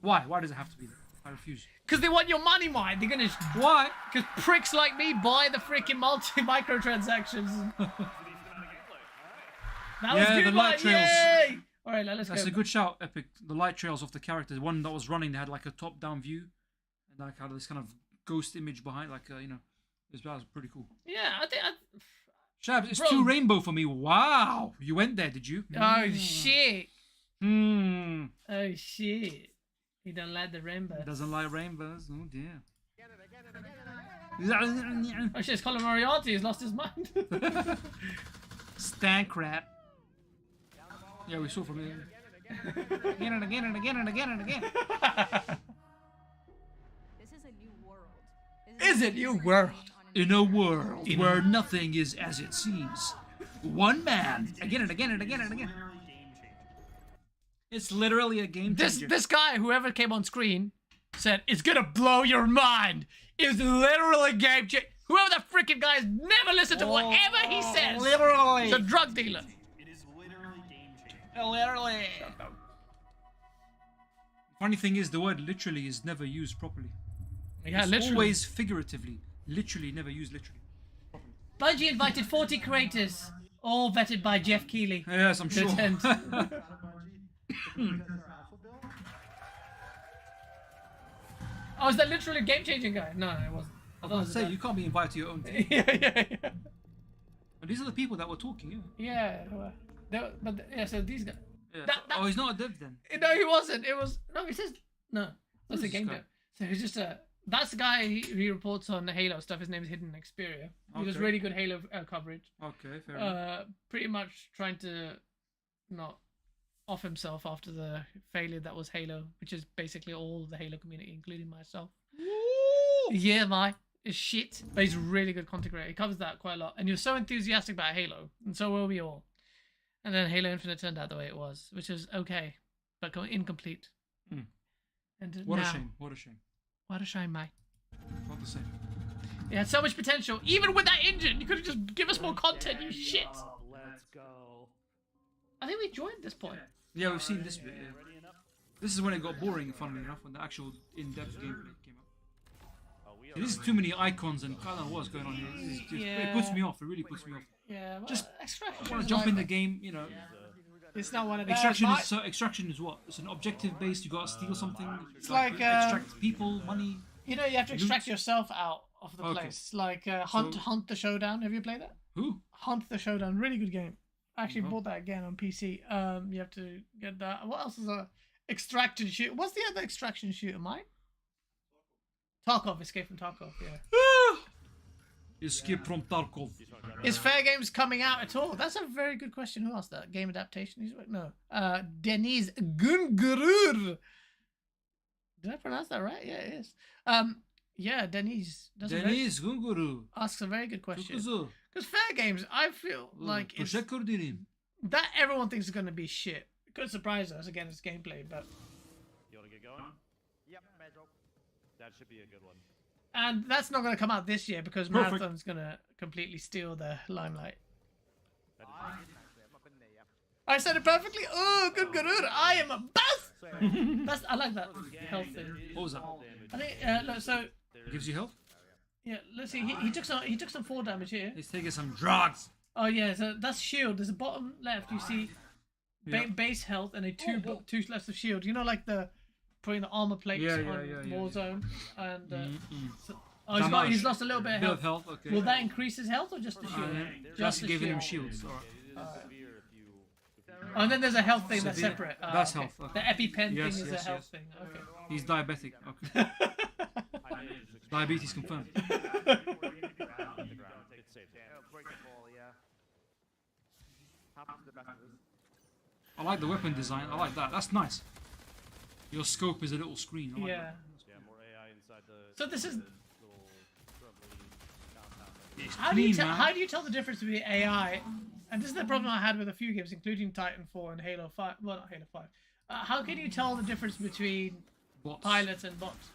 [SPEAKER 3] Why? Why does it have to be there? I refuse.
[SPEAKER 2] Because they want your money, mate. They're gonna...
[SPEAKER 3] Why?
[SPEAKER 2] Because pricks like me buy the freaking microtransactions. That was
[SPEAKER 3] Yeah,
[SPEAKER 2] good,
[SPEAKER 3] the light
[SPEAKER 2] mate.
[SPEAKER 3] trails.
[SPEAKER 2] Yay! Alright, let's
[SPEAKER 3] That's
[SPEAKER 2] go.
[SPEAKER 3] a good shout, Epic. The light trails of the characters. One that was running, they had like a top-down view, and like had this kind of ghost image behind, like you know, that was pretty cool.
[SPEAKER 2] Yeah, I think...
[SPEAKER 3] Shabs, it's
[SPEAKER 2] Bro.
[SPEAKER 3] 2 rainbow for me. Wow, you went there, did you?
[SPEAKER 2] Oh, shit.
[SPEAKER 3] Hmm.
[SPEAKER 2] Oh, shit. He don't like the rainbow.
[SPEAKER 3] Doesn't like rainbows. Oh dear.
[SPEAKER 2] Oh, shit, it's Colin Moriarty. He's lost his mind.
[SPEAKER 3] Stank crap. Yeah, we saw from here. Again and again and again and again and again.
[SPEAKER 8] This is a new world.
[SPEAKER 2] Is it new world?
[SPEAKER 3] In a world where nothing is as it seems, one man again and again and again and again. It's literally a game changer.
[SPEAKER 2] This guy, whoever came on screen, said, it's gonna blow your mind. It's literally game changer. Whoever that freaking guy is, never listen to whatever he says.
[SPEAKER 3] Literally.
[SPEAKER 2] He's a drug dealer.
[SPEAKER 10] It is literally game changing.
[SPEAKER 3] Literally. Funny thing is, the word literally is never used properly.
[SPEAKER 2] Yeah,
[SPEAKER 3] It's
[SPEAKER 2] literally.
[SPEAKER 3] always figuratively. Literally, never used literally.
[SPEAKER 2] Bungie invited 40 creators, all vetted by Jeff Keighley.
[SPEAKER 3] Yes, I'm
[SPEAKER 2] to
[SPEAKER 3] sure.
[SPEAKER 2] attend. Oh, is that literally a game-changing guy? No, it wasn't. I thought it was
[SPEAKER 3] Say,
[SPEAKER 2] a-
[SPEAKER 3] you can't be invited to your own team.
[SPEAKER 2] yeah.
[SPEAKER 3] And these are the people that were talking, yeah.
[SPEAKER 2] Yeah, so these guys.
[SPEAKER 3] Yeah.
[SPEAKER 2] That-
[SPEAKER 3] Oh, he's not a dev then.
[SPEAKER 2] No, he wasn't. It was no. It says no. That's
[SPEAKER 3] Who's
[SPEAKER 2] a game
[SPEAKER 3] this guy?
[SPEAKER 2] dev. So he's just a. That's the guy. He reports on the Halo stuff. His name is Hidden Xperia. He does
[SPEAKER 3] Okay.
[SPEAKER 2] really good Halo coverage.
[SPEAKER 3] Okay, fair enough.
[SPEAKER 2] Pretty much trying to not off himself after the failure that was Halo, which is basically all the Halo community, including myself. Yeah, my is shit. But he's a really good content creator. He covers that quite a lot, and he was so enthusiastic about Halo, and so were we all. And then Halo Infinite turned out the way it was, which is okay. but incomplete.
[SPEAKER 3] Mm.
[SPEAKER 2] And
[SPEAKER 3] What
[SPEAKER 2] now,
[SPEAKER 3] a shame. What a shame.
[SPEAKER 2] What a shame, mate.
[SPEAKER 3] Not the same.
[SPEAKER 2] It had so much potential. Even with that engine, you could have just give us more content, you shit.
[SPEAKER 9] Let's go.
[SPEAKER 2] I think we joined this point.
[SPEAKER 3] Yeah, we've seen this bit. Yeah. This is when it got boring, funnily enough, when the actual in-depth gameplay came out. This is too many icons and I don't know what's going on here. This is just, It puts me off. It really puts me off.
[SPEAKER 2] Yeah, well,
[SPEAKER 3] Just
[SPEAKER 2] extraction.
[SPEAKER 3] want to jump in the game, you know.
[SPEAKER 2] It's not one of
[SPEAKER 3] Extraction is extraction is what? It's an objective based. You gotta steal something.
[SPEAKER 2] It's like
[SPEAKER 3] extract people, money.
[SPEAKER 2] You know, you have to extract
[SPEAKER 3] loot.
[SPEAKER 2] yourself out of the place. Like Hunt the Showdown. Have you played that?
[SPEAKER 3] Who?
[SPEAKER 2] Hunt the Showdown. Really good game. I actually bought that again on PC. You have to get that. What else is a extraction shoot? What's the other extraction shooter, Mike? Tarkov. Escape from Tarkov. Yeah.
[SPEAKER 3] Escape from Tarkov.
[SPEAKER 2] Is Fair Games coming out at all? That's a very good question. Who asked that? Game adaptation? No. Deniz Gungurur. Did I pronounce that right? Yeah, it is. Yeah, Deniz.
[SPEAKER 3] Deniz Gunguru
[SPEAKER 2] asks a very good question.
[SPEAKER 3] Çok
[SPEAKER 2] Because Fair Games, I feel like it's,
[SPEAKER 3] Teşekkür ederim.
[SPEAKER 2] that everyone thinks is going to be shit. It could surprise us again, it's gameplay, but
[SPEAKER 9] You want to get going? Yep, Pedro. That should be a good one.
[SPEAKER 2] and that's not going to come out this year because Marathon's going to completely steal the limelight. I said it perfectly. Oh, good gurur. I am a boss. I like that health thing.
[SPEAKER 3] What was that?
[SPEAKER 2] I think look, so
[SPEAKER 3] Gives you health?
[SPEAKER 2] yeah. Let's see. He took some 4 damage here.
[SPEAKER 3] He's taking some drugs.
[SPEAKER 2] Oh yeah. So that's shield. There's a bottom left. You see base health and a two less of shield. You know, like the putting the armor plates on Warzone and. So, oh, he's lost a little bit of health.
[SPEAKER 3] Okay.
[SPEAKER 2] Will that increase his health or just the shield?
[SPEAKER 3] Just
[SPEAKER 2] the
[SPEAKER 3] giving
[SPEAKER 2] shield.
[SPEAKER 3] him shields.
[SPEAKER 2] Oh, and then there's a health thing that's separate.
[SPEAKER 3] That's
[SPEAKER 2] okay.
[SPEAKER 3] health. Okay.
[SPEAKER 2] The EpiPen thing is a health thing. Okay.
[SPEAKER 3] He's diabetic. Okay. Diabetes confirmed. I like the weapon design. I like that. That's nice. Your scope is a little screen. I like that.
[SPEAKER 9] More AI inside the.
[SPEAKER 2] So this is.
[SPEAKER 3] It's
[SPEAKER 2] How
[SPEAKER 3] clean,
[SPEAKER 2] do you
[SPEAKER 3] man.
[SPEAKER 2] how do you tell the difference between AI? And this is the problem I had with a few games, including Titanfall and Halo 5. Well, not Halo 5. How can you tell the difference between pilots and bots?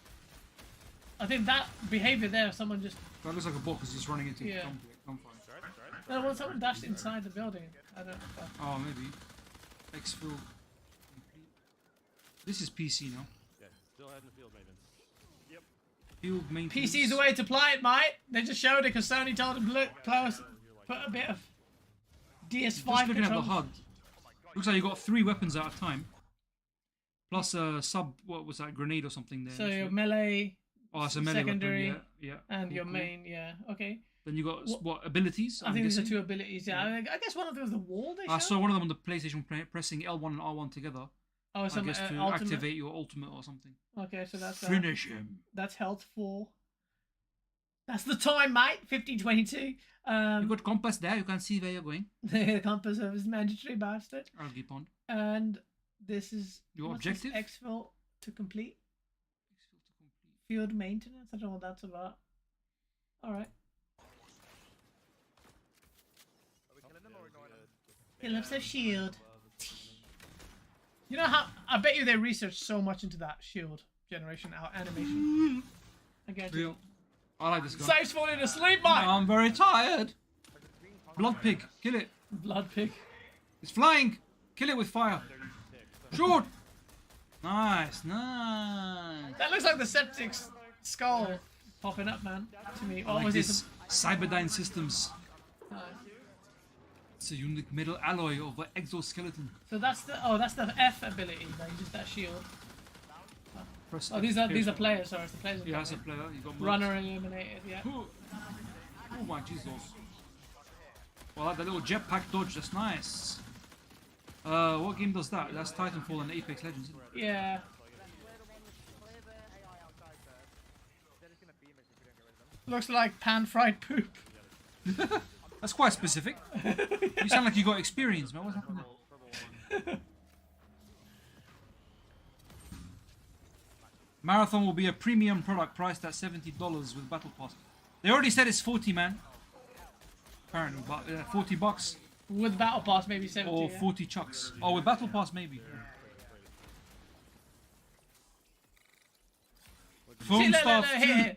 [SPEAKER 2] I think that behavior there, someone just.
[SPEAKER 3] That looks like a bot because he's running into
[SPEAKER 2] Yeah.
[SPEAKER 3] gunfire.
[SPEAKER 2] No, well, someone dashed inside the building. I don't know.
[SPEAKER 3] Oh, maybe. Exfil. This is PC now.
[SPEAKER 9] Yeah, still heading to field maintenance. Yep.
[SPEAKER 3] Field maintenance.
[SPEAKER 2] PC's the way to play it, mate. They just showed it because Sony told them, look, close, put a bit of DS5
[SPEAKER 3] Just looking at the
[SPEAKER 2] controls.
[SPEAKER 3] HUD. Looks like you got 3 weapons at a time. Plus a what was that, grenade or something there.
[SPEAKER 2] So your melee,
[SPEAKER 3] Oh, it's a melee
[SPEAKER 2] secondary,
[SPEAKER 3] weapon, yeah.
[SPEAKER 2] and
[SPEAKER 3] Cool,
[SPEAKER 2] your
[SPEAKER 3] cool.
[SPEAKER 2] main, yeah, okay.
[SPEAKER 3] Then you got what abilities?
[SPEAKER 2] I think these are 2 abilities, yeah. I guess one of them was the wall they showed?
[SPEAKER 3] I saw one of them on the PlayStation pressing L1 and R1 together.
[SPEAKER 2] Oh,
[SPEAKER 3] I
[SPEAKER 2] some
[SPEAKER 3] guess to
[SPEAKER 2] ultimate?
[SPEAKER 3] activate your ultimate or something.
[SPEAKER 2] Okay, so that's
[SPEAKER 3] Finish him.
[SPEAKER 2] That's health 4. That's the time, mate. 15:22.
[SPEAKER 3] You got compass there. You can see where you're going.
[SPEAKER 2] The compass of his mandatory bastard.
[SPEAKER 3] Algae pond.
[SPEAKER 2] And this is
[SPEAKER 3] Your
[SPEAKER 2] what's this
[SPEAKER 3] objective?
[SPEAKER 2] exfil to complete. Field maintenance. I don't know what that's about. All right. He loves their shield. You know how? I bet you they researched so much into that shield generation animation. I get
[SPEAKER 3] Real.
[SPEAKER 2] it.
[SPEAKER 3] I like this guy.
[SPEAKER 2] Saif's falling asleep, mate.
[SPEAKER 3] I'm very tired. Blood pig. Kill it.
[SPEAKER 2] Blood pig.
[SPEAKER 3] It's flying. Kill it with fire. Shoot. Nice. Nice.
[SPEAKER 2] That looks like the septic skull popping up, man. To me.
[SPEAKER 3] I
[SPEAKER 2] Or
[SPEAKER 3] like
[SPEAKER 2] was
[SPEAKER 3] this
[SPEAKER 2] it?
[SPEAKER 3] Cyberdyne Systems.
[SPEAKER 2] Nice.
[SPEAKER 3] It's a unique metal alloy of an exoskeleton.
[SPEAKER 2] So that's the F ability, like just that shield.
[SPEAKER 3] Press
[SPEAKER 2] Oh, these are players. Sorry, it's the players.
[SPEAKER 3] Yeah, that's a player. You got
[SPEAKER 2] Runner eliminated. Yeah.
[SPEAKER 3] Oh my Jesus. Well, I like the little jetpack dodge. That's nice. What game does that? That's Titanfall and Apex Legends. Isn't it?
[SPEAKER 2] Yeah. Looks like pan-fried poop.
[SPEAKER 3] That's quite specific. You sound like you got experience, man. What's happening there? Marathon will be a premium product priced at $70 with Battle Pass. They already said it's 40, man. Apparently, but $40
[SPEAKER 2] With Battle Pass, maybe 70.
[SPEAKER 3] or
[SPEAKER 2] yeah.
[SPEAKER 3] 40 chucks. Oh, with Battle Pass, maybe. Foam
[SPEAKER 2] See, look,
[SPEAKER 3] Staff
[SPEAKER 2] look,
[SPEAKER 3] 2.
[SPEAKER 2] here,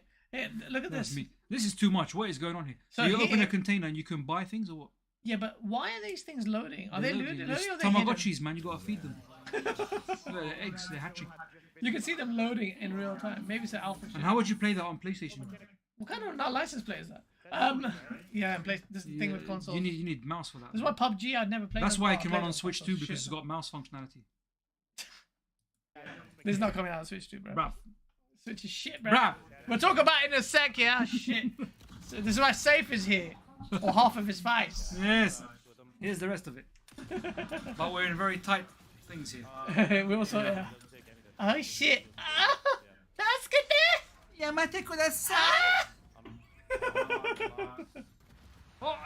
[SPEAKER 2] look at
[SPEAKER 3] That's
[SPEAKER 2] this.
[SPEAKER 3] me. This is too much. What is going on here? So you open a container and you can buy things or what?
[SPEAKER 2] Yeah, but why are these things loading? Are they loading?
[SPEAKER 3] There's
[SPEAKER 2] Or are they hidden?
[SPEAKER 3] Tamagotchis, man. You gotta feed them. They're eggs. They're hatching.
[SPEAKER 2] You can see them loading in real time. Maybe it's an alpha.
[SPEAKER 3] And how would you play that on PlayStation?
[SPEAKER 2] What kind of not license play is that? Yeah, this thing with consoles.
[SPEAKER 3] You need mouse for that.
[SPEAKER 2] This is why PUBG I'd never played.
[SPEAKER 3] That's why it
[SPEAKER 2] I
[SPEAKER 3] can
[SPEAKER 2] played
[SPEAKER 3] run on Switch
[SPEAKER 2] consoles.
[SPEAKER 3] too, because
[SPEAKER 2] Shit.
[SPEAKER 3] it's got mouse functionality.
[SPEAKER 2] This is not coming out on Switch 2, bro.
[SPEAKER 3] Bruv.
[SPEAKER 2] Switch is shit, bro.
[SPEAKER 3] Bruv.
[SPEAKER 2] We'll talk about it in a sec, yeah? Shit. So this is why Seif is here. Or half of his face.
[SPEAKER 3] Yes. Here's the rest of it. But we're in very tight things here.
[SPEAKER 2] We also, yeah. Oh, shit. Ah, that's good.
[SPEAKER 3] Yamate kudasai. Oh,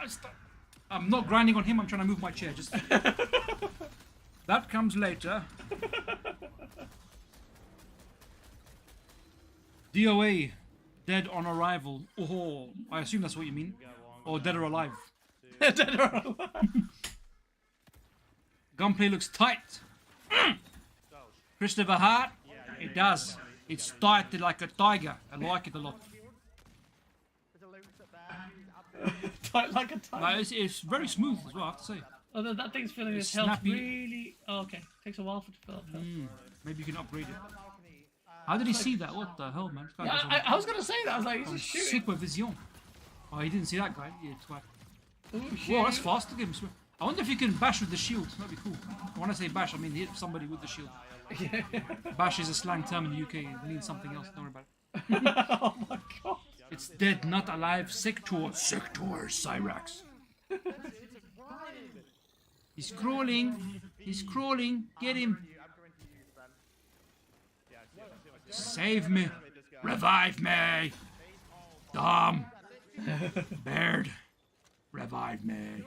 [SPEAKER 3] I'm not grinding on him. I'm trying to move my chair. Just that comes later. DOA, dead on arrival. Oh, I assume that's what you mean. Or dead or alive.
[SPEAKER 2] Dead or alive.
[SPEAKER 3] Gunplay looks tight. Christopher Hart, it does. It's tight like a tiger. I like it a lot.
[SPEAKER 2] Tight like a tiger.
[SPEAKER 3] It's very smooth as well, I have to say.
[SPEAKER 2] Although that thing's filling
[SPEAKER 3] It's
[SPEAKER 2] its health
[SPEAKER 3] snappy.
[SPEAKER 2] really... Oh, okay. Takes a while for it to fill up health.
[SPEAKER 3] Maybe you can upgrade it. How did he see that? What the hell, man? This guy
[SPEAKER 2] Yeah,
[SPEAKER 3] doesn't-
[SPEAKER 2] I was going to say that. I was like, he's just shooting.
[SPEAKER 3] Super vision. Oh, he didn't see that guy. Yeah, twat.
[SPEAKER 2] Ooh,
[SPEAKER 3] Whoa, that's fast. Look at him. I wonder if you can bash with the shield. That'd be cool. When I say bash, I mean hit somebody with the shield. Bash is a slang term in the UK. It means something else. Don't worry about it.
[SPEAKER 2] Oh my god.
[SPEAKER 3] It's dead, not alive. Sector. Sector Cyrax. He's crawling. He's crawling. Get him. Save me. Revive me. Dom. Baird. Revive me.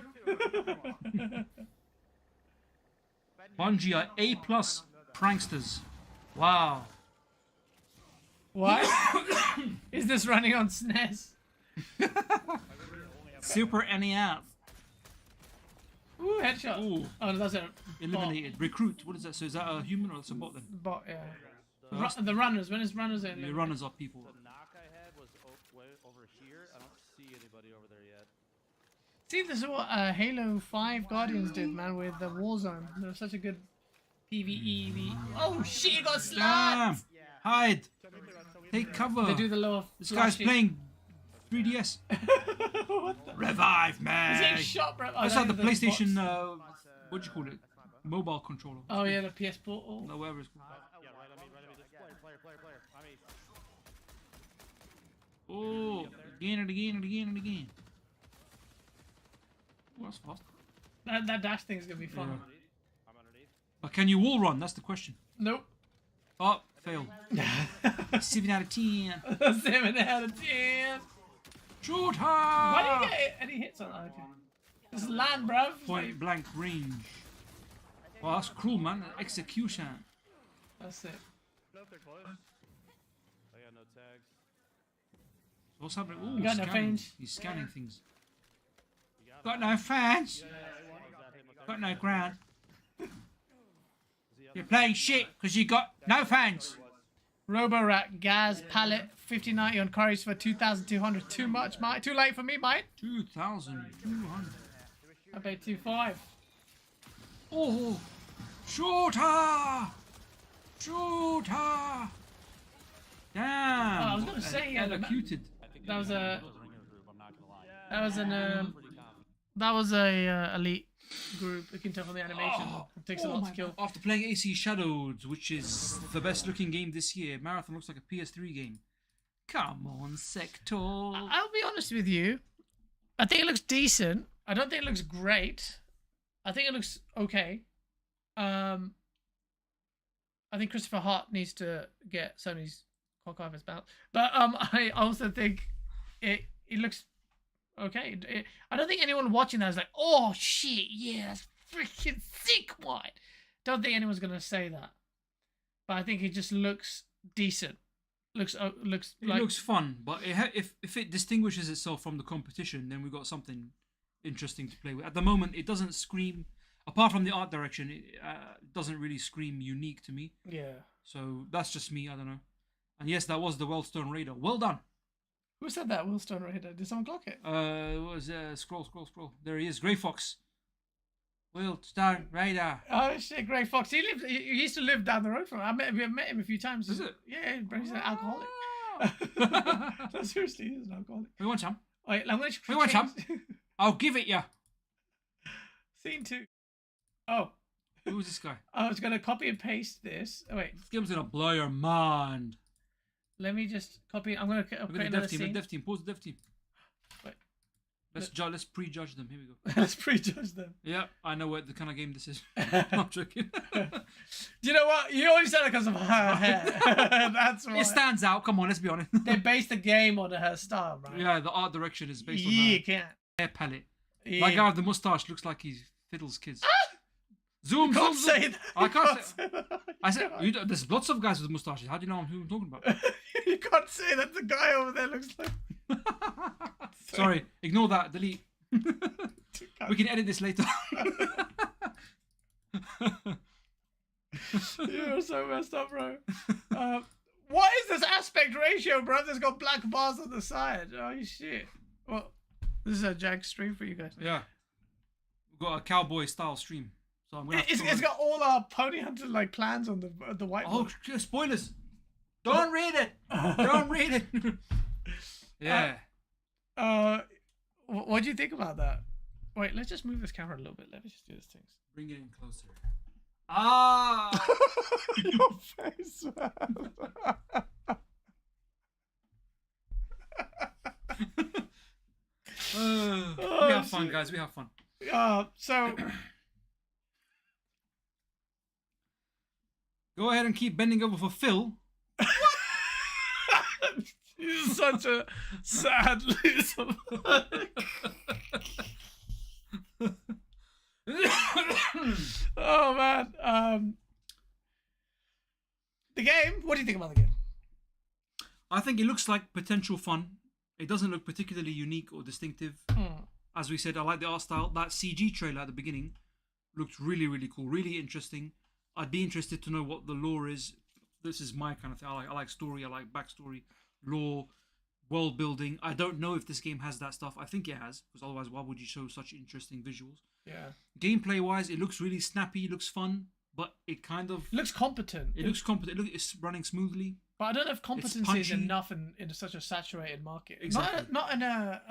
[SPEAKER 3] Bungie are A+ pranksters. Wow.
[SPEAKER 2] What? Is this running on SNES?
[SPEAKER 3] Super NES.
[SPEAKER 2] Ooh, headshot.
[SPEAKER 3] Ooh.
[SPEAKER 2] Oh, no, that's a
[SPEAKER 3] Eliminated. Recruit. What is that? So is that a human or that's a bot then?
[SPEAKER 2] bot, yeah.
[SPEAKER 3] that's-
[SPEAKER 2] The runners. When is runners in?
[SPEAKER 3] The runners are people.
[SPEAKER 9] The knock I had was way over here. I don't see anybody over there yet.
[SPEAKER 2] See, this is what Halo 5 Guardians did, man, with the Warzone. It was such a good PvE. Oh shit, you got
[SPEAKER 3] Damn!
[SPEAKER 2] slapped!
[SPEAKER 3] Hide! Take cover!
[SPEAKER 2] They do the lower.
[SPEAKER 3] This guy's
[SPEAKER 2] flashy-
[SPEAKER 3] playing 3DS.
[SPEAKER 2] What the?
[SPEAKER 3] Revive me!
[SPEAKER 2] He's getting shot, bro. Oh,
[SPEAKER 3] That's
[SPEAKER 2] that
[SPEAKER 3] like the
[SPEAKER 2] is
[SPEAKER 3] PlayStation,
[SPEAKER 2] bots.
[SPEAKER 3] what do you call it? Mobile controller.
[SPEAKER 2] Oh yeah, the PS Portal.
[SPEAKER 3] No, whatever it's called.
[SPEAKER 9] Yeah, right on me, right on me. Player. I mean,
[SPEAKER 3] Oh, again and again and again and again. Oh, that's fast.
[SPEAKER 2] That dash thing is gonna be fun.
[SPEAKER 3] Yeah.
[SPEAKER 9] I'm underneath.
[SPEAKER 3] But can you wall run? That's the question.
[SPEAKER 2] Nope.
[SPEAKER 3] Oh, failed. 7 out of 10.
[SPEAKER 2] 7 out of 10.
[SPEAKER 3] Shoot her!
[SPEAKER 2] Why do you get any hits on that? Okay. Just land, bruv.
[SPEAKER 3] Point blank range. Oh, that's cruel, man. Execution.
[SPEAKER 2] That's it.
[SPEAKER 9] No, they're close. I got no tags.
[SPEAKER 3] What's happening? Ooh,
[SPEAKER 2] You got no
[SPEAKER 3] scanning.
[SPEAKER 2] fans?
[SPEAKER 3] He's scanning things. Got no fans. Got no ground. You're playing shit because you got no fans.
[SPEAKER 2] Roborat Gaz Pallet 5090 on Curry's for 2,200. Too much, mate. Too late for me, mate.
[SPEAKER 3] 2,200.
[SPEAKER 2] I paid 2.5.
[SPEAKER 3] Oh, shoot her! Shoot her! Damn.
[SPEAKER 2] Oh, I was gonna say, yeah,
[SPEAKER 3] Elocuted.
[SPEAKER 2] That was a. That was an. That was a elite group. You can tell from the animation. It takes a lot to kill.
[SPEAKER 3] After playing AC Shadows, which is the best looking game this year, Marathon looks like a PS3 game. Come on, Sector.
[SPEAKER 2] I'll be honest with you. I think it looks decent. I don't think it looks great. I think it looks okay. I think Christopher Hart needs to get Sony's cock off his mouth. But I also think it looks okay. I don't think anyone watching that is like, oh shit, yeah, that's freaking sick, white. Don't think anyone's gonna say that. But I think it just looks decent. Looks
[SPEAKER 3] It
[SPEAKER 2] like,
[SPEAKER 3] looks fun, but if it distinguishes itself from the competition, then we've got something interesting to play with. At the moment, it doesn't scream, apart from the art direction, it doesn't really scream unique to me.
[SPEAKER 2] Yeah.
[SPEAKER 3] So that's just me, I don't know. And yes, that was the Wellstone Raider. Well done.
[SPEAKER 2] Who said that? Willstone Raider. Did someone clock it?
[SPEAKER 3] What was scroll. There he is. Grey Fox. Wellstone Raider.
[SPEAKER 2] Oh shit, Grey Fox. He used to live down the road from. We've met him a few times.
[SPEAKER 3] Is it?
[SPEAKER 2] Yeah, he's an alcoholic. No, seriously, he's an alcoholic.
[SPEAKER 3] We want some.
[SPEAKER 2] Wait, I'm gonna.
[SPEAKER 3] We want some. I'll give it you.
[SPEAKER 2] Scene 2. Oh.
[SPEAKER 3] Who was this guy?
[SPEAKER 2] I was gonna copy and paste this. Oh wait.
[SPEAKER 3] This game's gonna blow your mind.
[SPEAKER 2] Let me just copy. I'm gonna create another scene.
[SPEAKER 3] Dev team. Pause the dev team.
[SPEAKER 2] Wait.
[SPEAKER 3] Let's prejudge them. Here we go.
[SPEAKER 2] Let's prejudge them.
[SPEAKER 3] Yeah, I know what the kind of game this is. I'm joking.
[SPEAKER 2] Do you know what? You only said it because of her hair. That's why.
[SPEAKER 3] It stands out. Come on, let's be honest.
[SPEAKER 2] They based the game on her style, right?
[SPEAKER 3] Yeah, the art direction is based on
[SPEAKER 2] you
[SPEAKER 3] her
[SPEAKER 2] can't.
[SPEAKER 3] hair palette.
[SPEAKER 2] Yeah.
[SPEAKER 3] That guy with the mustache looks like he fiddles kids. Zoom,
[SPEAKER 2] You can't
[SPEAKER 3] zoom,
[SPEAKER 2] say
[SPEAKER 3] zoom.
[SPEAKER 2] that.
[SPEAKER 3] I
[SPEAKER 2] You
[SPEAKER 3] can't
[SPEAKER 2] say that.
[SPEAKER 3] I said, there's lots of guys with mustaches. How do you know who I'm talking about?
[SPEAKER 2] You can't say that the guy over there looks like.
[SPEAKER 3] Sorry, ignore that. Delete. We can edit this later.
[SPEAKER 2] You're so messed up, bro. What is this aspect ratio, bro? There's got black bars on the side. Oh shit. Well, this is a Jag stream for you guys.
[SPEAKER 3] Yeah. We've got a cowboy style stream. So I'm gonna
[SPEAKER 2] It's got all our Pony Hunter like plans on the whiteboard.
[SPEAKER 3] Oh, spoilers! Don't read it. Don't read it. Yeah.
[SPEAKER 2] What do you think about that? Wait, let's just move this camera a little bit. Let me just do this thing.
[SPEAKER 3] Bring it in closer. Ah!
[SPEAKER 2] Your face, man.
[SPEAKER 3] We have fun, guys. We have fun.
[SPEAKER 2] So
[SPEAKER 3] go ahead and keep bending over for Phil.
[SPEAKER 2] He's such a sad loser. Oh man. The game. What do you think about the game?
[SPEAKER 3] I think it looks like potential fun. It doesn't look particularly unique or distinctive. As we said, I like the art style. That CG trailer at the beginning looked really, really cool, really interesting. I'd be interested to know what the lore is. This is my kind of thing. I like story, I like backstory, lore, world building. I don't know if this game has that stuff. I think it has, because otherwise why would you show such interesting visuals?
[SPEAKER 2] Yeah.
[SPEAKER 3] Gameplay wise, it looks really snappy, it looks fun, but it kind of...
[SPEAKER 2] It looks competent.
[SPEAKER 3] It looks competent. It's running smoothly.
[SPEAKER 2] But I don't know if competency is enough in such a saturated market.
[SPEAKER 3] Exactly.
[SPEAKER 2] Not in a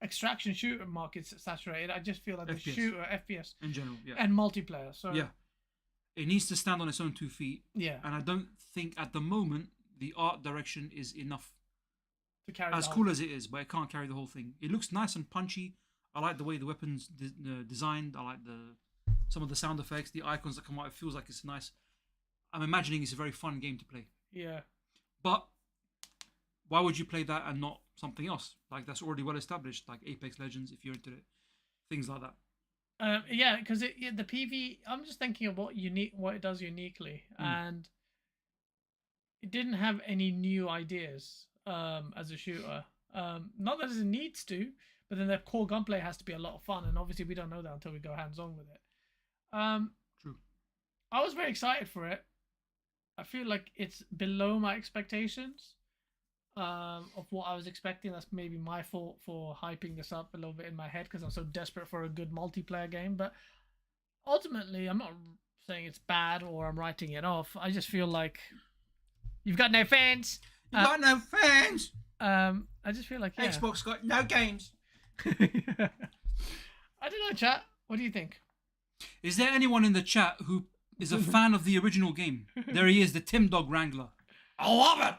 [SPEAKER 2] extraction shooter market saturated. I just feel like the shooter FPS
[SPEAKER 3] in general, yeah,
[SPEAKER 2] and multiplayer. So
[SPEAKER 3] yeah, it needs to stand on its own 2 feet.
[SPEAKER 2] Yeah,
[SPEAKER 3] and I don't think at the moment the art direction is enough
[SPEAKER 2] to carry.
[SPEAKER 3] As cool as it is, but it can't carry the whole thing. It looks nice and punchy. I like the way the weapons designed. I like some of the sound effects, the icons that come out. It feels like it's nice. I'm imagining it's a very fun game to play.
[SPEAKER 2] Yeah.
[SPEAKER 3] But why would you play that and not something else? Like that's already well established, like Apex Legends, if you're into it. Things like that.
[SPEAKER 2] Yeah, because the PV, I'm just thinking of what it does uniquely, and it didn't have any new ideas as a shooter. Not that it needs to, but then the core gunplay has to be a lot of fun, and obviously we don't know that until we go hands-on with it.
[SPEAKER 3] True.
[SPEAKER 2] I was very excited for it. I feel like it's below my expectations of what I was expecting. That's maybe my fault for hyping this up a little bit in my head because I'm so desperate for a good multiplayer game. But ultimately, I'm not saying it's bad or I'm writing it off. I just feel like you've got no fans.
[SPEAKER 3] You got no fans.
[SPEAKER 2] I just feel like
[SPEAKER 3] Xbox got no games.
[SPEAKER 2] I don't know, chat. What do you think?
[SPEAKER 3] Is there anyone in the chat who is a fan of the original game? There he is, the Tim Dog Wrangler. I love it.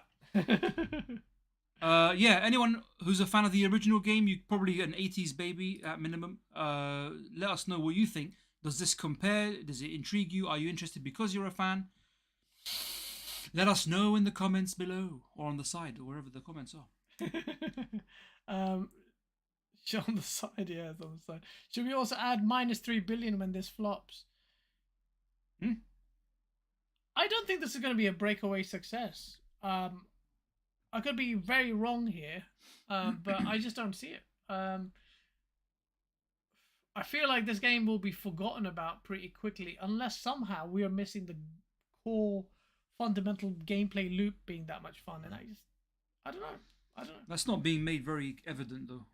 [SPEAKER 3] Yeah, anyone who's a fan of the original game, you're probably an 80s baby at minimum. Let us know what you think. Does this compare? Does it intrigue you? Are you interested because you're a fan? Let us know in the comments below or on the side or wherever the comments are.
[SPEAKER 2] On the side, yeah, it's on the side. Should we also add -3 billion when this flops? I don't think this is going to be a breakaway success. I could be very wrong here, but I just don't see it. I feel like this game will be forgotten about pretty quickly unless somehow we are missing the core fundamental gameplay loop being that much fun, and I don't know.
[SPEAKER 3] That's not being made very evident though.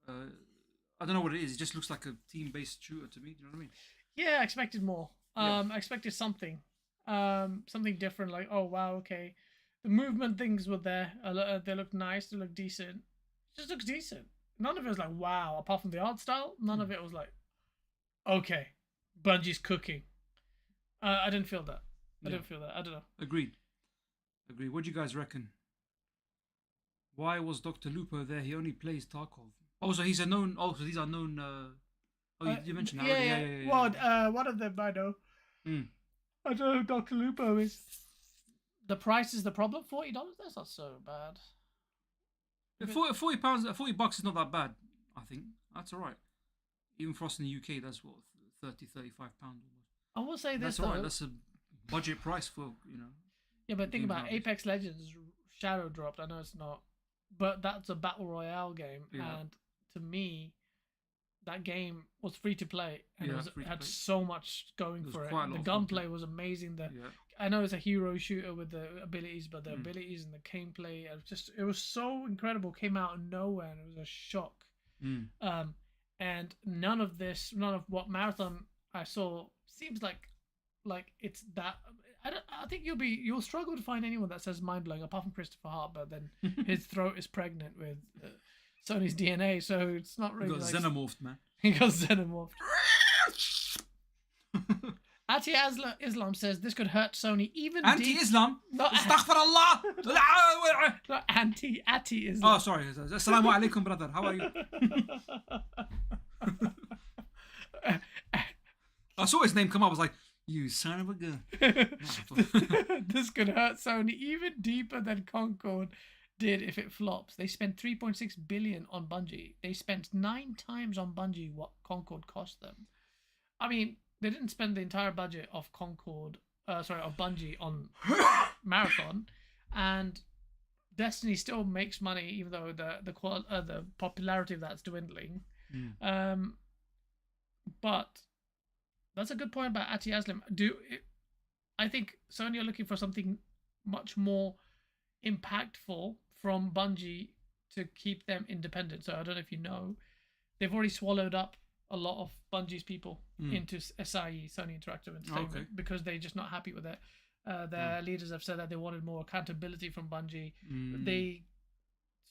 [SPEAKER 3] I don't know what it is. It just looks like a team-based shooter to me. Do you know what I mean?
[SPEAKER 2] Yeah, I expected more. I expected something, something different. Like, oh wow, okay, the movement things were there. They look nice. They look decent. It just looks decent. None of it was like wow. Apart from the art style, none of it was like, okay, Bungie's cooking. I didn't feel that. I didn't feel that. I don't know.
[SPEAKER 3] Agreed. What do you guys reckon? Why was Dr. Lupo there? He only plays Tarkov. Oh, so he's a known. Oh, so these are known. You mentioned that already.
[SPEAKER 2] Yeah. Well, one of them I know. I don't know who Dr. Lupo is. The price is the problem. $40. That's not so bad.
[SPEAKER 3] £40, $40 is not that bad. I think that's all right. Even for us in the UK, that's what £30, £35.
[SPEAKER 2] I will say this.
[SPEAKER 3] That's all right. That's a budget price for
[SPEAKER 2] Yeah, but think about it. Apex Legends Shadow dropped. I know it's not, but that's a battle royale game, and to me, that game was free to play, and it had so much going for it. The gunplay was amazing. I know it's a hero shooter with the abilities, but the abilities and the gameplay, it was so incredible. Came out of nowhere, and it was a shock. And none of what Marathon I saw seems like it's that. I think you'll struggle to find anyone that says mind blowing apart from Christopher Hart, but then his throat is pregnant with Sony's DNA, so it's not really.
[SPEAKER 3] He got xenomorphed, man.
[SPEAKER 2] He got xenomorphed. Anti-Islam says this could hurt Sony even.
[SPEAKER 3] Anti-Islam? Astaghfirullah!
[SPEAKER 2] Not anti-Islam.
[SPEAKER 3] Oh, sorry. Assalamu alaikum, brother. How are you? I saw his name come up. I was like, you son of a gun.
[SPEAKER 2] This could hurt Sony even deeper than Concord did if it flops. They spent $3.6 billion on Bungie. They spent 9 times on Bungie what Concord cost them. I mean, they didn't spend the entire budget of Bungie on Marathon, and Destiny still makes money even though the popularity of that's dwindling. But that's a good point about Ati-Aslam. I think Sony are looking for something much more impactful from Bungie to keep them independent. So I don't know if you know, they've already swallowed up a lot of Bungie's people into SIE, Sony Interactive Entertainment, because they're just not happy with it. Their leaders have said that they wanted more accountability from Bungie. They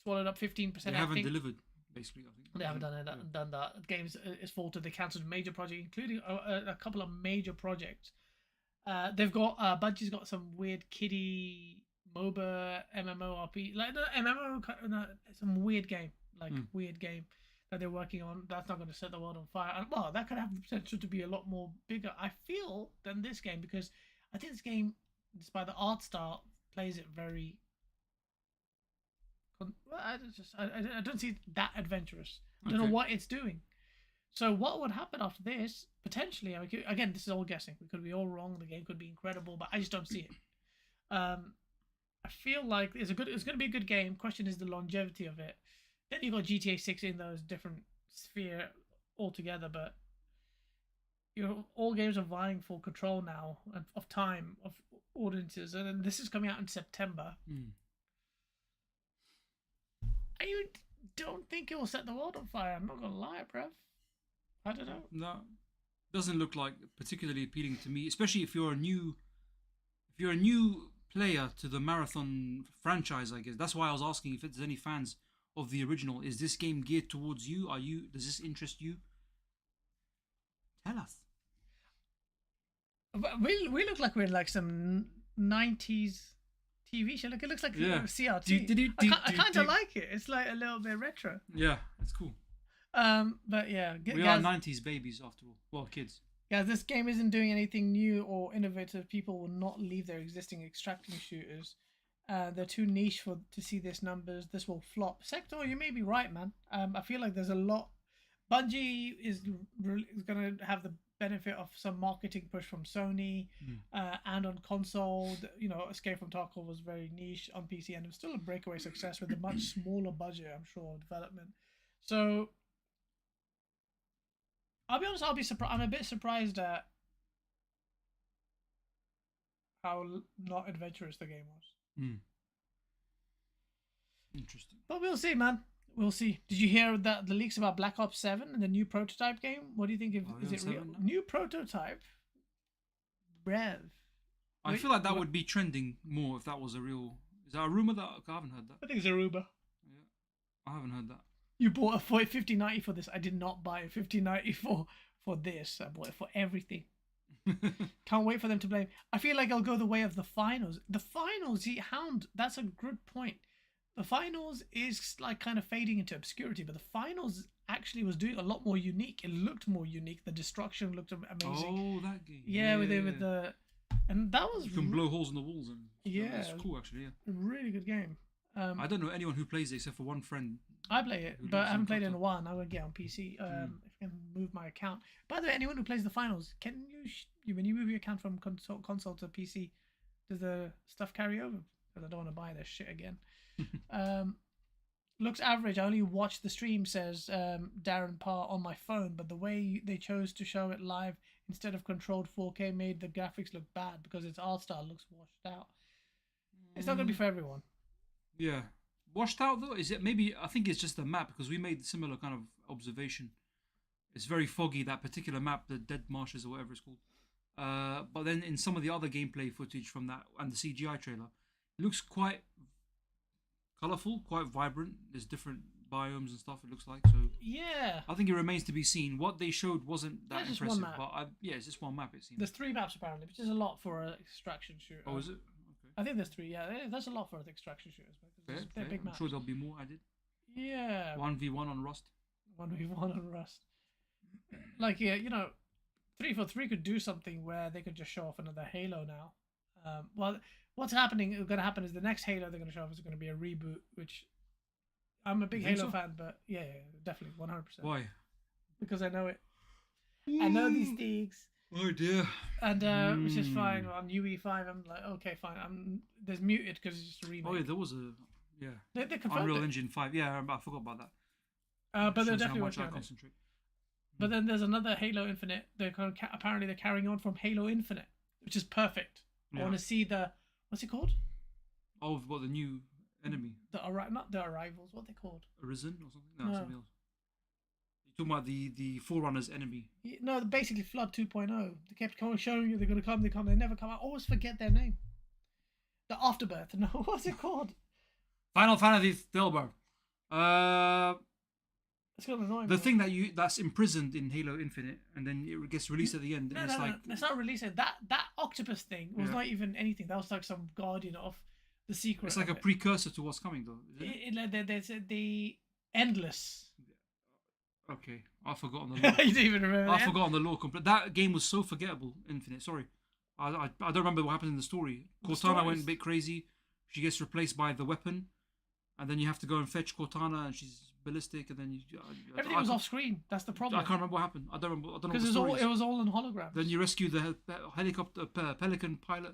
[SPEAKER 2] swallowed up 15%.
[SPEAKER 3] They haven't delivered. Basically, I think
[SPEAKER 2] they haven't done that. Games is faltered. They cancelled major projects, including a couple of major projects. They've got Bungie's got some weird kiddie MOBA MMORP, some weird game, weird game that they're working on. That's not going to set the world on fire. And, well, that could have the potential to be a lot more bigger, I feel, than this game, because I think this game, despite the art style, plays it very. I don't see it that adventurous. I don't know what it's doing. So what would happen after this? Potentially, again, this is all guessing. We could be all wrong. The game could be incredible, but I just don't see it. I feel like it's going to be a good game. Question is the longevity of it. Then you got GTA 6 in those different sphere altogether, but all games are vying for control now of time of audiences, and then this is coming out in September. I don't think it will set the world on fire. I'm not gonna lie, bruv. I don't know.
[SPEAKER 3] No, doesn't look like particularly appealing to me, especially if you're a new player to the Marathon franchise. I guess that's why I was asking if there's any fans of the original. Is this game geared towards you? Does this interest you? Tell us.
[SPEAKER 2] We look like we're in like some 90s TV show. Look, it looks like CRT. I kind of like it. It's like a little bit retro.
[SPEAKER 3] Yeah, it's cool.
[SPEAKER 2] But yeah,
[SPEAKER 3] we are 90s babies after all. Well, kids.
[SPEAKER 2] Yeah, this game isn't doing anything new or innovative. People will not leave their existing extracting shooters. They're too niche to see this numbers. This will flop. Sector, you may be right, man. I feel like there's a lot. Bungie is going to have the benefit of some marketing push from Sony and on console. Escape from Tarkov was very niche on PC, and it was still a breakaway success with a much smaller budget, I'm sure, of development. So I'll be honest, I'm a bit surprised at how not adventurous the game was.
[SPEAKER 3] Hmm. Interesting.
[SPEAKER 2] But we'll see, man. We'll see. Did you hear that the leaks about Black Ops 7 and the new prototype game? What do you think? Is it real? New prototype? Brev.
[SPEAKER 3] I feel like that would be trending more if that was a real... Is that a rumor? That I haven't heard that.
[SPEAKER 2] I think it's a rumor.
[SPEAKER 3] Yeah, I haven't heard that.
[SPEAKER 2] You bought a 5090 for this. I did not buy a 5090 for this. I bought it for everything. Can't wait for them to blame. I feel like I'll go the way of the finals. The finals, Hound, that's a good point. The finals is like kind of fading into obscurity, but the finals actually was doing a lot more unique. It looked more unique. The destruction looked amazing.
[SPEAKER 3] Oh, that game.
[SPEAKER 2] Yeah, with the... And that was...
[SPEAKER 3] You can blow holes in the walls. And
[SPEAKER 2] yeah.
[SPEAKER 3] It's cool, actually, yeah.
[SPEAKER 2] Really good game.
[SPEAKER 3] I don't know anyone who plays it except for one friend.
[SPEAKER 2] I play it, but I haven't played it in a while. Now I'm going to get on PC. If I can move my account. By the way, anyone who plays the finals, can you when you move your account from console to PC, does the stuff carry over? Because I don't want to buy this shit again. Looks average. I only watched the stream, says Darren Parr on my phone, but the way they chose to show it live instead of controlled 4K made the graphics look bad because its art style looks washed out. It's not going to be for everyone.
[SPEAKER 3] Yeah. Washed out though? Is it maybe? I think it's just the map because we made similar kind of observation. It's very foggy, that particular map, the Dead Marshes or whatever it's called. But then in some of the other gameplay footage from that and the CGI trailer, it looks quite colourful, quite vibrant. There's different biomes and stuff, it looks like. So
[SPEAKER 2] yeah,
[SPEAKER 3] I think it remains to be seen. What they showed wasn't that
[SPEAKER 2] just
[SPEAKER 3] impressive.
[SPEAKER 2] one map.
[SPEAKER 3] But it's just one map, it seems.
[SPEAKER 2] There's 3 maps apparently, which is a lot for an extraction shooter.
[SPEAKER 3] Oh, is it?
[SPEAKER 2] I think there's 3. Yeah, there's a lot for the extraction shooters. They're big maps.
[SPEAKER 3] I'm sure there'll be more added.
[SPEAKER 2] Yeah.
[SPEAKER 3] 1v1 on Rust.
[SPEAKER 2] 1v1 on Rust. Like, yeah, 343 could do something where they could just show off another Halo now. Well, what's going to happen is the next Halo they're going to show off is going to be a reboot, which I'm a big Halo fan, but yeah, definitely 100%.
[SPEAKER 3] Why?
[SPEAKER 2] Because I know it. I know these things.
[SPEAKER 3] Oh dear.
[SPEAKER 2] And which is fine. On UE5, I'm like, okay, fine. There's muted because it's just a remake.
[SPEAKER 3] Oh yeah, there was
[SPEAKER 2] They confirmed
[SPEAKER 3] Unreal
[SPEAKER 2] it.
[SPEAKER 3] Engine 5. Yeah, I forgot about that.
[SPEAKER 2] But they're
[SPEAKER 3] Shows how
[SPEAKER 2] definitely
[SPEAKER 3] much
[SPEAKER 2] working
[SPEAKER 3] I
[SPEAKER 2] on it.
[SPEAKER 3] concentrate.
[SPEAKER 2] But then there's another Halo Infinite. Apparently they're carrying on from Halo Infinite, which is perfect. I want to see what's it called?
[SPEAKER 3] Oh, what, the new enemy?
[SPEAKER 2] Not the Arrivals. What are they called?
[SPEAKER 3] Arisen or something? No, something else. You're talking about the Forerunners enemy.
[SPEAKER 2] No, basically Flood 2.0. They kept showing you they're going to come. They never come. I always forget their name. The Afterbirth. No, what's it called?
[SPEAKER 3] Final Fantasy Stillbirth.
[SPEAKER 2] It's gonna annoy me.
[SPEAKER 3] The thing that's imprisoned in Halo Infinite, and then it gets released at the end.
[SPEAKER 2] No,
[SPEAKER 3] and
[SPEAKER 2] it's not released. That octopus thing was not even anything. That was like some guardian of the secret.
[SPEAKER 3] It's like a precursor to what's coming, though.
[SPEAKER 2] There's the Endless.
[SPEAKER 3] Okay, I've forgotten the lore.
[SPEAKER 2] You didn't even remember.
[SPEAKER 3] I've forgotten the lore. That game was so forgettable. Infinite. Sorry, I don't remember what happened in the story. Cortana went a bit crazy. She gets replaced by the weapon, and then you have to go and fetch Cortana, and she's ballistic, and then
[SPEAKER 2] everything was off screen. That's the problem.
[SPEAKER 3] I can't remember what happened. I don't know.
[SPEAKER 2] Because it was all in holograms.
[SPEAKER 3] Then you rescue the helicopter Pelican pilot.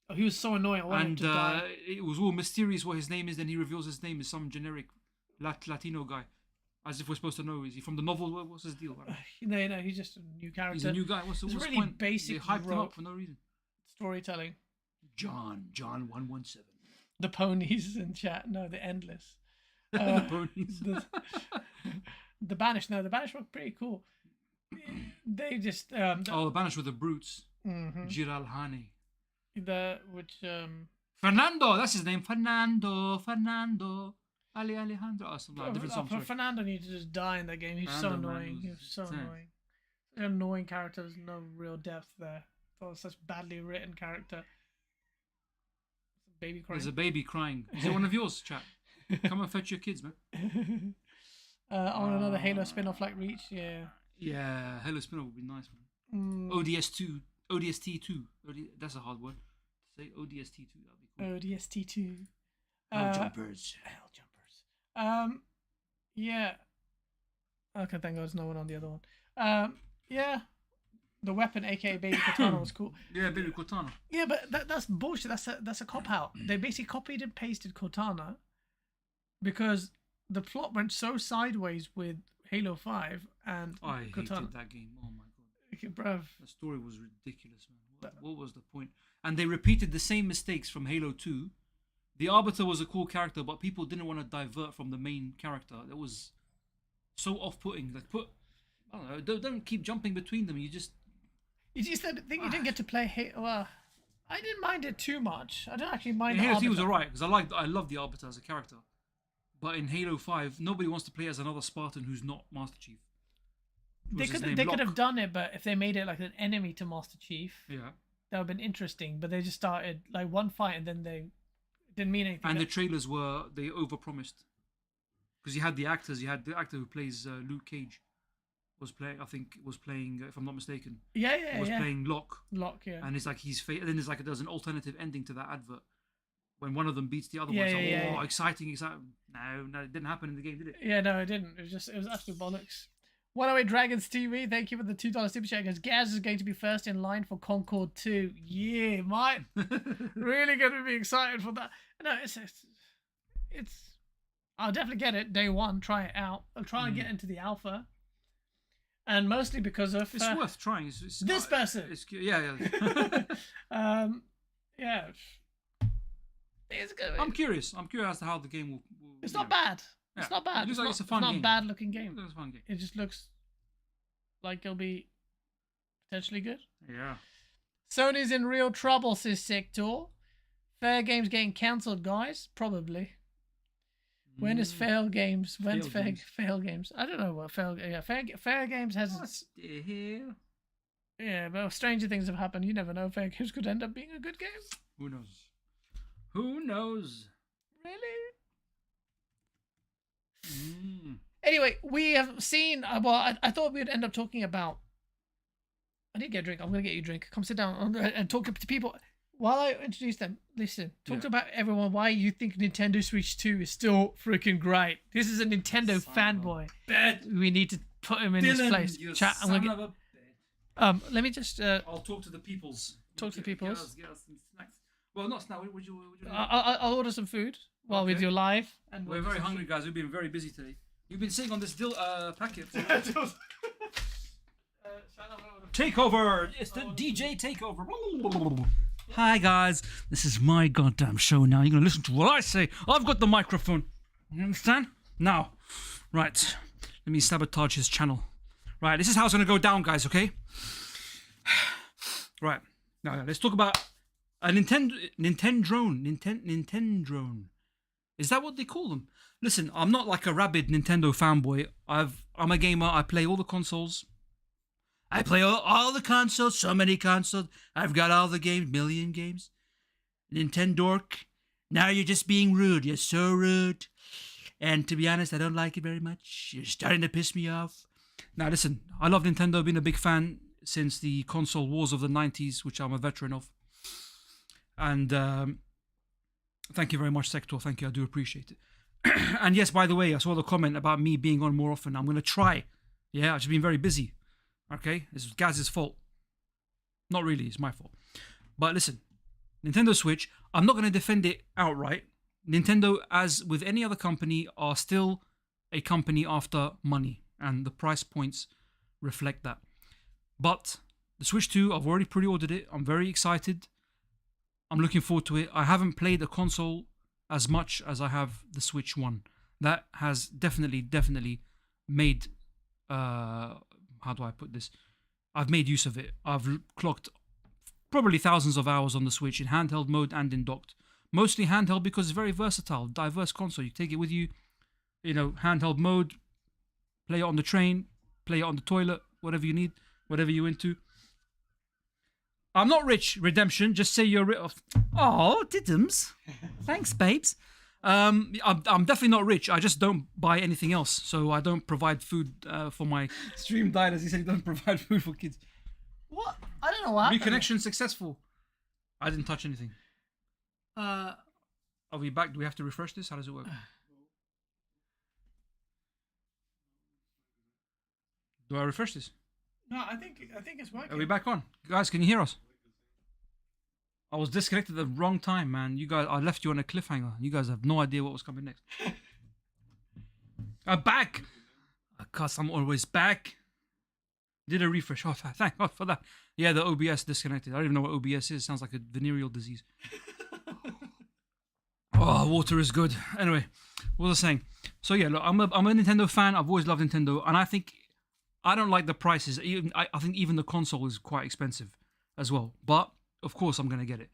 [SPEAKER 2] Oh, he was so annoying. I wanted him to die.
[SPEAKER 3] It was all mysterious what his name is. Then he reveals his name is some generic Latino guy, as if we're supposed to know. Is he from the novel? What's his deal?
[SPEAKER 2] No, he's just a new character.
[SPEAKER 3] He's a new guy. What's
[SPEAKER 2] really
[SPEAKER 3] the point?
[SPEAKER 2] Basic.
[SPEAKER 3] They hyped him up for no reason.
[SPEAKER 2] Storytelling.
[SPEAKER 3] John 117.
[SPEAKER 2] The ponies in chat. No, the Endless.
[SPEAKER 3] The ponies.
[SPEAKER 2] The Banished. No, the Banished were pretty cool. They just
[SPEAKER 3] the Banished with the brutes.
[SPEAKER 2] Mm-hmm.
[SPEAKER 3] Giralhane.
[SPEAKER 2] Fernando.
[SPEAKER 3] That's his name. Fernando. Alejandro. Some different songs.
[SPEAKER 2] Fernando needs to just die in that game. He's so annoying. He was so annoying. Such annoying character. There's no real depth there. That was such badly written character. Baby crying.
[SPEAKER 3] There's a baby crying. Is it one of yours, chat? Come and fetch your kids, man.
[SPEAKER 2] On another Halo spin-off like Reach, yeah.
[SPEAKER 3] Yeah, Halo spin-off would be nice, man. ODST2. That's a hard word to say. ODST2, that'd be cool.
[SPEAKER 2] ODST2.
[SPEAKER 3] Hell jumpers.
[SPEAKER 2] Yeah. Okay, thank God there's no one on the other one. Yeah. The weapon, aka Baby Cortana, was cool.
[SPEAKER 3] Yeah, Baby Cortana.
[SPEAKER 2] Yeah, but that's bullshit. That's a cop out. They basically copied and pasted Cortana because the plot went so sideways with Halo 5 and
[SPEAKER 3] I
[SPEAKER 2] Cortana.
[SPEAKER 3] hated that game. Oh my God.
[SPEAKER 2] Bruv.
[SPEAKER 3] The story was ridiculous, man. What was the point? And they repeated the same mistakes from Halo 2. The Arbiter was a cool character, but people didn't want to divert from the main character. That was so off-putting. Like, I don't know, don't keep jumping between them. You just
[SPEAKER 2] think you didn't get to play Halo. Well, I didn't mind it too much. I don't actually mind.
[SPEAKER 3] Halo 3 was alright because I love the Arbiter as a character. But in Halo 5, nobody wants to play as another Spartan who's not Master Chief.
[SPEAKER 2] They could have done it, but if they made it like an enemy to Master Chief, that would have been interesting. But they just started like one fight and then they didn't mean anything.
[SPEAKER 3] And the trailers they overpromised because you had the actor who plays Luke Cage was playing, if I'm not mistaken. Was playing Locke. And it's like and then there's an alternative ending to that advert. When one of them beats the other one, exciting. No, it didn't happen in the game, did it?
[SPEAKER 2] Yeah, no, it didn't. It was absolute bollocks. 108 Dragons TV, thank you for the $2 super chat. Goes, Gaz is going to be first in line for Concord 2. Yeah, mate. Really going to be excited for that. No, it's I'll definitely get it day one, try it out. I'll try and get into the alpha. And mostly because of...
[SPEAKER 3] It's worth trying.
[SPEAKER 2] This person.
[SPEAKER 3] Yeah.
[SPEAKER 2] Yeah. It's good.
[SPEAKER 3] I'm curious as to how the game will
[SPEAKER 2] it's not bad.
[SPEAKER 3] Yeah.
[SPEAKER 2] It's not bad.
[SPEAKER 3] It looks like it's a fun game.
[SPEAKER 2] It's not a bad looking game.
[SPEAKER 3] It looks a fun game.
[SPEAKER 2] It just looks like it'll be potentially good.
[SPEAKER 3] Yeah.
[SPEAKER 2] Sony's in real trouble, says Sector. Fair Games getting cancelled, guys? Probably. When is Fail Games? When's Fail Games? I don't know what Fail Games has its... Yeah, but stranger things have happened. You never know. Fair Games could end up being a good game.
[SPEAKER 3] Who knows? Who knows?
[SPEAKER 2] Really? Anyway, we have seen... I thought we'd end up talking about... I didn't get a drink. I'm going to get you a drink. Come sit down and talk to people. While I introduce them, listen. Talk about everyone why you think Nintendo Switch 2 is still freaking great. This is a Nintendo fanboy. We need to put him in his place. Chat. I'm gonna get... let me just...
[SPEAKER 3] I'll talk to the peoples.
[SPEAKER 2] Talk to the peoples.
[SPEAKER 3] Get us some snacks. Well, not snacks. Would you
[SPEAKER 2] I'll order some food while we're live. And
[SPEAKER 3] we're very hungry, guys. We've been very busy today. You've been sitting on this packet. Takeover! It's the DJ Takeover. Hi, guys. This is my goddamn show now. You're going to listen to what I say. I've got the microphone. You understand? Now, right. Let me sabotage his channel. Right, this is how it's going to go down, guys, okay? Right. Now, let's talk about a Nintendo drone. Is that what they call them? Listen, I'm not like a rabid Nintendo fanboy. I'm a gamer. I play all the consoles. I play all the consoles, so many consoles. I've got all the games, million games. Nintendork, now you're just being rude. You're so rude. And to be honest, I don't like it very much. You're starting to piss me off. Now listen, I love Nintendo. I've been a big fan since the console wars of the 90s, which I'm a veteran of. And thank you very much, Sector. Thank you. I do appreciate it. And yes, by the way, I saw the comment about me being on more often. I'm going to try. Yeah, I've just been very busy. Okay, this is Gaz's fault. Not really, it's my fault. But listen, Nintendo Switch, I'm not going to defend it outright. Nintendo, as with any other company, are still a company after money, and the price points reflect that. But the Switch 2, I've already pre-ordered it. I'm very excited. I'm looking forward to it. I haven't played a console as much as I have the Switch 1. That has definitely made... how do I put this? I've made use of it. I've clocked probably thousands of hours on the Switch in handheld mode and in docked. Mostly handheld because it's very versatile, diverse console. You take it with you, handheld mode, play it on the train, play it on the toilet, whatever you need, whatever you're into. I'm not rich, Redemption. Just say you're rich. Oh, diddums. Thanks, babes. I'm definitely not rich. I just don't buy anything else. So I don't provide food for my stream diners. He said he doesn't provide food for kids.
[SPEAKER 2] What? I don't know what happened.
[SPEAKER 3] Reconnection successful. I didn't touch anything. Are we back? Do we have to refresh this? How does it work? Do I refresh this?
[SPEAKER 2] No, I think it's working.
[SPEAKER 3] Are we back on? Guys, can you hear us? I was disconnected at the wrong time, man. You guys, I left you on a cliffhanger. You guys have no idea what was coming next. I'm back! Because I'm always back. Did a refresh. Oh, thank God for that. Yeah, the OBS disconnected. I don't even know what OBS is. Sounds like a venereal disease. Oh, water is good. Anyway, what was I saying? So yeah, look, I'm a Nintendo fan. I've always loved Nintendo, and I think I don't like the prices. I think even the console is quite expensive as well. But of course, I'm gonna get it,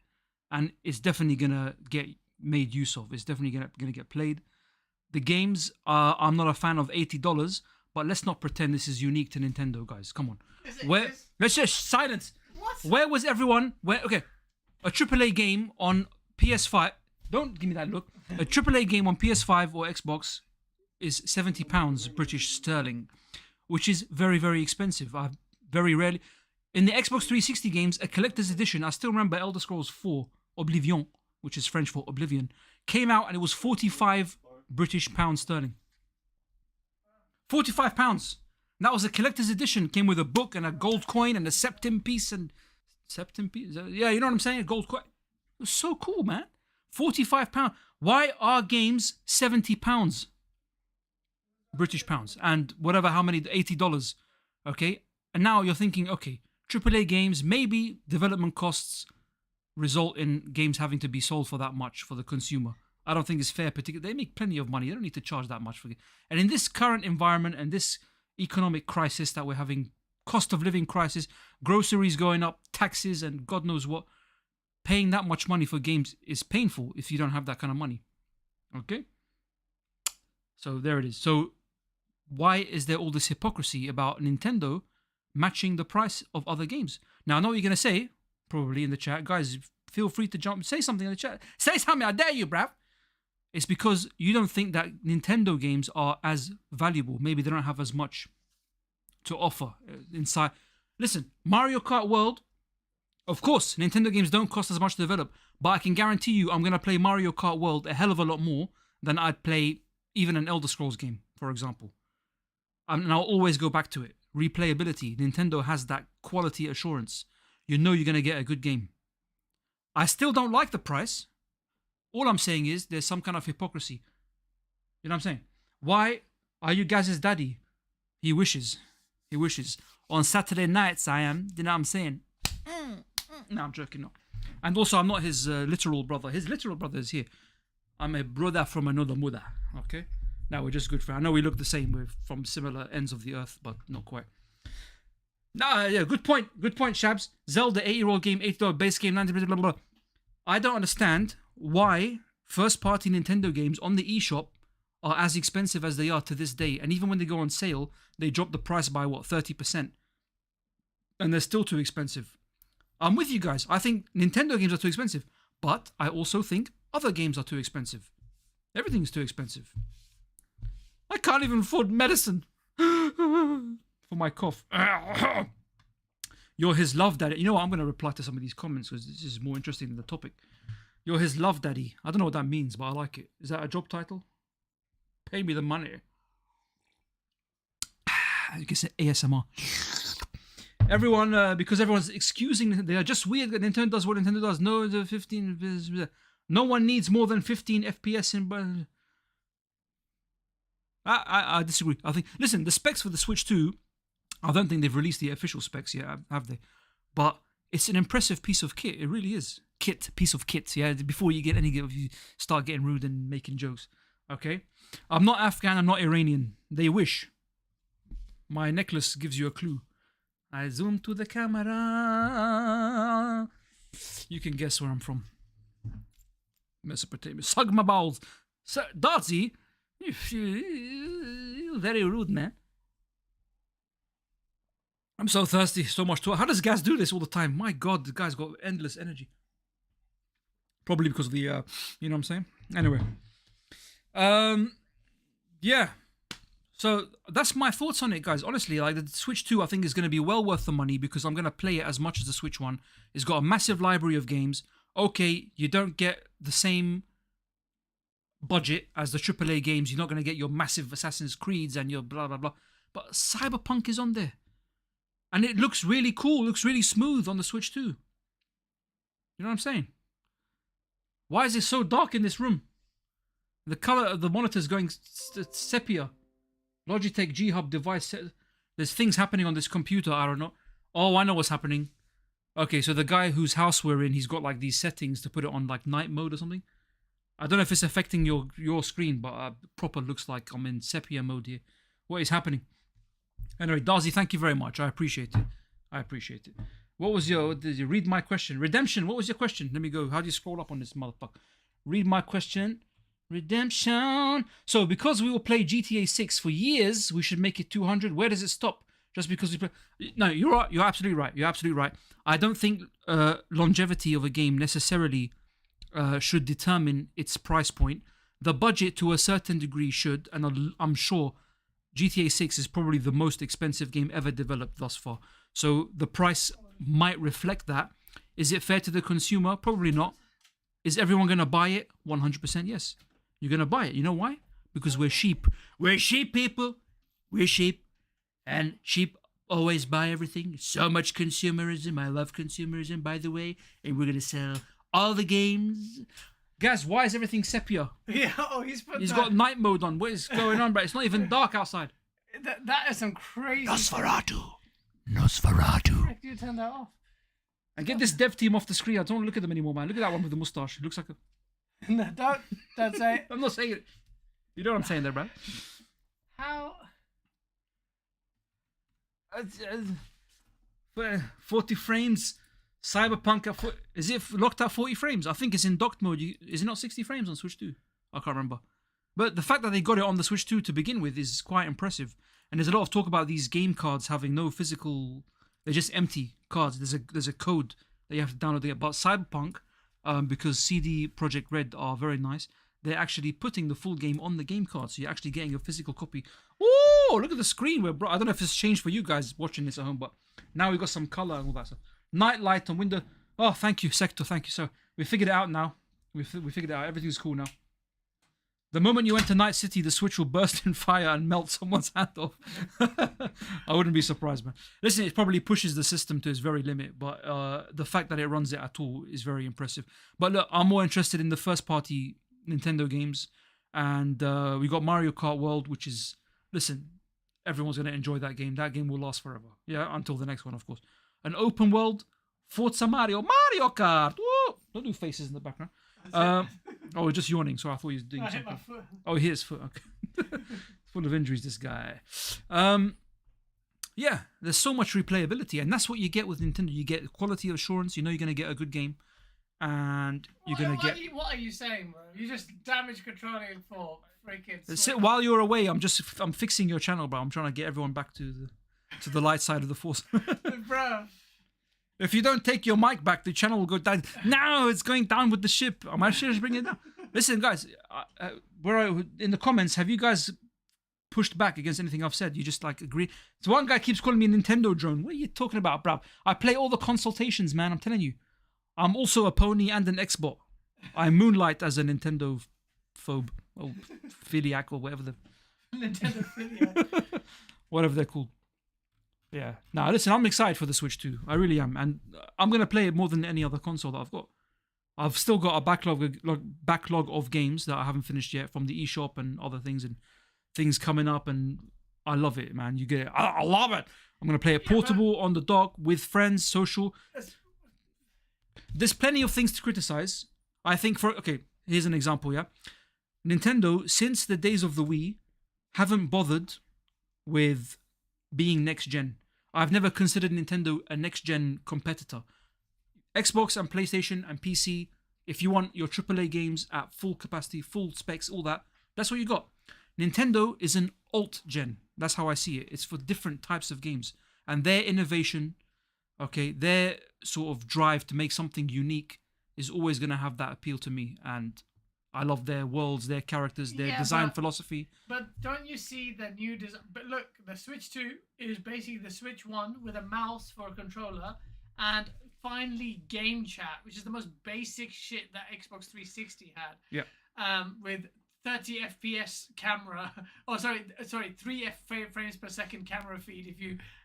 [SPEAKER 3] and it's definitely gonna get made use of. It's definitely gonna get played. The games, I'm not a fan of $80, but let's not pretend this is unique to Nintendo, guys. Come on. Let's just silence.
[SPEAKER 2] What?
[SPEAKER 3] Where was everyone? Okay, a AAA game on PS5. Don't give me that look. A AAA game on PS5 or Xbox is £70 British sterling, which is very, very expensive. I very rarely. In the Xbox 360 games, a collector's edition, I still remember Elder Scrolls 4 Oblivion, which is French for Oblivion, came out and it was 45 British pounds sterling. £45. That was a collector's edition. Came with a book and a gold coin and a septim piece Yeah, you know what I'm saying? A gold coin. It was so cool, man. £45. Why are games £70? British pounds and whatever, how many, $80. Okay, and now you're thinking, okay, AAA games, maybe development costs result in games having to be sold for that much for the consumer. I don't think it's fair. Particularly, they make plenty of money. They don't need to charge that much for it. And in this current environment and this economic crisis that we're having, cost of living crisis, groceries going up, taxes, and God knows what, paying that much money for games is painful if you don't have that kind of money. Okay? So there it is. So why is there all this hypocrisy about Nintendo matching the price of other games? Now, I know what you're going to say, probably in the chat. Guys, feel free to jump, say something in the chat. Say something, I dare you, bruv. It's because you don't think that Nintendo games are as valuable. Maybe they don't have as much to offer inside. Listen, Mario Kart World, of course, Nintendo games don't cost as much to develop, but I can guarantee you I'm going to play Mario Kart World a hell of a lot more than I'd play even an Elder Scrolls game, for example. And I'll always go back to it. Replayability. Nintendo has that quality assurance. You know you're going to get a good game. I still don't like the price. All I'm saying is there's some kind of hypocrisy. You know what I'm saying? Why are you guys' daddy? He wishes. He wishes. On Saturday nights I am. You know what I'm saying? No, I'm joking. No. And also I'm not his literal brother. His literal brother is here. I'm a brother from another mother. Okay? Now we're just good friends. I know we look the same. We're from similar ends of the earth, but not quite. Nah, yeah, good point. Good point, Shabs. Zelda, 8-year-old game, $80 base game, 90 blah, blah, blah. I don't understand why first-party Nintendo games on the eShop are as expensive as they are to this day. And even when they go on sale, they drop the price by, 30%. And they're still too expensive. I'm with you guys. I think Nintendo games are too expensive. But I also think other games are too expensive. Everything's too expensive. I can't even afford medicine for my cough. You're his love daddy. You know what? I'm going to reply to some of these comments because this is more interesting than the topic. You're his love daddy. I don't know what that means, but I like it. Is that a job title? Pay me the money. You can say ASMR. Everyone, because everyone's excusing, they are just weird that Nintendo does what Nintendo does. No, the 15. No one needs more than 15 FPS in. I disagree. I think, listen, the specs for the Switch 2, I don't think they've released the official specs yet, have they? But it's an impressive piece of kit. It really is. Piece of kit, yeah? Before you you start getting rude and making jokes, okay? I'm not Afghan, I'm not Iranian. They wish. My necklace gives you a clue. I zoom to the camera. You can guess where I'm from. Mesopotamia. Sug my balls. Dartsy, you're very rude, man. I'm so thirsty, so much to. How does Gaz do this all the time? My God, the guy's got endless energy. Probably because of the, you know what I'm saying? Anyway. Yeah. So that's my thoughts on it, guys. Honestly, like the Switch 2, I think is going to be well worth the money because I'm going to play it as much as the Switch 1. It's got a massive library of games. Okay, you don't get the same budget as the AAA games. You're not going to get your massive Assassin's Creeds and your blah, blah, blah. But Cyberpunk is on there. And it looks really cool, looks really smooth on the Switch 2. You know what I'm saying? Why is it so dark in this room? The color of the monitor is going sepia. Logitech G Hub device. There's things happening on this computer. I don't know. Oh, I know what's happening. Okay, so the guy whose house we're in, he's got like these settings to put it on like night mode or something. I don't know if it's affecting your screen, but proper looks like I'm in sepia mode here. What is happening? Anyway, Darcy, thank you very much. I appreciate it. I appreciate it. What was did you read my question? Redemption, what was your question? Let me go. How do you scroll up on this motherfucker? Read my question. Redemption. So because we will play GTA 6 for years, we should make it 200. Where does it stop? Just because we play... No, you're right. You're absolutely right. You're absolutely right. I don't think longevity of a game necessarily should determine its price point. The budget to a certain degree should, and I'm sure GTA 6 is probably the most expensive game ever developed thus far. So the price might reflect that. Is it fair to the consumer? Probably not. Is everyone going to buy it? 100% yes. You're going to buy it. You know why? Because we're sheep. We're sheep, people. We're sheep. And sheep always buy everything. So much consumerism. I love consumerism, by the way. And we're going to sell all the games. Guys, why is everything sepia?
[SPEAKER 2] Yeah, he's
[SPEAKER 3] got night mode on. What is going on, bro? It's not even dark outside.
[SPEAKER 2] That is some crazy...
[SPEAKER 3] Nosferatu.
[SPEAKER 2] How do you turn that off?
[SPEAKER 3] And get this dev team off the screen. I don't want to look at them anymore, man. Look at that one with the mustache. It looks like a...
[SPEAKER 2] No, don't say it.
[SPEAKER 3] I'm not saying it. You know what I'm saying there, bro?
[SPEAKER 2] How...
[SPEAKER 3] 40 frames. Cyberpunk is it locked at 40 frames? I think it's in docked mode. Is it not 60 frames on Switch 2? I can't remember. But the fact that they got it on the Switch 2 to begin with is quite impressive. And there's a lot of talk about these game cards having no physical... They're just empty cards. There's a code that you have to download to get. But Cyberpunk, because CD Projekt Red are very nice, they're actually putting the full game on the game card. So you're actually getting a physical copy. Oh, look at the screen. Bro, I don't know if it's changed for you guys watching this at home, but now we've got some color and all that stuff. Night light on window. Oh, thank you, Sector. Thank you. So we figured it out now. We figured it out. Everything's cool now. The moment you enter Night City, the Switch will burst in fire and melt someone's hand off. I wouldn't be surprised, man. Listen, it probably pushes the system to its very limit, but the fact that it runs it at all is very impressive. But look, I'm more interested in the first-party Nintendo games, and we got Mario Kart World, which is, listen, everyone's going to enjoy that game. That game will last forever. Yeah, until the next one, of course. An open world, Forza Mario Kart. Woo! Don't do faces in the background. Oh, just yawning. So I thought he was doing something. Oh, he is foot. Okay. Full of injuries, this guy. Yeah, there's so much replayability, and that's what you get with Nintendo. You get quality assurance. You know you're going to get a good game, and you're going to get...
[SPEAKER 2] What are you saying, bro? You just damage controlling for freaking...
[SPEAKER 3] While you're away, I'm fixing your channel, bro. I'm trying to get everyone back to the light side of the force.
[SPEAKER 2] Bro.
[SPEAKER 3] If you don't take your mic back, the channel will go down. No, it's going down with the ship. I'm actually just bringing it down. Listen, guys, in the comments, have you guys pushed back against anything I've said? You just like agree? So one guy keeps calling me a Nintendo drone. What are you talking about, bruv? I play all the consultations, man. I'm telling you. I'm also a pony and an Xbot. I moonlight as a Nintendo phobe. Or philiac or whatever the...
[SPEAKER 2] Nintendo philiac.
[SPEAKER 3] Whatever they're called. Yeah. Now, listen, I'm excited for the Switch 2. I really am. And I'm going to play it more than any other console that I've got. I've still got a backlog of games that I haven't finished yet from the eShop and other things and things coming up. And I love it, man. You get it. I love it. I'm going to play it portable, on the dock, with friends, social. There's plenty of things to criticize. I think okay, here's an example, yeah? Nintendo, since the days of the Wii, haven't bothered with being next gen. I've never considered Nintendo a next-gen competitor. Xbox and PlayStation and PC, if you want your AAA games at full capacity, full specs, all that, that's what you got. Nintendo is an alt-gen. That's how I see it. It's for different types of games. And their innovation, okay, their sort of drive to make something unique is always going to have that appeal to me. And I love their worlds, their characters, their design philosophy.
[SPEAKER 2] But don't you see the new design? But look, the Switch 2 is basically the Switch 1 with a mouse for a controller, and finally game chat, which is the most basic shit that Xbox 360 had.
[SPEAKER 3] Yeah.
[SPEAKER 2] With 30 FPS camera, 3 frames per second camera feed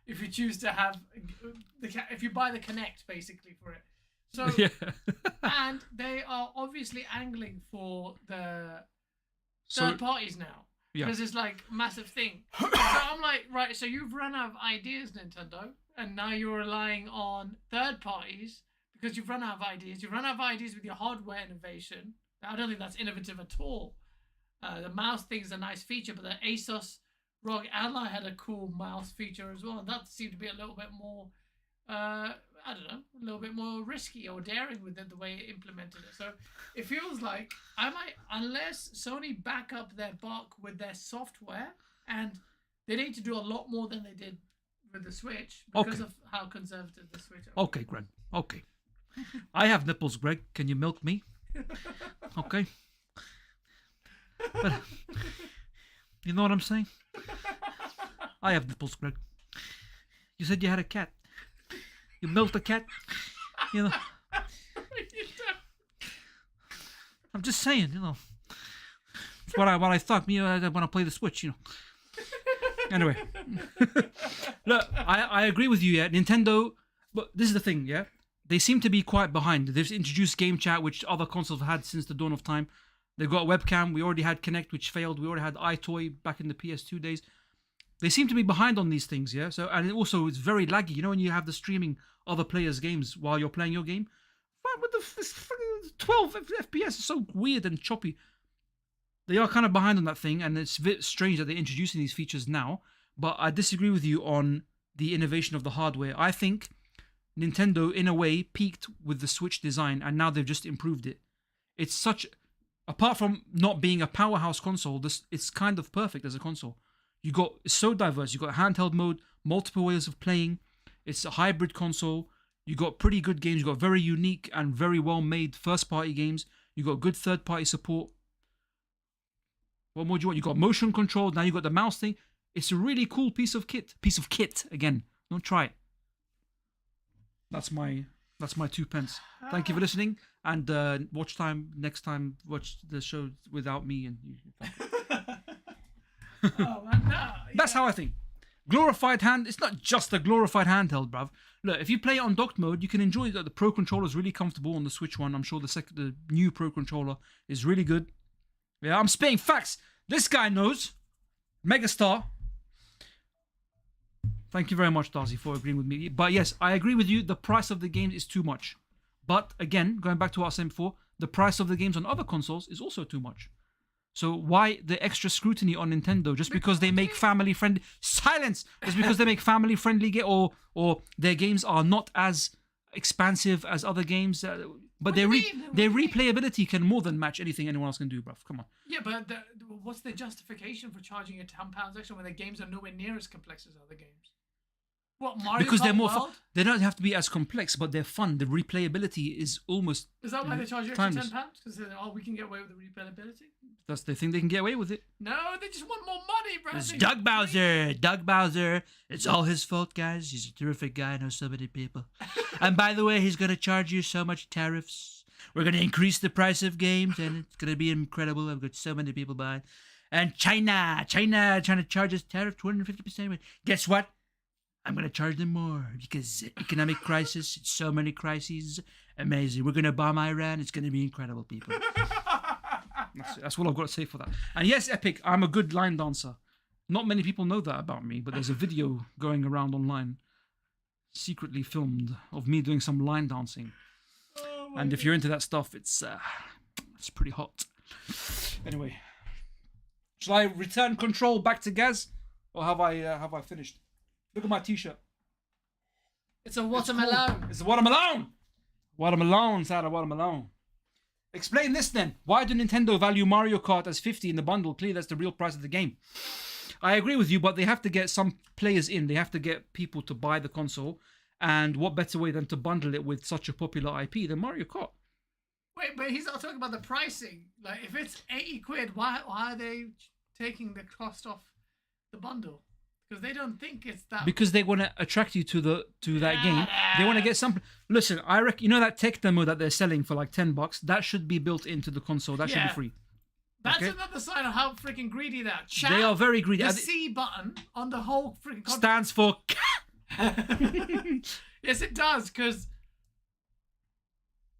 [SPEAKER 2] if you choose to have if you buy the Kinect basically for it. So,
[SPEAKER 3] yeah.
[SPEAKER 2] And they are obviously angling for the third parties now. because it's like massive thing. So I'm like, right, so you've run out of ideas, Nintendo, and now you're relying on third parties because you've run out of ideas. You've run out of ideas with your hardware innovation. I don't think that's innovative at all. The mouse thing is a nice feature, but the ASUS ROG Ally had a cool mouse feature as well, and that seemed to be a little bit more, I don't know, a little bit more risky or daring with it, the way it implemented it. So it feels like unless Sony back up their buck with their software, and they need to do a lot more than they did with the Switch because of how conservative the Switch is.
[SPEAKER 3] Okay, Greg. Okay. I have nipples, Greg. Can you milk me? Okay. But, you know what I'm saying? I have nipples, Greg. You said you had a cat. You milked a cat. You know. I'm just saying, you know. It's what I thought. You know, I want to play the Switch, you know. Anyway. Look, I agree with you, yeah. Nintendo, but this is the thing, yeah. They seem to be quite behind. They've introduced game chat, which other consoles have had since the dawn of time. They've got a webcam. We already had Kinect, which failed. We already had iToy back in the PS2 days. They seem to be behind on these things, yeah? So, and also, it's very laggy. You know, when you have the streaming other players' games while you're playing your game? What the 12 FPS is so weird and choppy. They are kind of behind on that thing, and it's a bit strange that they're introducing these features now. But I disagree with you on the innovation of the hardware. I think Nintendo, in a way, peaked with the Switch design, and now they've just improved it. It's such... Apart from not being a powerhouse console, it's kind of perfect as a console. It's so diverse. You got handheld mode, multiple ways of playing. It's a hybrid console. You got pretty good games. You got very unique and very well-made first-party games. You got good third-party support. What more do you want? You got motion control. Now you got the mouse thing. It's a really cool piece of kit. Again. Don't try it. That's my 2 pence. Thank you for listening. And watch time next time. Watch the show without me and you.
[SPEAKER 2] Oh, man, no,
[SPEAKER 3] That's how I think. Glorified hand. It's not just a glorified handheld, bruv. Look, if you play it on docked mode, you can enjoy it. The Pro controller is really comfortable on the Switch one. I'm sure the new Pro controller is really good. Yeah, I'm spitting facts. This guy knows. Megastar. Thank you very much, Darcy, for agreeing with me. But yes, I agree with you. The price of the games is too much. But again, going back to what I was saying before, the price of the games on other consoles is also too much. So why the extra scrutiny on Nintendo? Just because they make family-friendly... Silence! Just because they make family-friendly or their games are not as expansive as other games. But their replayability can more than match anything anyone else can do, bruv. Come on.
[SPEAKER 2] Yeah, but what's the justification for charging you £10 extra when the games are nowhere near as complex as other games? What, Mario
[SPEAKER 3] because
[SPEAKER 2] Kart
[SPEAKER 3] they're more
[SPEAKER 2] World?
[SPEAKER 3] fun. They don't have to be as complex, but they're fun. The replayability is almost
[SPEAKER 2] Is that why they charge you
[SPEAKER 3] timeless.
[SPEAKER 2] extra £10? Because we can get away with the replayability?
[SPEAKER 3] They think they can get away with it.
[SPEAKER 2] No, they just want more money, bro.
[SPEAKER 3] It's Doug Bowser. Doug Bowser. It's all his fault, guys. He's a terrific guy. Knows so many people. And by the way, he's going to charge you so much tariffs. We're going to increase the price of games, and it's going to be incredible. I've got so many people buying. And China trying to charge us tariff 250%. Guess what? I'm going to charge them more because economic crisis, it's so many crises. Amazing. We're going to bomb Iran. It's going to be incredible, people. That's all I've got to say for that. And yes, Epic, I'm a good line dancer. Not many people know that about me, but there's a video going around online, secretly filmed, of me doing some line dancing. And if you're into that stuff, it's pretty hot. Anyway, shall I return control back to Gaz, or have I finished? Look at my T-shirt.
[SPEAKER 2] It's a watermelon.
[SPEAKER 3] It's a watermelon. Watermelon, Sarah, watermelon. Explain this then. Why do Nintendo value Mario Kart as $50 in the bundle? Clearly, that's the real price of the game. I agree with you, but they have to get some players in. They have to get people to buy the console. And what better way than to bundle it with such a popular IP than Mario Kart?
[SPEAKER 2] Wait, but he's not talking about the pricing. Like, if it's 80 quid, why are they taking the cost off the bundle? Because they don't think it's that.
[SPEAKER 3] Because they want to attract you to that game. They want to get some. Listen, I reckon you know that tech demo that they're selling for like $10. That should be built into the console. That should be free.
[SPEAKER 2] That's another sign of how freaking greedy they are. Chat,
[SPEAKER 3] they are very greedy.
[SPEAKER 2] The C button on the whole freaking
[SPEAKER 3] stands for.
[SPEAKER 2] Yes, it does, because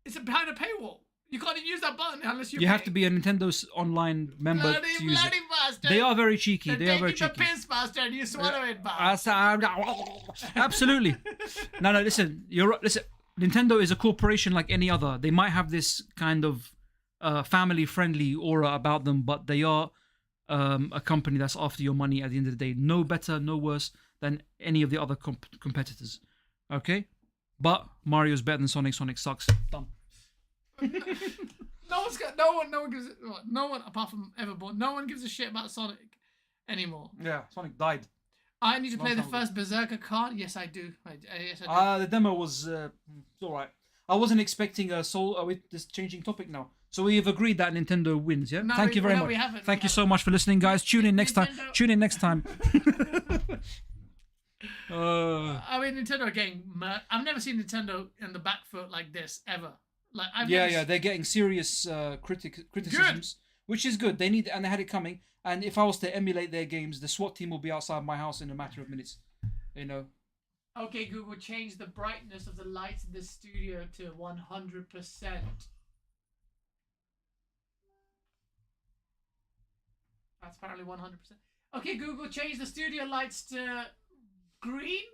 [SPEAKER 2] it's behind a paywall. You can't even use that button unless you.
[SPEAKER 3] You have to be a Nintendo's online member to use it.
[SPEAKER 2] Bastard.
[SPEAKER 3] They are very cheeky. They are very
[SPEAKER 2] Take
[SPEAKER 3] cheeky.
[SPEAKER 2] the piss, bastard, and you swallow it, bastard.
[SPEAKER 3] Absolutely. No, listen. You're right. Listen. Nintendo is a corporation like any other. They might have this kind of family-friendly aura about them, but they are a company that's after your money at the end of the day. No better, no worse than any of the other competitors. Okay? But Mario's better than Sonic. Sonic sucks. Done.
[SPEAKER 2] No one apart from Everborn, no one gives a shit about Sonic anymore.
[SPEAKER 3] Yeah, Sonic died.
[SPEAKER 2] I need to play the first Berserker card. Yes, I do. Yes, I do.
[SPEAKER 3] The demo was all right. I wasn't expecting a Soul. Are we just changing topic now? So we have agreed that Nintendo wins, yeah?
[SPEAKER 2] No,
[SPEAKER 3] Thank you very much.
[SPEAKER 2] we haven't.
[SPEAKER 3] Thank you so much for listening, guys. Tune in next time. Tune in next time.
[SPEAKER 2] I mean, Nintendo are getting I've never seen Nintendo in the back foot like this ever. Like
[SPEAKER 3] they're getting serious criticisms, which is good. They need, and they had it coming. And if I was to emulate their games, the SWAT team will be outside my house in a matter of minutes. You know.
[SPEAKER 2] Okay, Google, change the brightness of the lights in this studio to 100%. That's apparently 100%. Okay, Google, change the studio lights to green.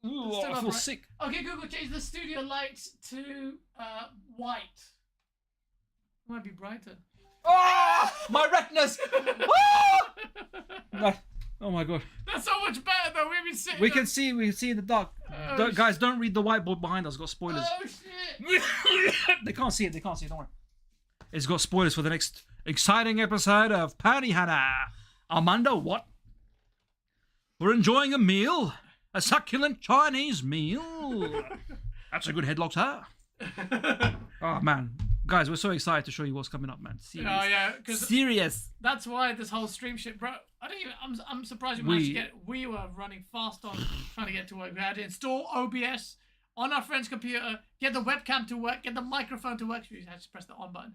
[SPEAKER 3] Ooh, I feel sick.
[SPEAKER 2] Okay, Google, change the studio lights to white. It might be brighter.
[SPEAKER 3] Oh, my retinas! Oh! Oh my god.
[SPEAKER 2] That's so much better though.
[SPEAKER 3] We can see in the dark. Guys, don't read the whiteboard behind us. It's got spoilers.
[SPEAKER 2] Oh shit!
[SPEAKER 3] They can't see it. Don't worry. It's got spoilers for the next exciting episode of Party Hannah. Amanda, what? We're enjoying a meal. A succulent Chinese meal. That's a good headlock, sir. Oh man, guys, we're so excited to show you what's coming up, man. Serious.
[SPEAKER 2] Oh yeah,
[SPEAKER 3] serious.
[SPEAKER 2] That's why this whole stream shit, bro. I'm surprised we managed to get. We were running fast on trying to get to work. We had to install OBS on our friend's computer, get the webcam to work, get the microphone to work. We had to press the on button.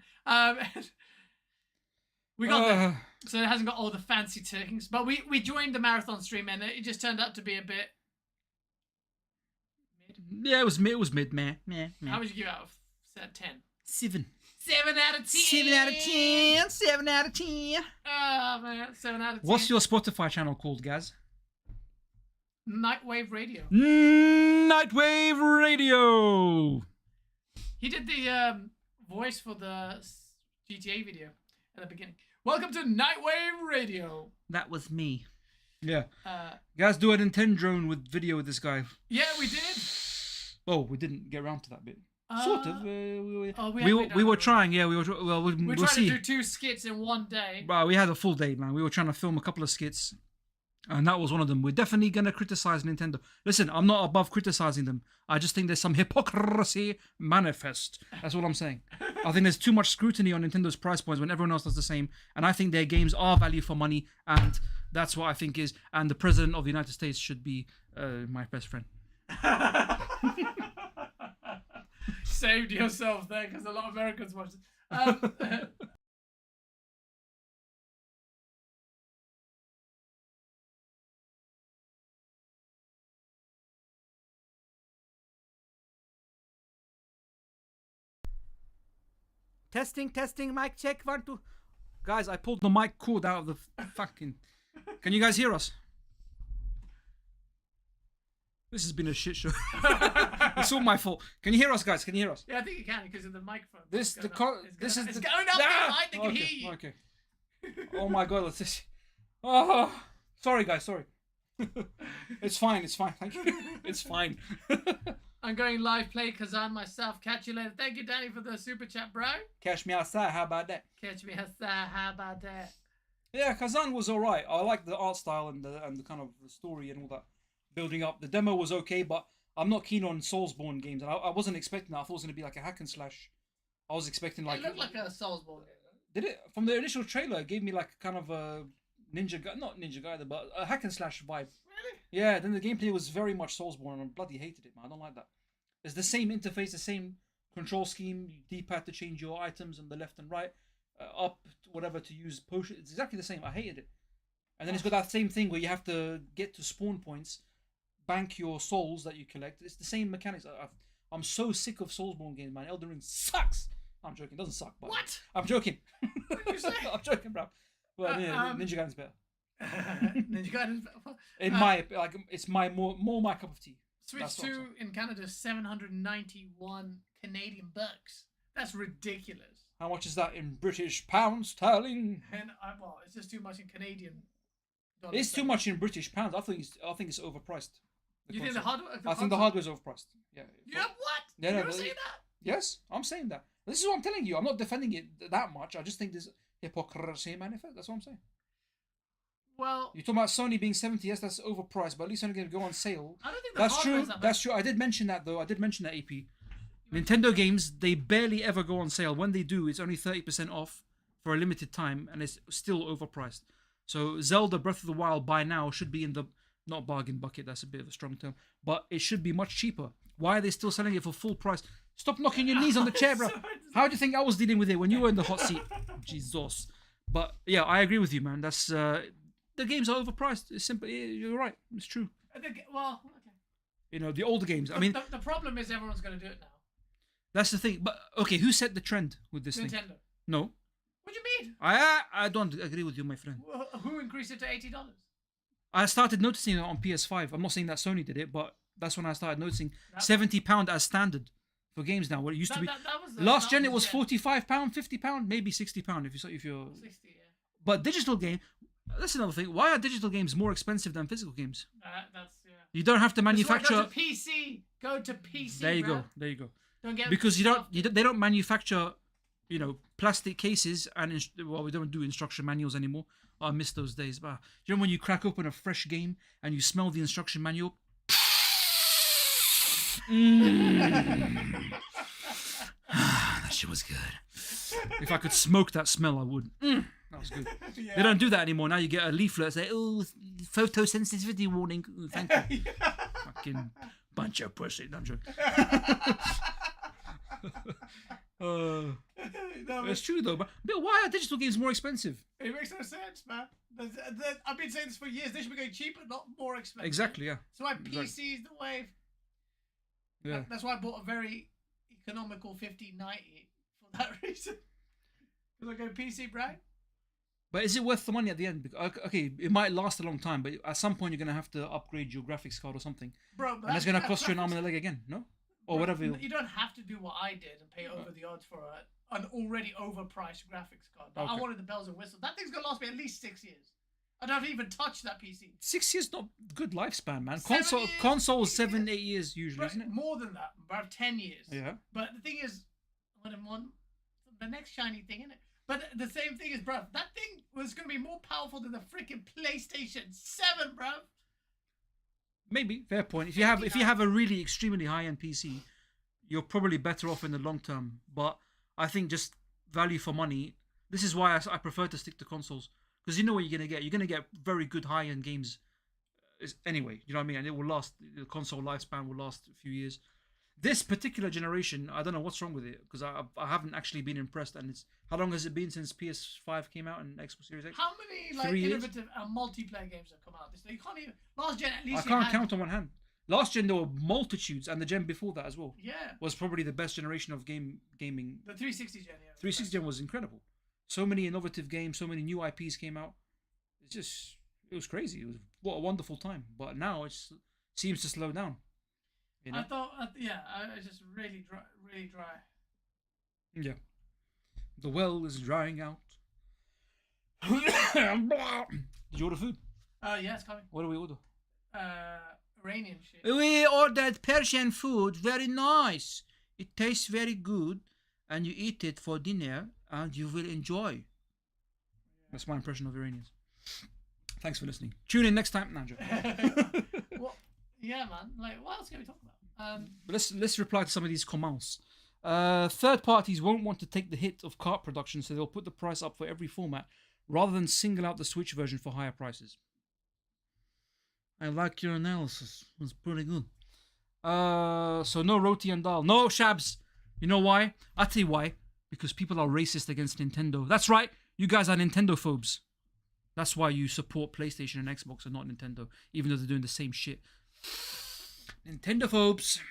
[SPEAKER 2] We got there, so it hasn't got all the fancy things. But we joined the marathon stream, and it just turned out to be a bit.
[SPEAKER 3] Yeah, it was mid, man.
[SPEAKER 2] How would you give out of 10?
[SPEAKER 3] 7.
[SPEAKER 2] 7 out of 10.
[SPEAKER 3] 7 out of 10. 7 out of 10.
[SPEAKER 2] Oh man, 7 out of 10.
[SPEAKER 3] What's your Spotify channel called, Gaz?
[SPEAKER 2] Nightwave Radio.
[SPEAKER 3] Nightwave Radio.
[SPEAKER 2] He did the voice for the GTA video at the beginning. Welcome to Nightwave Radio.
[SPEAKER 3] That was me. Yeah. Guys, do a Nintendo drone with video with this guy.
[SPEAKER 2] Yeah, we did.
[SPEAKER 3] Oh, we didn't get around to that bit. Sort of. We were trying. Yeah, we were. Well, we'll
[SPEAKER 2] tried
[SPEAKER 3] see.
[SPEAKER 2] to do 2 skits in one day.
[SPEAKER 3] Well, we had a full day, man. We were trying to film a couple of skits, and that was one of them. We're definitely gonna criticize Nintendo. Listen, I'm not above criticizing them. I just think there's some hypocrisy manifest. That's what I'm saying. I think there's too much scrutiny on Nintendo's price points when everyone else does the same, and I think their games are value for money, and that's what I think is. And the president of the United States should be my best friend.
[SPEAKER 2] Saved yourself there because a lot of Americans watch this.
[SPEAKER 3] Testing, mic check, 1, 2. Guys, I pulled the mic cord out of the fucking... Can you guys hear us? This has been a shit show. It's all my fault. Can you hear us, guys? Can you hear us?
[SPEAKER 2] Yeah, I think you can because of the microphone.
[SPEAKER 3] It's going
[SPEAKER 2] up there, they can hear you.
[SPEAKER 3] Okay. Oh my god, let's just... Oh, sorry guys, sorry. It's fine, thank you. It's fine.
[SPEAKER 2] I'm going live play Kazan myself. Catch you later. Thank you, Danny, for the super chat, bro.
[SPEAKER 3] Catch me outside, how about that?
[SPEAKER 2] Catch me outside, how about that?
[SPEAKER 3] Yeah, Kazan was alright. I like the art style and the kind of the story and all that building up. The demo was okay, but I'm not keen on Soulsborne games, and I wasn't expecting that. I thought it was going to be like a hack and slash. I was expecting like...
[SPEAKER 2] It looked like a Soulsborne.
[SPEAKER 3] Did it? From the initial trailer, it gave me like kind of a not Ninja Gaiden, but a hack and slash vibe.
[SPEAKER 2] Really?
[SPEAKER 3] Yeah, then the gameplay was very much Soulsborne, and I bloody hated it, man. I don't like that. It's the same interface, the same control scheme, D-pad to change your items on the left and right, up, whatever to use potion. It's exactly the same. I hated it. And then it's got that same thing where you have to get to spawn points, bank your souls that you collect. It's the same mechanics. I'm so sick of Soulsborne games, man. Elden Ring sucks. I'm joking. It doesn't suck. But
[SPEAKER 2] What?
[SPEAKER 3] I'm joking.
[SPEAKER 2] What did you say?
[SPEAKER 3] I'm joking, bro. But yeah, Ninja Gaiden's better.
[SPEAKER 2] Ninja Gaiden.
[SPEAKER 3] In my it's more my cup of tea.
[SPEAKER 2] Switch
[SPEAKER 3] That's what I'm
[SPEAKER 2] 2 in Canada, 791 Canadian bucks. That's ridiculous.
[SPEAKER 3] How much is that in British pounds sterling?
[SPEAKER 2] And well, it's just too much in Canadian dollars.
[SPEAKER 3] It's too much in British pounds. I think it's overpriced.
[SPEAKER 2] You think the hardware?
[SPEAKER 3] I think the hardware's overpriced. Yeah.
[SPEAKER 2] Yeah, what?
[SPEAKER 3] Yeah,
[SPEAKER 2] You
[SPEAKER 3] no,
[SPEAKER 2] ever
[SPEAKER 3] but-
[SPEAKER 2] say that?
[SPEAKER 3] Yes, I'm saying that. This is what I'm telling you. I'm not defending it that much. I just think there's hypocrisy manifest. That's what I'm saying.
[SPEAKER 2] Well,
[SPEAKER 3] You're talking about Sony being 70. Yes, that's overpriced, but at least Sony going to go on sale.
[SPEAKER 2] I don't think the
[SPEAKER 3] That's
[SPEAKER 2] hardware's
[SPEAKER 3] true.
[SPEAKER 2] that
[SPEAKER 3] That's true. I did mention that though. I did mention that AP. Nintendo games, they barely ever go on sale. When they do, it's only 30% off for a limited time, and it's still overpriced. So Zelda Breath of the Wild by now should be in the not bargain bucket. That's a bit of a strong term, but it should be much cheaper. Why are they still selling it for full price? Stop knocking your knees on the chair, bro. How do you think I was dealing with it when you were in the hot seat? Jesus. But yeah, I agree with you, man. That's the games are overpriced. It's simple. You're right. It's true.
[SPEAKER 2] Well, okay.
[SPEAKER 3] You know, the older games. I mean,
[SPEAKER 2] the problem is everyone's going to do it now.
[SPEAKER 3] that's the thing. But okay, who set the trend with this thing?
[SPEAKER 2] Nintendo.
[SPEAKER 3] No,
[SPEAKER 2] What do you mean?
[SPEAKER 3] I don't agree with you, my friend.
[SPEAKER 2] Who increased it to $80?
[SPEAKER 3] I started noticing it on PS5. I'm not saying that Sony did it, but that's when I started noticing £70 as standard for games now. What it used to be.
[SPEAKER 2] That was the
[SPEAKER 3] Last gen
[SPEAKER 2] start
[SPEAKER 3] it
[SPEAKER 2] of
[SPEAKER 3] was
[SPEAKER 2] the
[SPEAKER 3] £45, £50, maybe £60 if you're.
[SPEAKER 2] 60, yeah.
[SPEAKER 3] But digital game. That's another thing. Why are digital games more expensive than physical games?
[SPEAKER 2] That's yeah.
[SPEAKER 3] You don't have to manufacture.
[SPEAKER 2] Go to PC. Go to PC.
[SPEAKER 3] There you
[SPEAKER 2] bruh.
[SPEAKER 3] go. There you go.
[SPEAKER 2] Don't get
[SPEAKER 3] Because
[SPEAKER 2] stuff.
[SPEAKER 3] they don't manufacture, plastic cases and well, we don't do instruction manuals anymore. Oh, I miss those days. But you know when you crack open a fresh game and you smell the instruction manual. That shit was good. If I could smoke that smell, I would. That was good.
[SPEAKER 2] Yeah.
[SPEAKER 3] They don't do that anymore. Now you get a leaflet say, "Oh, photosensitivity warning." Ooh, thank you. Fucking bunch of pussy. No, I'm joking. It's true though. But why are digital games more expensive?
[SPEAKER 2] It makes no sense, man. I've been saying this for years. They should be going cheaper, not more expensive.
[SPEAKER 3] Exactly. Yeah.
[SPEAKER 2] So why
[SPEAKER 3] Exactly.
[SPEAKER 2] PC is the wave.
[SPEAKER 3] Yeah.
[SPEAKER 2] That's why I bought a very economical 1590 for that reason. Because I go PC, Brian.
[SPEAKER 3] But is it worth the money at the end? Okay, it might last a long time, but at some point you're gonna have to upgrade your graphics card or something,
[SPEAKER 2] Bro,
[SPEAKER 3] and it's gonna cost you an arm and a leg again, no? Or whatever.
[SPEAKER 2] You don't have to do what I did and pay over the odds for an already overpriced graphics card. But I
[SPEAKER 3] Okay.
[SPEAKER 2] wanted the bells and whistles. That thing's gonna last me at least 6 years. I don't even touch that PC.
[SPEAKER 3] 6 years not good lifespan, man.
[SPEAKER 2] 7 years?
[SPEAKER 3] Consoles 7-8 years usually,
[SPEAKER 2] Bro,
[SPEAKER 3] isn't it?
[SPEAKER 2] more than that, about 10 years.
[SPEAKER 3] Yeah.
[SPEAKER 2] But the thing is, when I'm on the next shiny thing, innit? But the same thing is, bruv, that thing was going to be more powerful than the freaking PlayStation 7, bruv.
[SPEAKER 3] Maybe fair point. If you have a really extremely high end PC, you're probably better off in the long term. But I think just value for money. This is why I prefer to stick to consoles, because you know what you're gonna get. You're gonna get very good high end games. Anyway, you know what I mean, and it will last. The console lifespan will last a few years. This particular generation, I don't know what's wrong with it, because I haven't actually been impressed. And it's how long has it been since PS5 came out and Xbox Series X?
[SPEAKER 2] How many
[SPEAKER 3] 3 years?
[SPEAKER 2] innovative multiplayer games have come out this day? You can't even. Last gen at least.
[SPEAKER 3] I can't count on one hand. Last gen there were multitudes, and the gen before that as well.
[SPEAKER 2] Yeah.
[SPEAKER 3] Was probably the best generation of gaming.
[SPEAKER 2] The 360 gen, yeah.
[SPEAKER 3] 360 gen was incredible. So many innovative games, so many new IPs came out. It was crazy. It was what a wonderful time. But now it seems to slow down. You know?
[SPEAKER 2] I thought, it's just really dry, really dry.
[SPEAKER 3] Yeah. The well is drying out. Did you order food?
[SPEAKER 2] Yeah, it's coming.
[SPEAKER 3] What do we order?
[SPEAKER 2] Iranian shit.
[SPEAKER 3] We ordered Persian food. Very nice. It tastes very good, and you eat it for dinner, and you will enjoy. That's my impression of Iranians. Thanks for listening. Tune in next time. No, I'm joking.
[SPEAKER 2] Well, yeah, man. Like, what else can we talk about?
[SPEAKER 3] But let's reply to some of these comments. Third parties won't want to take the hit of cart production, so they'll put the price up for every format rather than single out the Switch version for higher prices. I like your analysis. It's pretty good. So no roti and dal. No, Shabs. You know why? I'll tell you why. Because people are racist against Nintendo. That's right. You guys are Nintendo phobes. That's why you support PlayStation and Xbox and not Nintendo, even though they're doing the same shit. Nintendo phobes.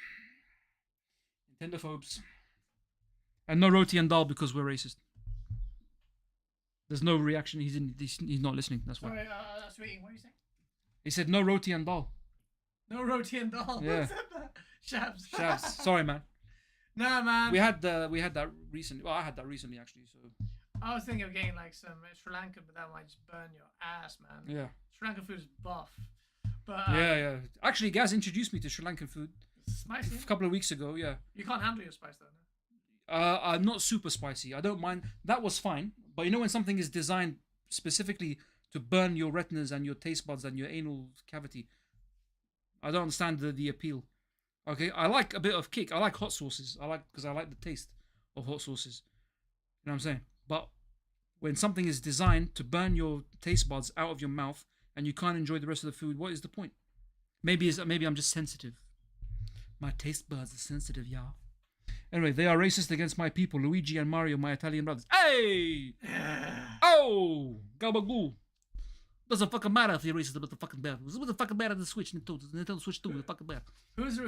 [SPEAKER 3] Nintendophobes. And no roti and dal because we're racist. There's no reaction. He's not listening. That's why.
[SPEAKER 2] Sorry, that's reading. What are you saying?
[SPEAKER 3] He said no roti and dal.
[SPEAKER 2] No roti and dal.
[SPEAKER 3] Yeah.
[SPEAKER 2] Who said that? Shabs.
[SPEAKER 3] Shabs. Sorry, man.
[SPEAKER 2] No, man.
[SPEAKER 3] We had that recently. Well, I had that recently actually. So.
[SPEAKER 2] I was thinking of getting like some Sri Lankan, but that might just burn your ass, man.
[SPEAKER 3] Yeah.
[SPEAKER 2] Sri Lankan food is buff. But
[SPEAKER 3] Yeah. Actually, Gaz introduced me to Sri Lankan food
[SPEAKER 2] spicy.
[SPEAKER 3] a couple of weeks ago. Yeah.
[SPEAKER 2] You can't handle your spice though. No?
[SPEAKER 3] I'm not super spicy. I don't mind. That was fine. But you know when something is designed specifically to burn your retinas and your taste buds and your anal cavity, I don't understand the appeal. Okay, I like a bit of kick. I like hot sauces. Because I like the taste of hot sauces. You know what I'm saying? But when something is designed to burn your taste buds out of your mouth and you can't enjoy the rest of the food, what is the point? Maybe I'm just sensitive. My taste buds are sensitive, y'all. Anyway, they are racist against my people, Luigi and Mario, my Italian brothers. Hey! Oh! Gabagool. Doesn't fucking matter if you're racist about the fucking bear. What the fucking matter the Switch? Nintendo Switch 2 with the fucking bear.
[SPEAKER 2] Who's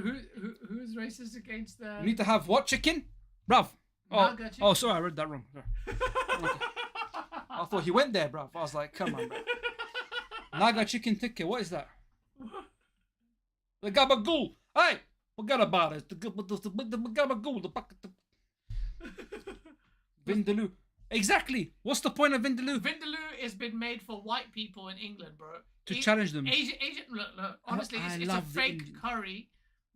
[SPEAKER 2] racist against the...
[SPEAKER 3] You need to have what chicken? Bruv. Oh, sorry, I read that wrong. Okay. I thought he went there, bruv. I was like, come on, bro. Naga chicken tikka, what is that? The gabagool. Hey! Forget about it. The gabagool. Vindaloo. Exactly. What's the point of Vindaloo?
[SPEAKER 2] Vindaloo has been made for white people in England, bro.
[SPEAKER 3] To challenge them.
[SPEAKER 2] Asian, look. Honestly, it's a fake curry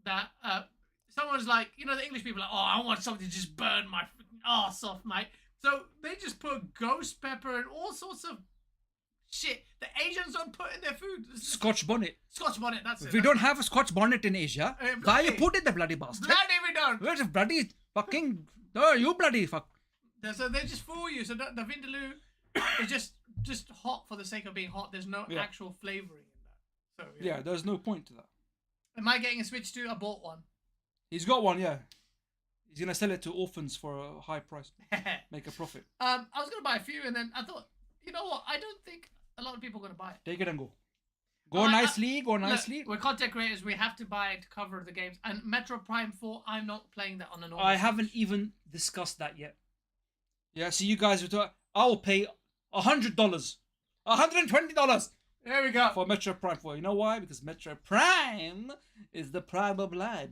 [SPEAKER 2] that someone's like, you know, the English people are like, oh, I want something to just burn my arse off, mate. So they just put ghost pepper and all sorts of shit that Asians don't put in their food.
[SPEAKER 3] Scotch bonnet.
[SPEAKER 2] Scotch bonnet, that's it.
[SPEAKER 3] If we don't have a Scotch bonnet in Asia, why you put it the bloody bastard?
[SPEAKER 2] Bloody we don't.
[SPEAKER 3] Where's the bloody fucking... Oh, you bloody fuck.
[SPEAKER 2] So they just fool you. So the Vindaloo is just hot for the sake of being hot. There's no actual flavoring in that. So
[SPEAKER 3] yeah, there's no point to that.
[SPEAKER 2] Am I getting a Switch 2? I bought one.
[SPEAKER 3] He's got one, yeah. He's gonna sell it to orphans for a high price. Make a profit.
[SPEAKER 2] I was gonna buy a few, and then I thought, you know what? I don't think a lot of people are gonna buy it.
[SPEAKER 3] Take it and go. Go nicely.
[SPEAKER 2] Look, we're content creators. We have to buy it to cover the games. And Metro Prime 4, I'm not playing that on a normal
[SPEAKER 3] I haven't even discussed that yet. Yeah, so you guys will I'll pay $100, $120.
[SPEAKER 2] There we go.
[SPEAKER 3] For Metro Prime 4. You know why? Because Metro Prime is the prime of life.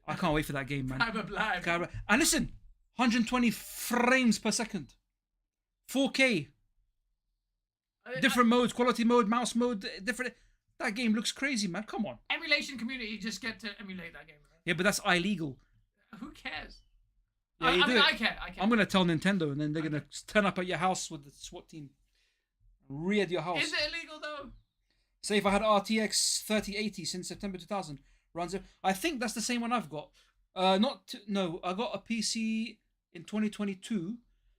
[SPEAKER 3] I can't wait for that game, man.
[SPEAKER 2] Prime of life.
[SPEAKER 3] And listen, 120 frames per second. 4K. Different modes, quality mode, mouse mode, different. That game looks crazy, man. Come on.
[SPEAKER 2] Emulation community, you just get to emulate that game. Right?
[SPEAKER 3] Yeah, but that's illegal.
[SPEAKER 2] Who cares?
[SPEAKER 3] Yeah,
[SPEAKER 2] I care.
[SPEAKER 3] I'm gonna tell Nintendo, and then they're gonna turn up at your house with the SWAT team, raid your house.
[SPEAKER 2] Is it illegal though?
[SPEAKER 3] Seif, I had RTX 3080 since September 2000. Runs it. I think that's the same one I've got. I got a PC in 2022.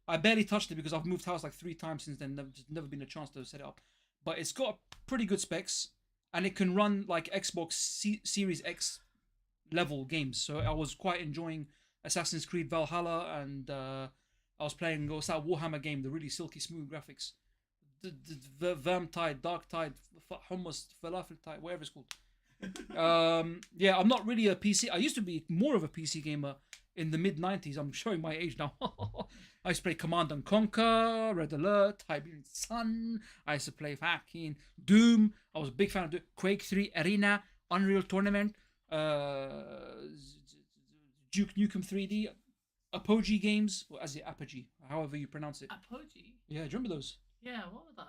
[SPEAKER 3] I barely touched it because I've moved house like 3 times since then. Never been a chance to set it up. But it's got pretty good specs, and it can run like Xbox Series X level games. So I was quite enjoying Assassin's Creed Valhalla, and I was playing that Warhammer game, the really silky smooth graphics. The Vermintide, Darktide, Hummus, Falafel Tide, whatever it's called. Yeah, I'm not really a PC. I used to be more of a PC gamer in the mid 90s. I'm showing my age now. I used to play Command and Conquer, Red Alert, Tiberian Sun. I used to play fucking Doom. I was a big fan of Doom. Quake 3, Arena, Unreal Tournament, Duke Nukem 3D, Apogee games, or as it Apogee, however you pronounce it.
[SPEAKER 2] Apogee?
[SPEAKER 3] Yeah, do you remember those?
[SPEAKER 2] Yeah, what was that?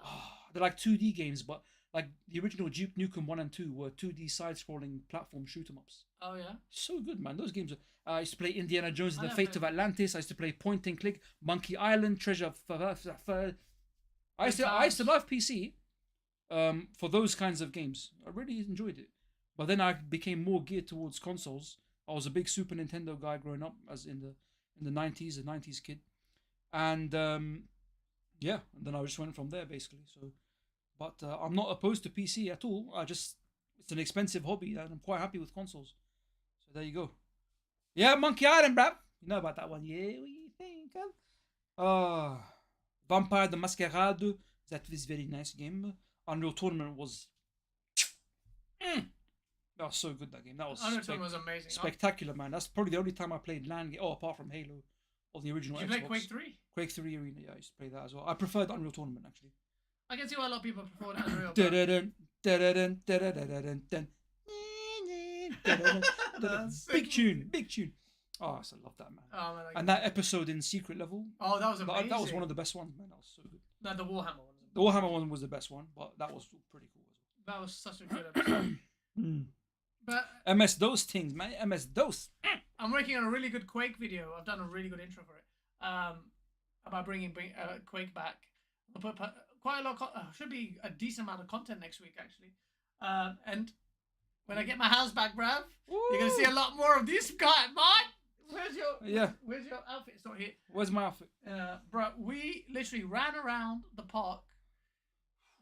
[SPEAKER 3] They're like 2D games, but like the original Duke Nukem 1 and 2 were 2D side-scrolling platform shoot-em-ups.
[SPEAKER 2] Oh yeah.
[SPEAKER 3] So good, man. Those games. I used to play Indiana Jones and the Fate of Atlantis. I used to play Point and Click, Monkey Island, Treasure. I used to love PC. For those kinds of games, I really enjoyed it. But then I became more geared towards consoles. I was a big Super Nintendo guy growing up, as in the 90s, a 90s kid, and yeah, and then I just went from there basically. So, but I'm not opposed to PC at all. It's an expensive hobby, and I'm quite happy with consoles. So there you go. Yeah, Monkey Island, bruv. You know about that one? Yeah, what do you think of? Vampire the Masquerade. That was very nice game. Unreal Tournament was That was so good, that game. That was
[SPEAKER 2] Unreal Tournament was amazing.
[SPEAKER 3] spectacular, man. That's probably the only time I played LAN game. Oh, apart from Halo or the original
[SPEAKER 2] Did you
[SPEAKER 3] Xbox.
[SPEAKER 2] play Quake 3?
[SPEAKER 3] Quake 3 Arena, yeah, I used to play that as well. I preferred Unreal Tournament, actually.
[SPEAKER 2] I can see why a lot of people prefer Unreal.
[SPEAKER 3] Big tune, big tune. Oh, I still love that, man.
[SPEAKER 2] Oh, man,
[SPEAKER 3] And that episode in Secret Level.
[SPEAKER 2] Oh, that was amazing.
[SPEAKER 3] That was one of the best ones, man. That was so good.
[SPEAKER 2] No, the Warhammer one.
[SPEAKER 3] The Warhammer one was the best one, but that was pretty cool as
[SPEAKER 2] well. That was such a good episode. But
[SPEAKER 3] MS DOS things, man. MS DOS.
[SPEAKER 2] I'm working on a really good Quake video. I've done a really good intro for it. About bringing Quake back. I'll put quite a lot. Should be a decent amount of content next week, actually. And when I get my house back, bruv, you're gonna see a lot more of this guy, man. Where's your outfit? It's not here.
[SPEAKER 3] Where's my outfit?
[SPEAKER 2] Bro, we literally ran around the park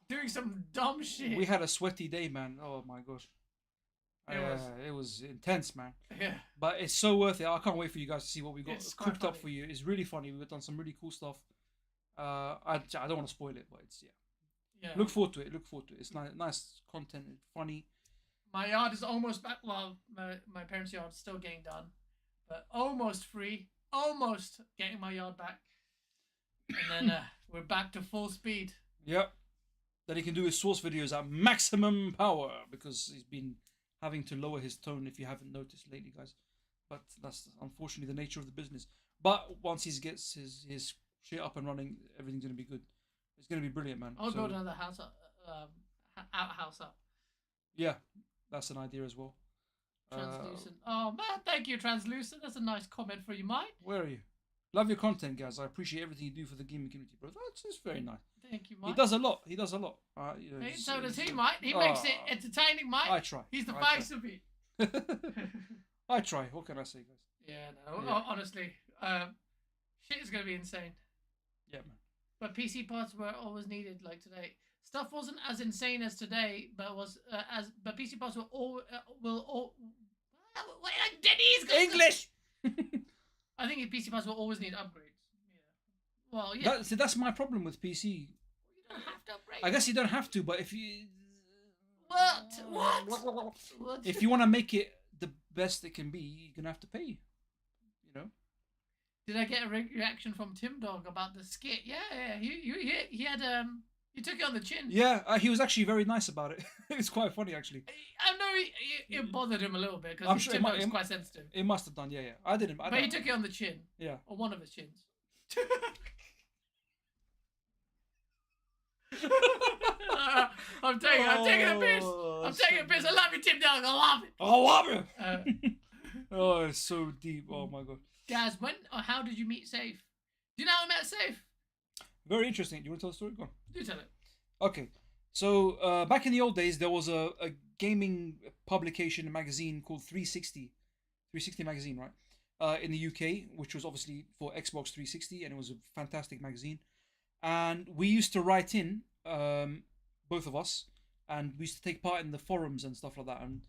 [SPEAKER 2] doing some dumb shit.
[SPEAKER 3] We had a sweaty day, man. Oh my gosh. It was intense, man.
[SPEAKER 2] Yeah.
[SPEAKER 3] But it's so worth it. I can't wait for you guys to see what we got cooked up
[SPEAKER 2] funny.
[SPEAKER 3] for you. It's really funny. We've done some really cool stuff. I don't want to spoil it, but it's yeah. Look forward to it. It's nice content. It's funny.
[SPEAKER 2] My yard is almost back. Well, my parents' yard is still getting done, but almost free. Almost getting my yard back, and then we're back to full speed.
[SPEAKER 3] Yep. Then he can do his source videos at maximum power because he's been having to lower his tone, if you haven't noticed lately, guys. But that's unfortunately the nature of the business. But once he gets his shit up and running, everything's gonna be good. It's gonna be brilliant, man.
[SPEAKER 2] I'll build another house up, outhouse up.
[SPEAKER 3] Yeah, that's an idea as well.
[SPEAKER 2] Translucent. Oh man, thank you, Translucent. That's a nice comment for you, mate.
[SPEAKER 3] Where are you? Love your content, guys. I appreciate everything you do for the gaming community, bro. That's just very nice.
[SPEAKER 2] Thank you, mate.
[SPEAKER 3] He does a lot.
[SPEAKER 2] So does he, mate. He makes it entertaining, mate.
[SPEAKER 3] I try.
[SPEAKER 2] He's the face of it.
[SPEAKER 3] I try. What can I say, guys?
[SPEAKER 2] Yeah, no. Honestly, shit is gonna be insane.
[SPEAKER 3] Yeah, man.
[SPEAKER 2] But PC parts were always needed, like today. Stuff wasn't as insane as today, but but PC parts were all
[SPEAKER 3] English.
[SPEAKER 2] I think PC parts will always need upgrades. Yeah. Well, yeah.
[SPEAKER 3] That's my problem with PC.
[SPEAKER 2] You don't have to upgrade.
[SPEAKER 3] I guess you don't have to, but if you
[SPEAKER 2] What?
[SPEAKER 3] If you want to make it the best it can be, you're gonna have to pay. You know.
[SPEAKER 2] Did I get a reaction from Tim Dog about the skit? Yeah. He had he took it on the chin.
[SPEAKER 3] Yeah, he was actually very nice about it. It's quite funny, actually.
[SPEAKER 2] I know it bothered him a little bit because
[SPEAKER 3] sure
[SPEAKER 2] Tim Dog is quite sensitive.
[SPEAKER 3] It must have done, yeah. I didn't.
[SPEAKER 2] But he took it on the chin.
[SPEAKER 3] Yeah.
[SPEAKER 2] Or one of his chins. I'm taking a piss. I'm taking a piss. I love you, Tim Dog. I love it.
[SPEAKER 3] I love it. Oh, it's so deep. Oh my god.
[SPEAKER 2] Guys, when or how did you meet Seif? Do you know how I met Seif?
[SPEAKER 3] Very interesting. Do you want to tell the story? Go on.
[SPEAKER 2] Do tell it.
[SPEAKER 3] Okay. So back in the old days, there was a gaming publication magazine called 360 magazine, right? In the UK, which was obviously for Xbox 360, and it was a fantastic magazine. And we used to write in, both of us, and we used to take part in the forums and stuff like that. And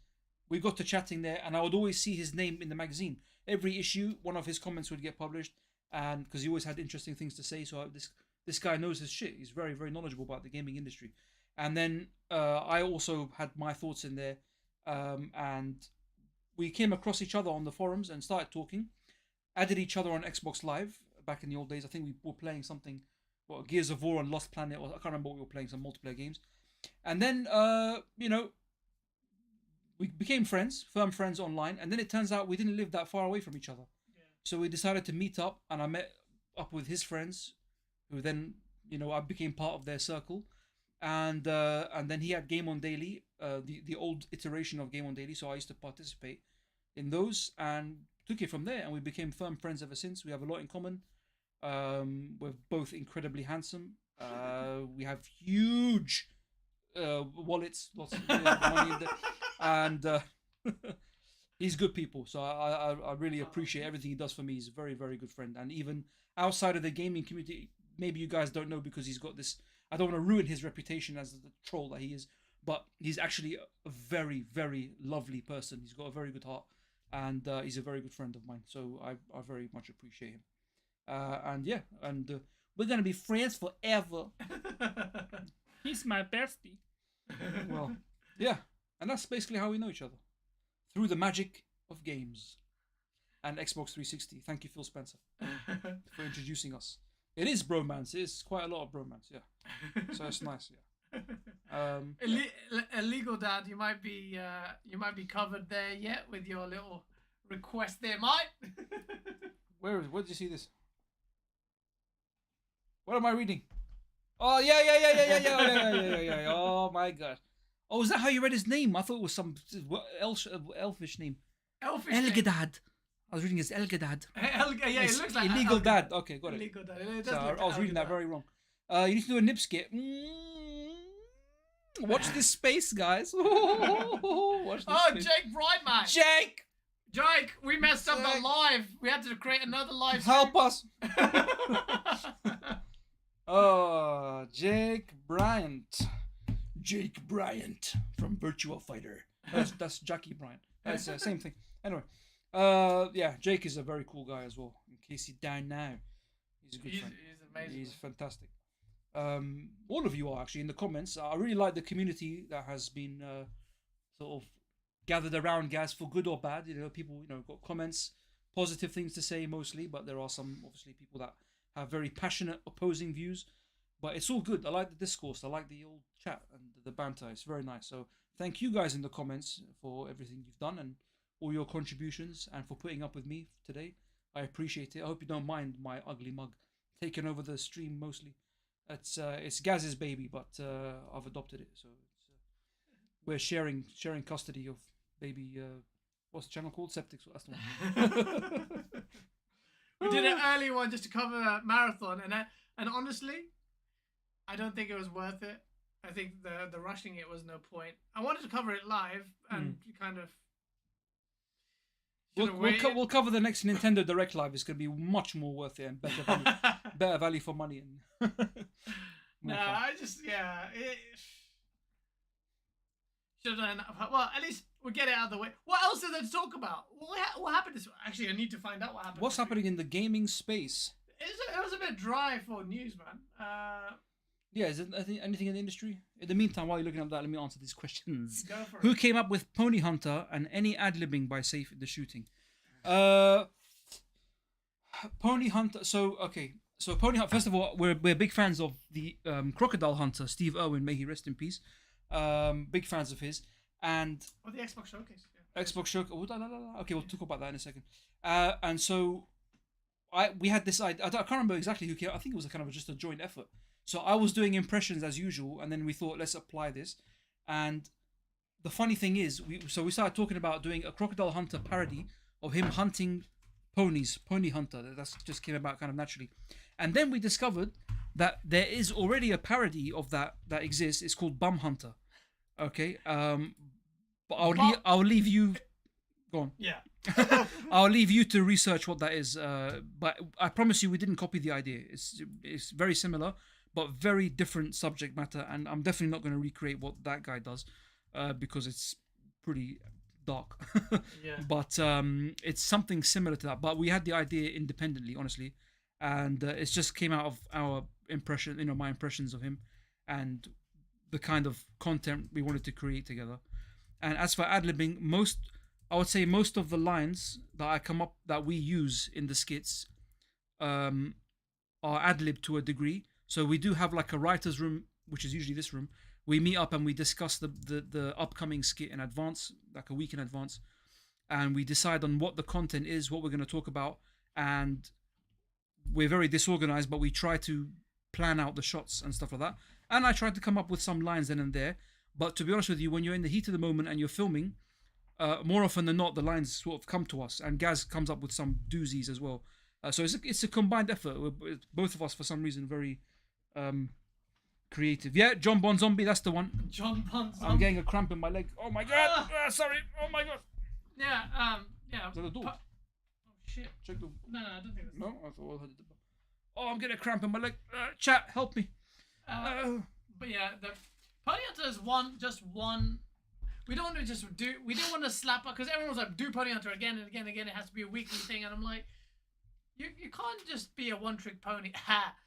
[SPEAKER 3] we got to chatting there, and I would always see his name in the magazine. Every issue, one of his comments would get published, and because he always had interesting things to say. So this guy knows his shit. He's very, very knowledgeable about the gaming industry. And then I also had my thoughts in there, and we came across each other on the forums and started talking. Added each other on Xbox Live back in the old days. I think we were playing something, Gears of War on Lost Planet, or I can't remember what we were playing, some multiplayer games. And then, we became friends, firm friends online. And then it turns out we didn't live that far away from each other. Yeah. So we decided to meet up, and I met up with his friends, who then, I became part of their circle. And then he had Game On Daily, the old iteration of Game On Daily. So I used to participate in those and took it from there. And we became firm friends ever since. We have a lot in common. We're both incredibly handsome. We have huge wallets, lots of money in there. And he's good people. So I really appreciate everything he does for me. He's a very, very good friend. And even outside of the gaming community, maybe you guys don't know because he's got this... I don't want to ruin his reputation as the troll that he is, but he's actually a very, very lovely person. He's got a very good heart, and he's a very good friend of mine. So I very much appreciate him. And we're gonna be friends forever. He's my bestie. Well, yeah, and that's basically how we know each other. through the magic of games and Xbox 360. Thank you, Phil Spencer, for introducing us. It is bromance. It's quite a lot of bromance, yeah. So it's nice, yeah.
[SPEAKER 2] Illegal Dad, you might be covered there yet with your little request there, mate.
[SPEAKER 3] Where did you see this? What am I reading? Oh yeah. Oh my god. Oh, is that how you read his name? I thought it was some elfish name.
[SPEAKER 2] Elfish
[SPEAKER 3] Elgadad. I was reading his Elgadad.
[SPEAKER 2] Yeah, it looks like
[SPEAKER 3] illegal dad. Okay, got it.
[SPEAKER 2] Illegal Dad. It does
[SPEAKER 3] So
[SPEAKER 2] look
[SPEAKER 3] I was reading that very wrong. You need to do a nip skit. Watch this space, guys. Watch this space.
[SPEAKER 2] Jake Brightman. Jake, we messed up the live. We had to create another live.
[SPEAKER 3] Help us. Oh, Jake Bryant. Jake Bryant from Virtua Fighter. That's Jackie Bryant. That's the same thing. Anyway, yeah, Jake is a very cool guy as well. In case he died now, he's a good friend.
[SPEAKER 2] He's amazing.
[SPEAKER 3] He's fantastic. All of you are actually in the comments. I really like the community that has been sort of gathered around Gaz for good or bad. You know, people got comments, positive things to say mostly, but there are some obviously people that have very passionate opposing views. But it's all good. I like the discourse. I like the old chat and the banter. It's very nice. So thank you guys in the comments for everything you've done and all your contributions and for putting up with me today. I appreciate it. I hope you don't mind my ugly mug taking over the stream mostly. It's Gaz's baby, but I've adopted it. So we're sharing custody of baby. What's the channel called? Septics. That's the one.
[SPEAKER 2] We did an early one just to cover a marathon, and honestly, I don't think it was worth it. I think the rushing it was no point. I wanted to cover it live and kind of.
[SPEAKER 3] We'll cover the next Nintendo Direct live. It's going to be much more worth it and better value for money. And
[SPEAKER 2] no, I just should have done. Well, at least we'll get it out of the way. What else is there to talk about? What happened this? Actually, I need to find out what happened.
[SPEAKER 3] What's happening in the gaming space?
[SPEAKER 2] It was a bit dry for news, man.
[SPEAKER 3] Yeah, is there anything in the industry? In the meantime, while you're looking at that, let me answer these questions.
[SPEAKER 2] Go for
[SPEAKER 3] Who
[SPEAKER 2] it.
[SPEAKER 3] came up with Pony Hunter and any ad-libbing by Seif in the shooting? Pony Hunter. So Pony Hunter. First of all, we're big fans of the Crocodile Hunter, Steve Irwin. May he rest in peace. Big fans of his. And
[SPEAKER 2] the Xbox Showcase. Yeah.
[SPEAKER 3] Xbox Showcase. Okay, we'll talk about that in a second. And so we had this idea. I can't remember exactly who came. I think it was just a joint effort. So I was doing impressions as usual, and then we thought, let's apply this. And the funny thing is, we started talking about doing a Crocodile Hunter parody of him hunting ponies, Pony Hunter. That just came about kind of naturally. And then we discovered that there is already a parody of that exists. It's called Bum Hunter. Okay. But I'll leave you. Go on.
[SPEAKER 2] Yeah.
[SPEAKER 3] I'll leave you to research what that is. But I promise you, we didn't copy the idea. It's very similar, but very different subject matter. And I'm definitely not going to recreate what that guy does, because it's pretty dark.
[SPEAKER 2] Yeah.
[SPEAKER 3] But it's something similar to that. But we had the idea independently, honestly, and it just came out of our impression, my impressions of him, and the kind of content we wanted to create together. And as for ad-libbing, I would say most of the lines that we use in the skits are ad-lib to a degree. So we do have like a writer's room, which is usually this room. We meet up and we discuss the upcoming skit in advance, like a week in advance. And we decide on what the content is, what we're going to talk about. And we're very disorganized, but we try to plan out the shots and stuff like that. And I try to come up with some lines then and there. But to be honest with you, when you're in the heat of the moment and you're filming, more often than not, the lines sort of come to us, and Gaz comes up with some doozies as well. So it's a combined effort. Both of us, for some reason, very creative. Yeah, John Bon Zombie, that's the one.
[SPEAKER 2] John Bon Zombie.
[SPEAKER 3] I'm getting a cramp in my leg. Oh my god! Sorry. Oh my god.
[SPEAKER 2] Yeah. Yeah.
[SPEAKER 3] Is that the door?
[SPEAKER 2] Oh shit.
[SPEAKER 3] Check the.
[SPEAKER 2] No, I don't think that's.
[SPEAKER 3] No, I thought I heard it. Oh, I'm getting a cramp in my leg. Chat, help me.
[SPEAKER 2] But yeah, the Pony Hunter is just one. We don't want to just do. We didn't want to slap up because everyone was like, do Pony Hunter again and again and again. It has to be a weekly thing, and I'm like, you can't just be a one-trick pony.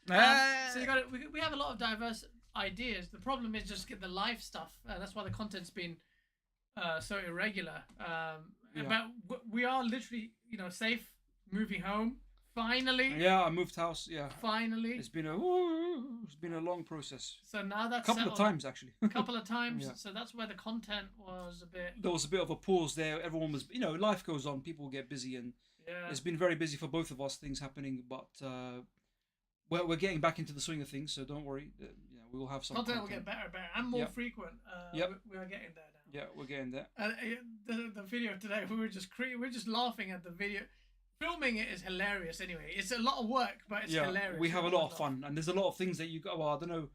[SPEAKER 2] So you got it. We have a lot of diverse ideas. The problem is just get the live stuff. That's why the content's been so irregular.
[SPEAKER 3] Yeah.
[SPEAKER 2] But we are literally, Seif moving home. Finally.
[SPEAKER 3] Yeah, I moved house. Yeah.
[SPEAKER 2] Finally.
[SPEAKER 3] It's been a long process.
[SPEAKER 2] So now that's
[SPEAKER 3] a couple of times actually.
[SPEAKER 2] A couple of times.
[SPEAKER 3] Yeah.
[SPEAKER 2] So that's where the content was a bit.
[SPEAKER 3] There was a bit of a pause there. Everyone was, life goes on. People get busy, and it's been very busy for both of us. Things happening, but we're getting back into the swing of things. So don't worry. We will have some
[SPEAKER 2] content. Will get better and better and more frequent. We are getting there now.
[SPEAKER 3] Yeah, we're getting there.
[SPEAKER 2] The video today, we were just laughing at the video. Filming it is hilarious. Anyway, it's a lot of work, but it's hilarious.
[SPEAKER 3] We have a lot of fun, and there's a lot of things that you got. Well, I don't know.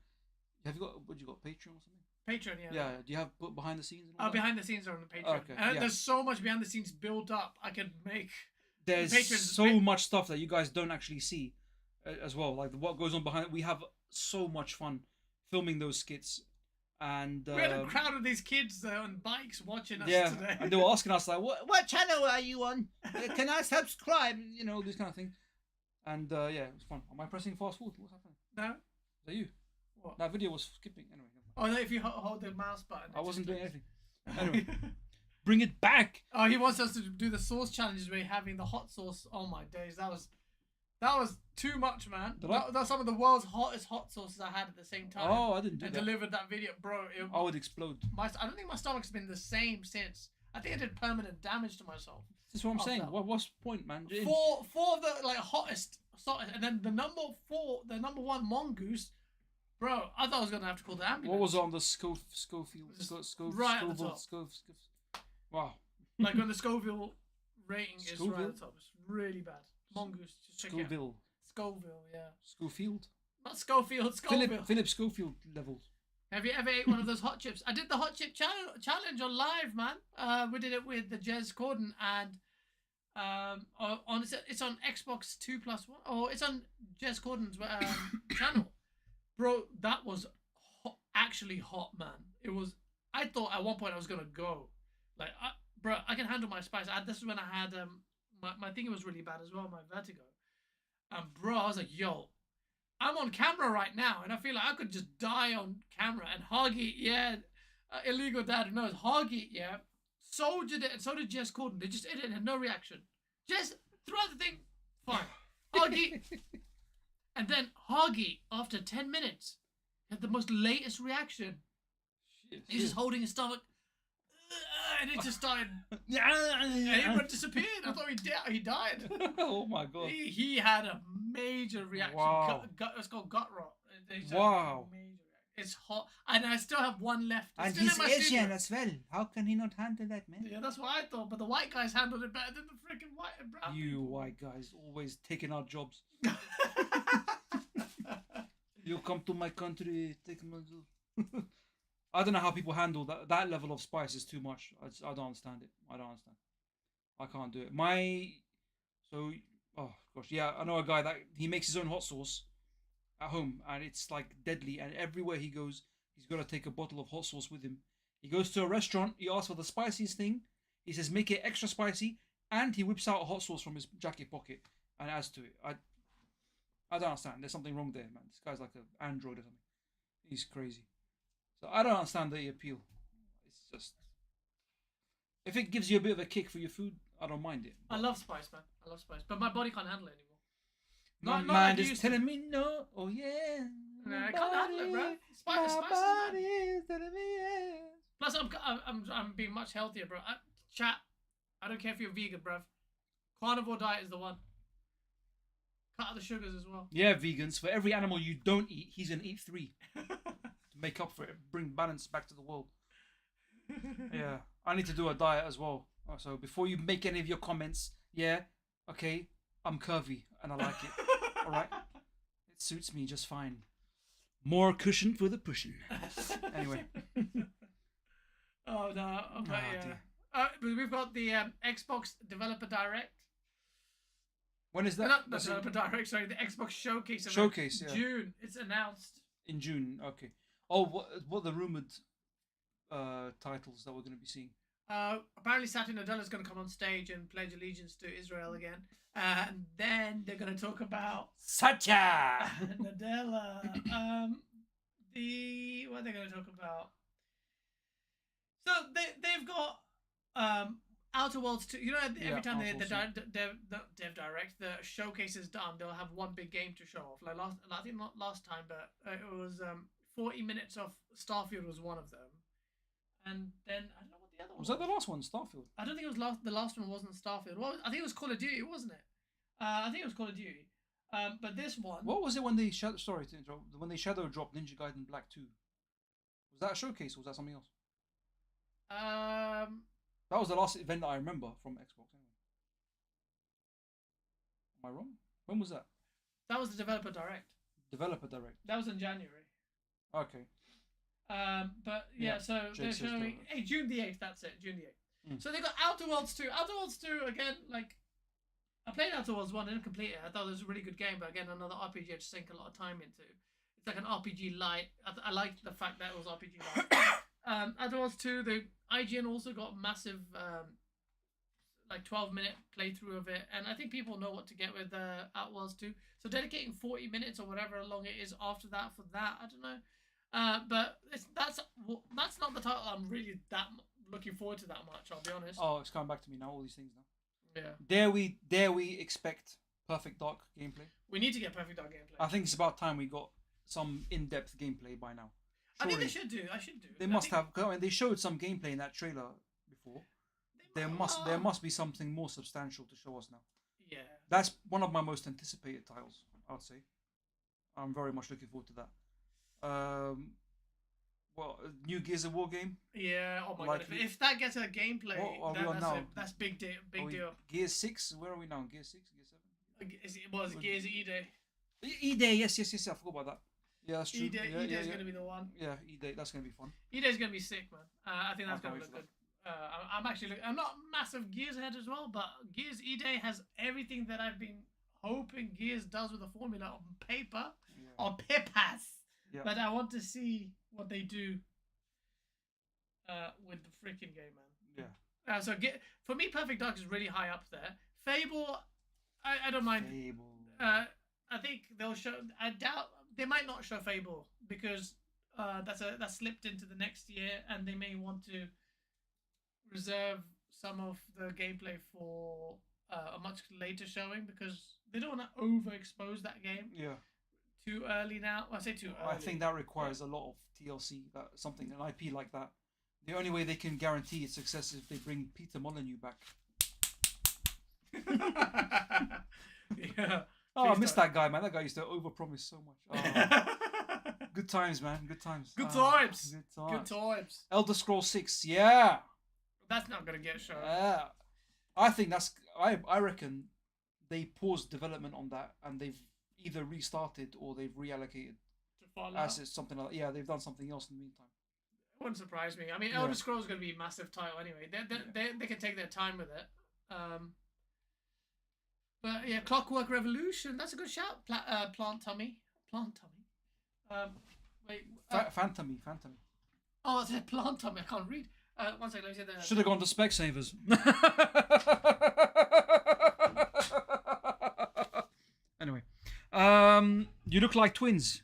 [SPEAKER 3] Have you got Patreon or something?
[SPEAKER 2] Patreon, yeah.
[SPEAKER 3] Yeah. Do you have behind the scenes?
[SPEAKER 2] Behind the scenes are on the Patreon.
[SPEAKER 3] Okay.
[SPEAKER 2] There's so much behind the scenes built up. I could make.
[SPEAKER 3] There's so much stuff that you guys don't actually see, as well. Like what goes on behind it. We have so much fun filming those skits. And
[SPEAKER 2] we had a crowd of these kids on bikes watching us today.
[SPEAKER 3] And they were asking us like, "What channel are you on? Can I subscribe?" This kind of thing. And it was fun. Am I pressing fast forward? What's happening?
[SPEAKER 2] No.
[SPEAKER 3] Is that you?
[SPEAKER 2] What?
[SPEAKER 3] That video was skipping anyway.
[SPEAKER 2] Oh no! If you hold the mouse button.
[SPEAKER 3] I wasn't doing anything. Anyway, bring it back.
[SPEAKER 2] Oh, he wants us to do the sauce challenges. We're having the hot sauce. Oh my days, that was too much, man. That's some of the world's hottest hot sauces I had at the same time.
[SPEAKER 3] Oh, I didn't do that.
[SPEAKER 2] I delivered that video, bro.
[SPEAKER 3] I would explode.
[SPEAKER 2] I don't think my stomach's been the same since. I think I did permanent damage to myself.
[SPEAKER 3] That's what I'm saying. What's the point, man?
[SPEAKER 2] Four of the hottest, and then the number one mongoose, bro. I thought I was gonna have to call the ambulance.
[SPEAKER 3] What was on the Schofield?
[SPEAKER 2] Right at the top.
[SPEAKER 3] Wow.
[SPEAKER 2] Like when the Scoville rating is right at the top. It's really bad. Mongoose.
[SPEAKER 3] Scoville.
[SPEAKER 2] Scoville, yeah.
[SPEAKER 3] Schofield?
[SPEAKER 2] Not Schofield, Scoville.
[SPEAKER 3] Philip Schofield levels.
[SPEAKER 2] Have you ever ate one of those hot chips? I did the hot chip challenge on live, man. We did it with the Jez Corden, and it's on Xbox 2+1, or it's on Jez Corden's channel. Bro, that was actually hot, man. It was. I thought at one point I was gonna go. Like, bro, I can handle my spice. This is when I had my thing was really bad as well, my vertigo. And bro, I was like, yo, I'm on camera right now, and I feel like I could just die on camera. And Hoggy, illegal dad who knows, Hoggy, so did it, and so did Jess Corden. They just ate it and had no reaction. Just throughout the thing, fine. Hoggy, and then Hoggy, after 10 minutes, had the most latest reaction. He's just holding his stomach. And it just started. And he disappeared. I thought he died.
[SPEAKER 3] Oh my god.
[SPEAKER 2] He had a major reaction.
[SPEAKER 3] Wow.
[SPEAKER 2] It's called gut rot.
[SPEAKER 3] Wow.
[SPEAKER 2] It's hot, and I still have one left.
[SPEAKER 13] And he's Asian as well. How can he not handle that, man?
[SPEAKER 2] Yeah, that's what I thought. But the white guys handled it better than the freaking white and brown.
[SPEAKER 3] You white guys always taking our jobs. You come to my country, take my job. I don't know how people handle that level of spice is too much. I don't understand it. I don't understand. I can't do it. Oh gosh, yeah, I know a guy that he makes his own hot sauce at home, and it's like deadly. And everywhere he goes, he's got to take a bottle of hot sauce with him. He goes to a restaurant, he asks for the spiciest thing. He says, make it extra spicy, and he whips out a hot sauce from his jacket pocket and adds to it. I don't understand. There's something wrong there, man. This guy's like an android or something. He's crazy. So I don't understand the appeal. It's just, if it gives you a bit of a kick for your food, I don't mind it.
[SPEAKER 2] I love spice, man. I love spice, but my body can't handle it
[SPEAKER 3] My
[SPEAKER 2] anymore.
[SPEAKER 3] mind is telling me no. Oh yeah.
[SPEAKER 2] I can't handle it, bro. Spice,
[SPEAKER 3] body is telling me yes.
[SPEAKER 2] Plus, I'm being much healthier, bro. Chat. I don't care if you're vegan, bruv. Carnivore diet is the one. Cut out the sugars as well.
[SPEAKER 3] Yeah, vegans. For every animal you don't eat, he's gonna eat 3. Make up for it, bring balance back to the world. Yeah, I need to do a diet as well. So before you make any of your comments, okay, I'm curvy and I like it. All right, it suits me just fine. More cushion for the pushing. Anyway.
[SPEAKER 2] Oh no! But we've got the Xbox Developer Direct.
[SPEAKER 3] When is that?
[SPEAKER 2] Not the Developer Direct. Sorry, the Xbox Showcase.
[SPEAKER 3] Showcase. Yeah.
[SPEAKER 2] June. It's announced.
[SPEAKER 3] In June. Okay. Oh, what are the rumored titles that we're going to be seeing?
[SPEAKER 2] Apparently Satya Nadella is going to come on stage and pledge allegiance to Israel again. And then they're going to talk about
[SPEAKER 3] Satya
[SPEAKER 2] Nadella. What are they going to talk about? So they've got Outer Worlds 2. You know, every time the Dev Direct, the showcase is done, they'll have one big game to show off. Like I think not last time, but it was 40 minutes of Starfield was one of them. And then I don't know what the other one was.
[SPEAKER 3] Was that the last one, Starfield?
[SPEAKER 2] I don't think it was the last one wasn't Starfield. Well, I think it was Call of Duty, wasn't it? I think it was Call of Duty. But this one.
[SPEAKER 3] What was it when they sorry to interrupt, when they shadow dropped Ninja Gaiden Black 2? Was that a showcase or was that something else? That was the last event that I remember from Xbox anyway. Am I wrong? When was that?
[SPEAKER 2] That was the Developer Direct.
[SPEAKER 3] Developer Direct.
[SPEAKER 2] That was in January.
[SPEAKER 3] Okay.
[SPEAKER 2] But yeah, so they're showing June the 8th, that's it, June the 8th. So they got Outer Worlds 2. Outer Worlds 2 again, like I played Outer Worlds 1, didn't complete it. I thought it was a really good game, but again another RPG I just sink a lot of time into. It's like an RPG light. I liked the fact that it was RPG light. Outer Worlds 2, the IGN also got massive like 12-minute playthrough of it, and I think people know what to get with Outer Worlds 2. So dedicating 40 minutes or whatever long it is after that for that, I don't know. But that's not the title I'm really looking forward to that much. I'll be honest.
[SPEAKER 3] Oh, it's coming back to me now. All these things now.
[SPEAKER 2] Yeah.
[SPEAKER 3] Dare we expect Perfect Dark gameplay?
[SPEAKER 2] We need to get Perfect Dark gameplay.
[SPEAKER 3] I think it's about time we got some in-depth gameplay by now.
[SPEAKER 2] Surely, I think they should do.
[SPEAKER 3] They must have. I mean, they showed some gameplay in that trailer before. There must be something more substantial to show us now.
[SPEAKER 2] Yeah.
[SPEAKER 3] That's one of my most anticipated titles, I would say. I'm very much looking forward to that. Well, new Gears of War game.
[SPEAKER 2] Yeah. Oh my god! If that gets a gameplay, that's big deal. Big deal.
[SPEAKER 3] Gears 6. Where are we now? Gears 6, Gears 7.
[SPEAKER 2] It was Gears E-Day.
[SPEAKER 3] E-Day. Yes. I forgot about that. Yeah, that's true.
[SPEAKER 2] E-Day is going to be the one.
[SPEAKER 3] Yeah, E-Day. That's going to be fun.
[SPEAKER 2] E-Day is going to be sick, man. I think that's going to look good. I'm actually I'm not massive Gears head as well, but Gears E-Day has everything that I've been hoping Gears does with the formula on paper, on papas. Yeah. But I want to see what they do with the freaking game, man. Yeah. So for me, Perfect Dark is really high up there. Fable, I don't mind.
[SPEAKER 3] Fable.
[SPEAKER 2] I think they'll show. I doubt they might not show Fable because that's slipped into the next year, and they may want to reserve some of the gameplay for a much later showing because they don't want to overexpose that game.
[SPEAKER 3] Yeah.
[SPEAKER 2] Too early now. Well, I say too early.
[SPEAKER 3] I think that requires a lot of TLC. Something an IP like that. The only way they can guarantee its success is if they bring Peter Molyneux back.
[SPEAKER 2] Yeah.
[SPEAKER 3] Oh, I miss that guy, man. That guy used to overpromise so much. Oh. Good times, man. Good times.
[SPEAKER 2] Good times. Good times.
[SPEAKER 3] Elder Scrolls 6. Yeah.
[SPEAKER 2] That's not gonna get shown.
[SPEAKER 3] Yeah. I think that's. I reckon they paused development on that, and they've either restarted or they've reallocated assets, something like that. Yeah, they've done something else in the meantime.
[SPEAKER 2] It wouldn't surprise me. I mean, Elder Scrolls is going to be a massive title anyway. They can take their time with it. But yeah, Clockwork Revolution. That's a good shout. Plant Tummy. Wait.
[SPEAKER 3] Phantomy.
[SPEAKER 2] Oh, I said Plant Tummy. I can't read. One second. Let me say that.
[SPEAKER 3] Should have gone to Specsavers. Anyway. You look like twins.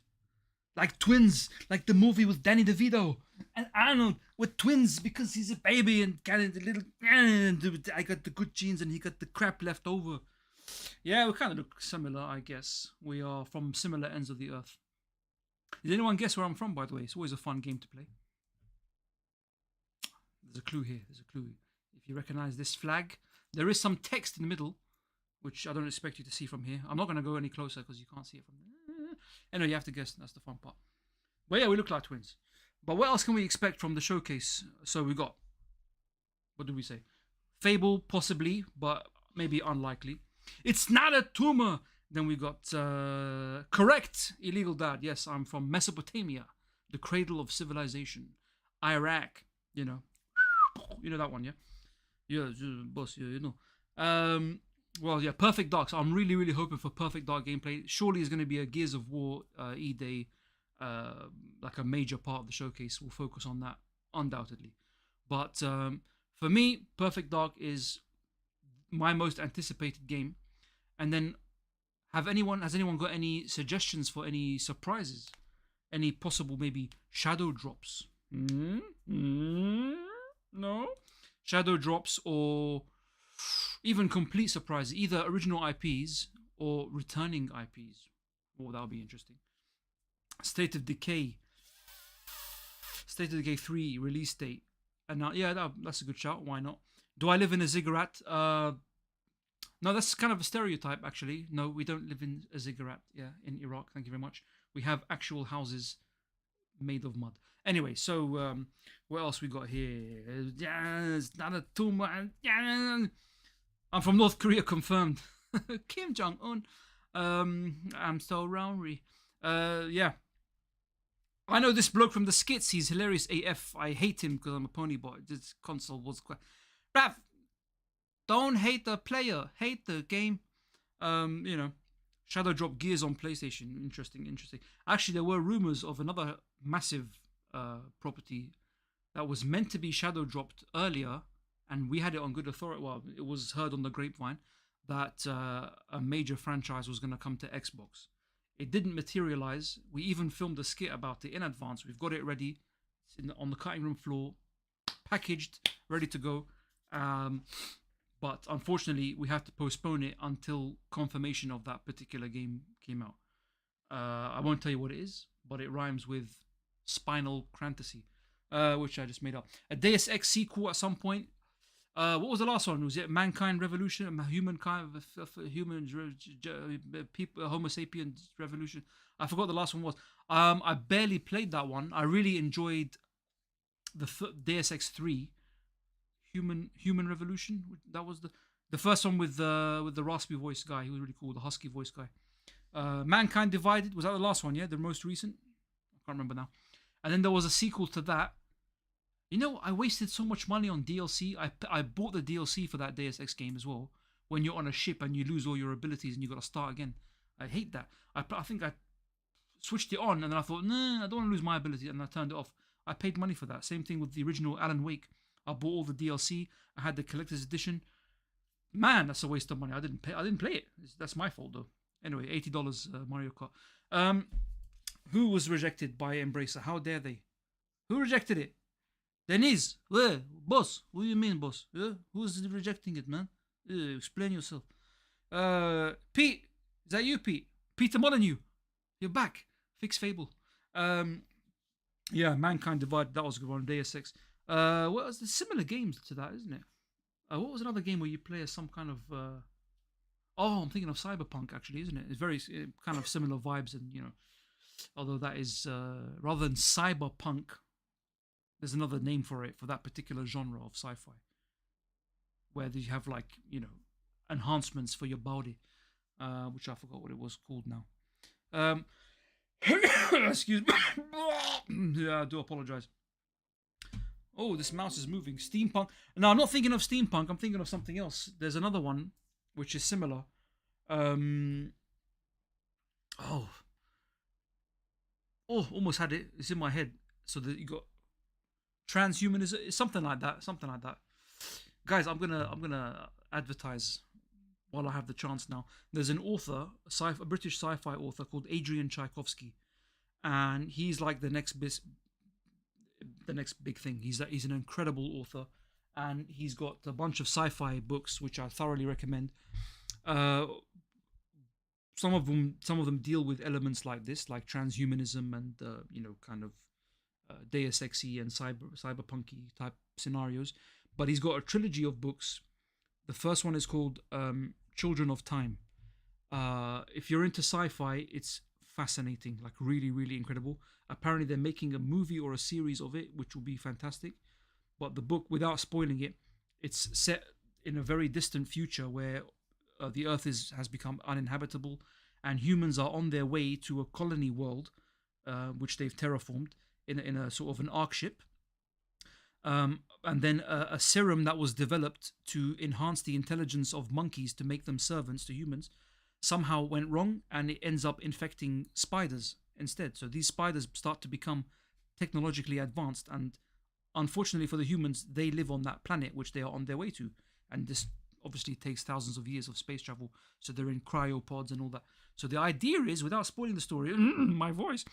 [SPEAKER 3] Like the movie with Danny DeVito and Arnold were twins because he's a baby and got a little. I got the good genes and he got the crap left over. Yeah, we kind of look similar, I guess. We are from similar ends of the earth. Did anyone guess where I'm from, by the way? It's always a fun game to play. There's a clue here. If you recognize this flag, there is some text in the middle, which I don't expect you to see from here. I'm not going to go any closer because you can't see it from there. Anyway, you have to guess. That's the fun part. But yeah, we look like twins. But what else can we expect from the showcase? So we got, what did we say? Fable, possibly, but maybe unlikely. It's not a tumor. Then we got, correct, Illegal Dad. Yes, I'm from Mesopotamia, the cradle of civilization. Iraq, you know that one, yeah? Yeah, boss, yeah, you know. Well, yeah, Perfect Dark. So I'm really, really hoping for Perfect Dark gameplay. Surely it's going to be a Gears of War E-Day, like a major part of the showcase. We'll focus on that, undoubtedly. But for me, Perfect Dark is my most anticipated game. And then, has anyone got any suggestions for any surprises? Any possible maybe shadow drops? No. Shadow drops or even complete surprises, either original IPs or returning IPs. Oh, that would be interesting. State of Decay 3 release date. And now, yeah, that's a good shout. Why not? Do I live in a ziggurat? No, that's kind of a stereotype, actually. No, we don't live in a ziggurat. Yeah, in Iraq. Thank you very much. We have actual houses made of mud. Anyway, so what else we got here? It's not a tomb. I'm from North Korea, confirmed. Kim Jong-un. I'm so rowry. Yeah. I know this bloke from the skits. He's hilarious AF. I hate him because I'm a pony boy. This console was quite... Bruv, don't hate the player. Hate the game. You know, Shadow Drop Gears on PlayStation. Interesting. Actually, there were rumors of another massive property that was meant to be Shadow Dropped earlier, and we had it on good authority. Well, it was heard on the grapevine that a major franchise was going to come to Xbox. It didn't materialize. We even filmed a skit about it in advance. We've got it ready. It's on the cutting room floor, packaged, ready to go. But unfortunately, we have to postpone it until confirmation of that particular game came out. I won't tell you what it is, but it rhymes with Spinal Fantasy, which I just made up. A Deus Ex sequel at some point. What was the last one? Was it Mankind Revolution? People, Homo sapiens Revolution? I forgot the last one was. I barely played that one. I really enjoyed the Deus Ex 3, Human Revolution. That was the first one with the raspy voice guy. He was really cool. The husky voice guy. Mankind Divided, was that the last one? Yeah, the most recent. I can't remember now. And then there was a sequel to that. You know, I wasted so much money on DLC. I bought the DLC for that Deus Ex game as well. When you're on a ship and you lose all your abilities and you got to start again. I hate that. I think I switched it on and then I thought, nah, I don't want to lose my ability, and I turned it off. I paid money for that. Same thing with the original Alan Wake. I bought all the DLC. I had the collector's edition. Man, that's a waste of money. I didn't play it. That's my fault though. Anyway, $80 Mario Kart. Who was rejected by Embracer? How dare they? Who rejected it? Denise, where? Boss, what do you mean, boss? Who's rejecting it, man? Explain yourself. Pete, is that you, Pete? Peter Molyneux, you're back. Fix Fable. Yeah, Mankind Divided, that was a good one. Deus Ex. What was the similar games to that, isn't it? What was another game where you play as some kind of... Oh, I'm thinking of Cyberpunk, actually, isn't it? It's very kind of similar vibes, and, you know, although that is, rather than cyberpunk, there's another name for it, for that particular genre of sci-fi, where you have, like, you know, enhancements for your body, which I forgot what it was called now. Excuse me. Yeah, I do apologize. Oh, this mouse is moving. Steampunk. No, I'm not thinking of steampunk. I'm thinking of something else. There's another one which is similar. Almost had it. It's in my head. So that you got transhumanism, something like that. Guys, I'm gonna advertise while I have the chance now. There's an author, a British sci-fi author called Adrian Tchaikovsky, and he's like the next big thing. He's an incredible author, and he's got a bunch of sci-fi books which I thoroughly recommend. Some of them deal with elements like this, like transhumanism and you know, kind of Deus Ex-y and cyberpunky type scenarios. But he's got a trilogy of books. The first one is called Children of Time. If you're into sci-fi, it's fascinating, like really, really incredible. Apparently they're making a movie or a series of it, which will be fantastic. But the book, without spoiling it, it's set in a very distant future where the Earth has become uninhabitable, and humans are on their way to a colony world, which they've terraformed in a sort of an ark ship. And then a serum that was developed to enhance the intelligence of monkeys to make them servants to humans somehow went wrong, and it ends up infecting spiders instead. So these spiders start to become technologically advanced, and unfortunately for the humans, they live on that planet which they are on their way to. And this obviously takes thousands of years of space travel, so they're in cryopods and all that. So the idea is, without spoiling the story, my voice,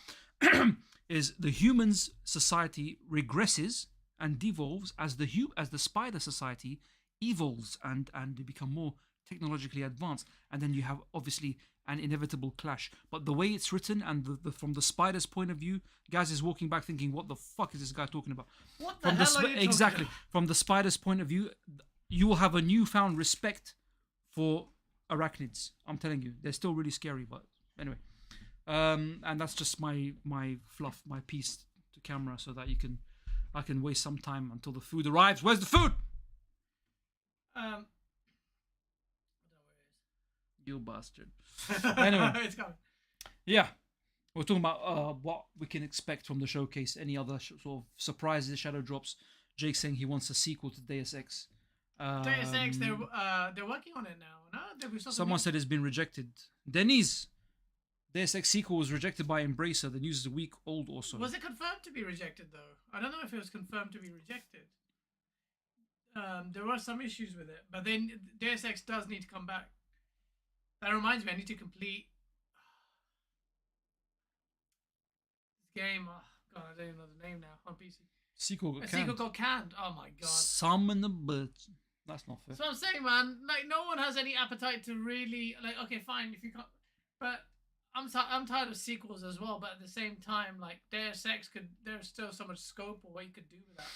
[SPEAKER 3] is the humans' society regresses and devolves as the Spider Society evolves and they become more technologically advanced, and then you have obviously an inevitable clash. But the way it's written and from the Spider's point of view, Gaz is walking back thinking, "What the fuck is this guy talking about?"
[SPEAKER 2] What the hell are you talking
[SPEAKER 3] exactly
[SPEAKER 2] about?
[SPEAKER 3] from the Spider's point of view, you will have a newfound respect for arachnids. I'm telling you, they're still really scary. But anyway, and that's just my fluff, my piece to camera, so that I can waste some time until the food arrives. Where's the food? You bastard. Anyway,
[SPEAKER 2] it's coming.
[SPEAKER 3] Yeah, we're talking about what we can expect from the showcase. Any other sort of surprises, shadow drops? Jake saying he wants a sequel to Deus Ex.
[SPEAKER 2] Deus Ex, they're working on it now. No,
[SPEAKER 3] Someone said it's been rejected. Denise, Deus Ex sequel was rejected by Embracer. The news is a week old also.
[SPEAKER 2] Was it confirmed to be rejected though? I don't know if it was confirmed to be rejected. There were some issues with it, but then Deus Ex does need to come back. That reminds me, I need to complete this game. Oh god, I don't even know the name now on PC.
[SPEAKER 3] Sequel got
[SPEAKER 2] A
[SPEAKER 3] canned.
[SPEAKER 2] sequel got canned. Oh my god.
[SPEAKER 3] Summon the birds. That's not fair.
[SPEAKER 2] That's what I'm saying, man. Like, no one has any appetite to really like. Okay, fine, if you can't, but I'm tired of sequels as well. But at the same time, like Deus Ex there's still so much scope or what you could do with that.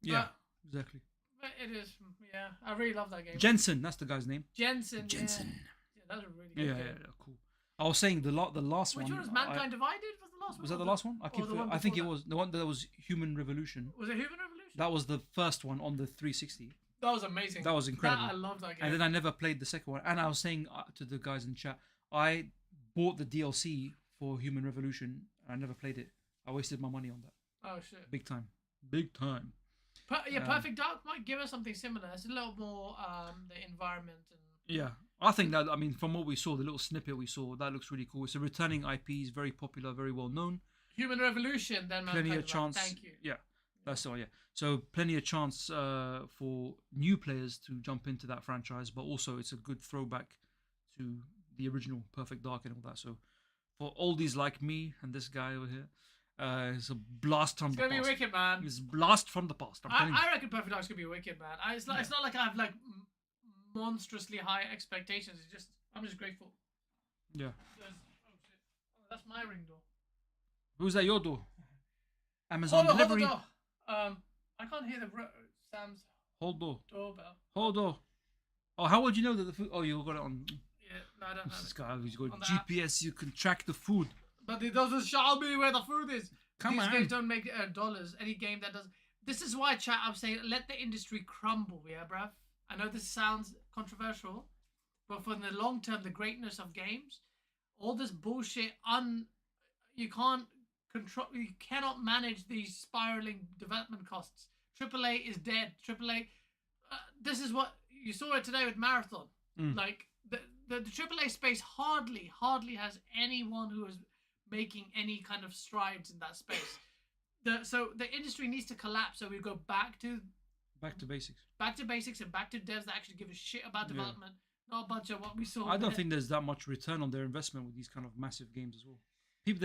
[SPEAKER 3] Yeah, exactly.
[SPEAKER 2] But it is, yeah. I really love that game.
[SPEAKER 3] Jensen, that's the guy's name.
[SPEAKER 2] Jensen.
[SPEAKER 3] Jensen.
[SPEAKER 2] Yeah, that was a really good game.
[SPEAKER 3] Yeah, cool. I was saying the last one.
[SPEAKER 2] Which one was Mankind Divided? Was the last one?
[SPEAKER 3] Was that the last one? I think it was the one that was Human Revolution.
[SPEAKER 2] Was it Human Revolution?
[SPEAKER 3] That was the first one on the 360.
[SPEAKER 2] That was amazing.
[SPEAKER 3] That was incredible.
[SPEAKER 2] I love that game.
[SPEAKER 3] And then I never played the second one. And I was saying to the guys in chat, I bought the DLC for Human Revolution. And I never played it. I wasted my money on that.
[SPEAKER 2] Oh shit.
[SPEAKER 3] Big time. Big time.
[SPEAKER 2] Perfect Dark might give us something similar. It's a little more the environment and.
[SPEAKER 3] Yeah, I think that. I mean, from what we saw, the little snippet we saw, that looks really cool. It's a returning IP. It's very popular, very well known.
[SPEAKER 2] Human Revolution, then
[SPEAKER 3] plenty of chance.
[SPEAKER 2] Thank you.
[SPEAKER 3] Yeah, that's all. Yeah, so plenty of chance for new players to jump into that franchise, but also it's a good throwback to the original Perfect Dark and all that. So for oldies like me and this guy over here, it's a blast from the past.
[SPEAKER 2] It's gonna be wicked, man.
[SPEAKER 3] It's a blast from the past.
[SPEAKER 2] I reckon Perfect Dark's gonna be wicked, man. It's not like I have like monstrously high expectations. It's just I'm just grateful.
[SPEAKER 3] Yeah.
[SPEAKER 2] Oh that's my ring door.
[SPEAKER 3] Who's that? Your door? Amazon delivery.
[SPEAKER 2] Hold the door. I can't hear Sam's.
[SPEAKER 3] Hold door.
[SPEAKER 2] Doorbell.
[SPEAKER 3] Hold door. Oh, how would you know that the food? Oh, you got it on.
[SPEAKER 2] Yeah, no, I don't have
[SPEAKER 3] this
[SPEAKER 2] it.
[SPEAKER 3] guy, he's got GPS. You can track the food.
[SPEAKER 2] But it doesn't show me where the food is.
[SPEAKER 3] Come
[SPEAKER 2] These
[SPEAKER 3] on.
[SPEAKER 2] games don't make dollars. Any game that does. This is why, chat, I'm saying let the industry crumble, yeah, bruv? I know this sounds controversial, but for the long term, the greatness of games, all this bullshit, you can't control, you cannot manage these spiraling development costs. AAA is dead. AAA, this is what, you saw it today with Marathon. Like, the AAA space hardly has anyone who is making any kind of strides in that space. So the industry needs to collapse so we go back to
[SPEAKER 3] basics.
[SPEAKER 2] Back to basics and back to devs that actually give a shit about development. Not a bunch of what we saw.
[SPEAKER 3] I don't think there's that much return on their investment with these kind of massive games as well.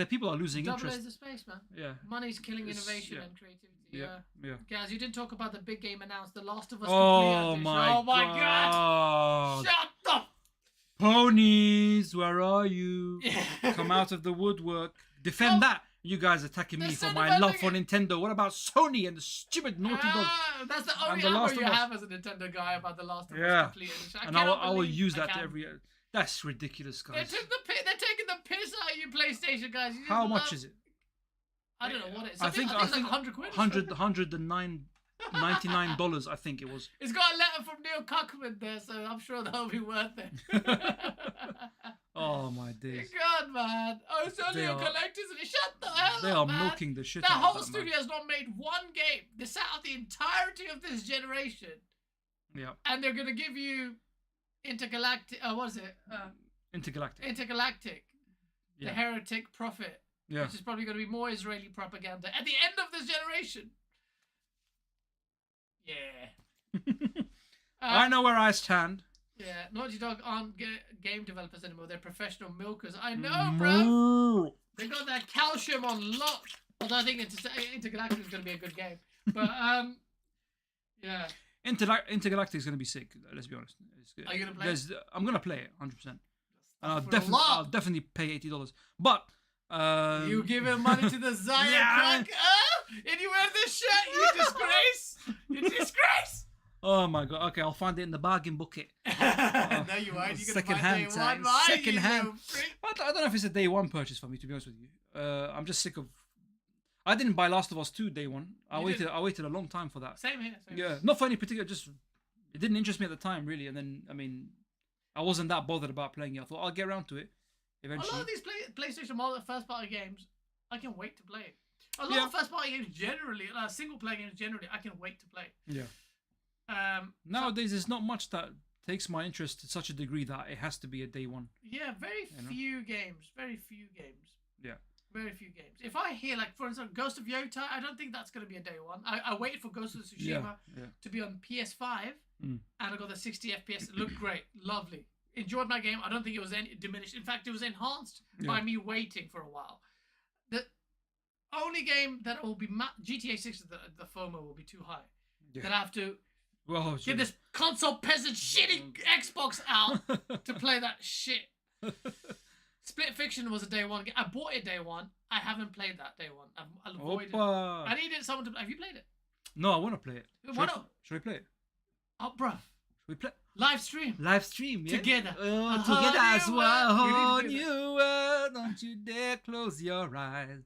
[SPEAKER 3] People are losing
[SPEAKER 2] Double
[SPEAKER 3] interest.
[SPEAKER 2] A's the space, man.
[SPEAKER 3] Yeah.
[SPEAKER 2] Money's killing innovation and creativity.
[SPEAKER 3] Yeah.
[SPEAKER 2] Guys, you didn't talk about the big game announced, The Last of Us.
[SPEAKER 3] Oh
[SPEAKER 2] my god! Shut the
[SPEAKER 3] ponies, where are you? Come out of the woodwork. Defend that. You guys attacking me for my love for Nintendo. What about Sony and the stupid Naughty Dog?
[SPEAKER 2] That's the only ammo you have as a Nintendo guy about The Last of Us complete edition.
[SPEAKER 3] And I will use that to every. That's ridiculous, guys.
[SPEAKER 2] They're taking the piss out of you, PlayStation guys.
[SPEAKER 3] How much is it?
[SPEAKER 2] I don't know what it is.
[SPEAKER 3] I think
[SPEAKER 2] like 100 quid.
[SPEAKER 3] $199, I think it was.
[SPEAKER 2] It's got a letter from Neil Cuckman there, so I'm sure that'll be worth it.
[SPEAKER 3] Oh my days.
[SPEAKER 2] God, man. Oh, it's only a collector's edition. Shut the hell up,
[SPEAKER 3] They are
[SPEAKER 2] man.
[SPEAKER 3] milking the shit
[SPEAKER 2] that
[SPEAKER 3] out of
[SPEAKER 2] whole
[SPEAKER 3] that,
[SPEAKER 2] studio has not made one game. They sat out the entirety of this generation.
[SPEAKER 3] Yeah.
[SPEAKER 2] And they're going to give you Intergalactic. What is it? Intergalactic.
[SPEAKER 3] Yeah.
[SPEAKER 2] The Heretic Prophet.
[SPEAKER 3] Yeah.
[SPEAKER 2] Which is probably going to be more Israeli propaganda at the end of this generation. Yeah.
[SPEAKER 3] I know where I stand.
[SPEAKER 2] Yeah, Naughty Dog aren't game developers anymore. They're professional milkers. I know, bro. They got that calcium on lock. Although I think Intergalactic is going to be a good game. But yeah.
[SPEAKER 3] Intergalactic is going to be sick. Let's be honest.
[SPEAKER 2] Are you gonna play it?
[SPEAKER 3] I'm going to play it 100%. And I'll
[SPEAKER 2] for a lot.
[SPEAKER 3] I'll definitely pay $80. But
[SPEAKER 2] You giving money to the Zion crack? And you wear this shirt? You disgrace! You disgrace!
[SPEAKER 3] Oh my god. Okay, I'll find it in the bargain bucket.
[SPEAKER 2] No, you aren't. You're gonna
[SPEAKER 3] Second
[SPEAKER 2] buy
[SPEAKER 3] hand.
[SPEAKER 2] day one. Why,
[SPEAKER 3] Second
[SPEAKER 2] you
[SPEAKER 3] hand.
[SPEAKER 2] little prick?
[SPEAKER 3] I don't know if it's a day one purchase for me, to be honest with you. I'm just sick of. I didn't buy Last of Us 2 day one. I waited a long time for that.
[SPEAKER 2] Same here.
[SPEAKER 3] Yeah, not for any particular. Just it didn't interest me at the time, really. And then I wasn't that bothered about playing it. I thought I'll get around to it eventually.
[SPEAKER 2] A lot of these PlayStation first party games, I can wait to play. A lot of first party games generally, single player games generally, I can wait to play.
[SPEAKER 3] Yeah. Nowadays, there's not much that takes my interest to such a degree that it has to be a day one.
[SPEAKER 2] Yeah, very few games.
[SPEAKER 3] Yeah.
[SPEAKER 2] Very few games. If I hear, like, for instance, Ghost of Yota, I don't think that's going to be a day one. I waited for Ghost of Tsushima to be on PS5, and I got the 60 FPS. It looked great. Lovely. Enjoyed my game. I don't think it was any diminished. In fact, it was enhanced by me waiting for a while. The only game that will be GTA 6, the FOMO will be too high.
[SPEAKER 3] Yeah.
[SPEAKER 2] That I have to
[SPEAKER 3] Well,
[SPEAKER 2] get this console peasant shitty Xbox out to play that shit. Split Fiction was a day one game. I bought it day one. I haven't played that day one. I've avoided it. I needed someone to play. Have you played it?
[SPEAKER 3] No, I want to play it.
[SPEAKER 2] Why not?
[SPEAKER 3] Should we play it?
[SPEAKER 2] Oh, bruh.
[SPEAKER 3] Should we play?
[SPEAKER 2] Live stream.
[SPEAKER 3] Live stream, yeah?
[SPEAKER 2] Together.
[SPEAKER 3] Together as well. Oh, new world. Don't you dare close your eyes.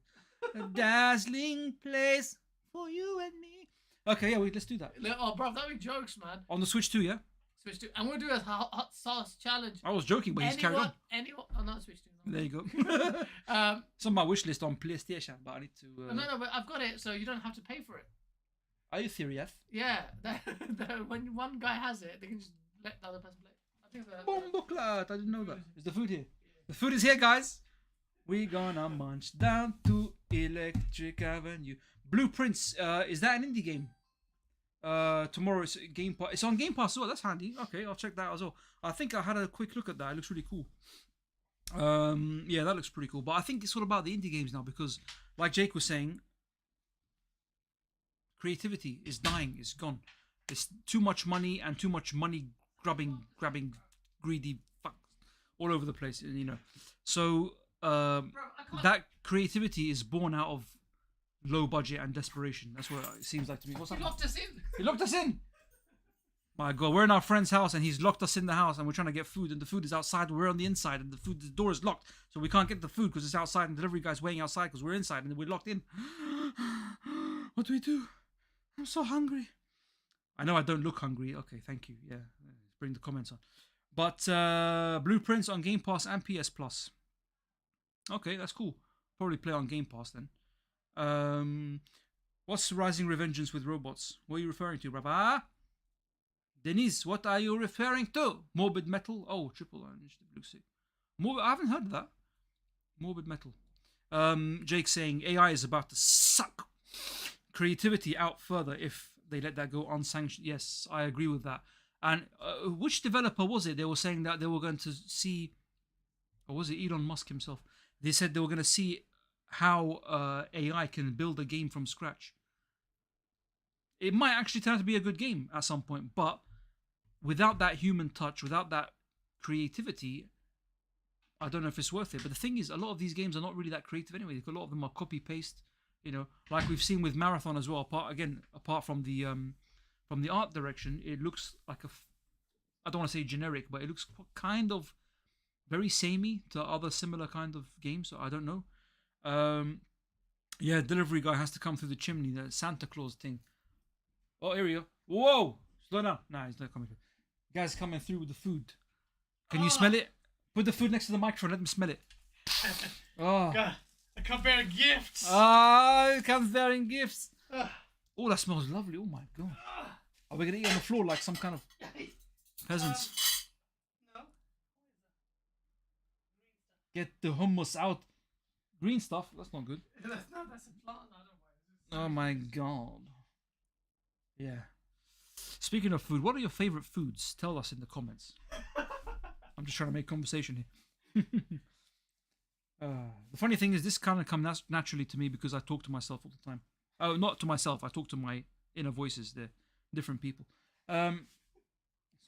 [SPEAKER 3] A dazzling place for you and me. Okay, yeah, let's do that.
[SPEAKER 2] Oh, bro, that be jokes, man.
[SPEAKER 3] On the Switch 2, yeah?
[SPEAKER 2] Switch 2. And we'll do a hot sauce challenge.
[SPEAKER 3] I was joking, but he's carried on.
[SPEAKER 2] Oh, not Switch 2. No.
[SPEAKER 3] There you go. It's on my wish list on PlayStation, but I need to...
[SPEAKER 2] No, but I've got it, so you don't have to pay for it.
[SPEAKER 3] Are you serious?
[SPEAKER 2] Yeah. When one guy has it, they can just let the other person play. I think that...
[SPEAKER 3] Bomboclat! I didn't know that. Is the food here? The food is here, guys. We gonna munch down to Electric Avenue. Blueprints, is that an indie game? Tomorrow it's Game Pass. It's on Game Pass as well. That's handy. Okay, I'll check that out as well. I think I had a quick look at that. It looks really cool. Yeah, that looks pretty cool. But I think it's all about the indie games now because, like Jake was saying, creativity is dying. It's gone. It's too much money and too much money grabbing, greedy fuck all over the place. You know, so that creativity is born out of low budget and desperation. That's what it seems like to me. What's
[SPEAKER 2] He locked us in.
[SPEAKER 3] He locked us in. My God, we're in our friend's house and he's locked us in the house and we're trying to get food and the food is outside. We're on the inside and the door is locked, so we can't get the food because it's outside and the delivery guy's waiting outside because we're inside and we're locked in. What do we do? I'm so hungry. I know I don't look hungry. Okay, thank you. Yeah, bring the comments on. But Blueprints on Game Pass and PS Plus. Okay, that's cool. Probably play on Game Pass then. What's Rising Revengeance with robots? What are you referring to, brother? Denise, what are you referring to? Morbid Metal? Oh, Triple Orange, the Blue Sea. I haven't heard of that. Morbid Metal. Jake saying AI is about to suck creativity out further if they let that go unsanctioned. Yes, I agree with that. And which developer was it? They were saying that they were going to see, or was it Elon Musk himself? They said they were going to see how AI can build a game from scratch. It might actually turn out to be a good game at some point, but without that human touch, without that creativity, I don't know if it's worth it. But the thing is, a lot of these games are not really that creative anyway. A lot of them are copy-paste, you know, like we've seen with Marathon as well. Apart from the art direction, it looks like I don't want to say generic, but it looks kind of very samey to other similar kind of games. So I don't know. Yeah, delivery guy has to come through the chimney, the Santa Claus thing. Oh, here we go. Whoa! Slow down. Nah, he's not coming through. The guy's coming through with the food. Can you smell it? Put the food next to the microphone. Let him smell it. Oh.
[SPEAKER 2] God, I come bearing gifts.
[SPEAKER 3] It comes bearing gifts. Oh, that smells lovely. Oh my God. Are we going to eat on the floor like some kind of peasants?
[SPEAKER 2] No.
[SPEAKER 3] Get the hummus out. Green stuff? That's not good.
[SPEAKER 2] That's a plant. I don't
[SPEAKER 3] Oh my God. Yeah. Speaking of food, what are your favorite foods? Tell us in the comments. I'm just trying to make conversation here. The funny thing is, this kind of comes naturally to me because I talk to myself all the time. Oh, not to myself. I talk to my inner voices. They're different people. So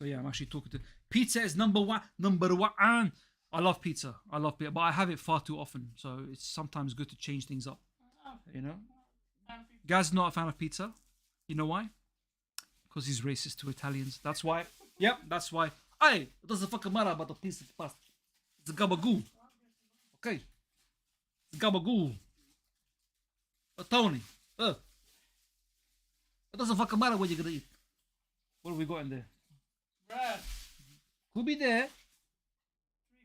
[SPEAKER 3] yeah, I'm actually talking to. Pizza is number one. Number one. I love pizza. But I have it far too often. So it's sometimes good to change things up. You know. Gaz's not a fan of pizza. You know why? Because he's racist to Italians. That's why. Yep, that's why. Hey, it doesn't fucking matter about the piece of pasta. It's a gabagool. Okay. It's a gabagool. Tony. It doesn't fucking matter what you're gonna eat. What have we got in there?
[SPEAKER 2] Bruh.
[SPEAKER 3] Could be there.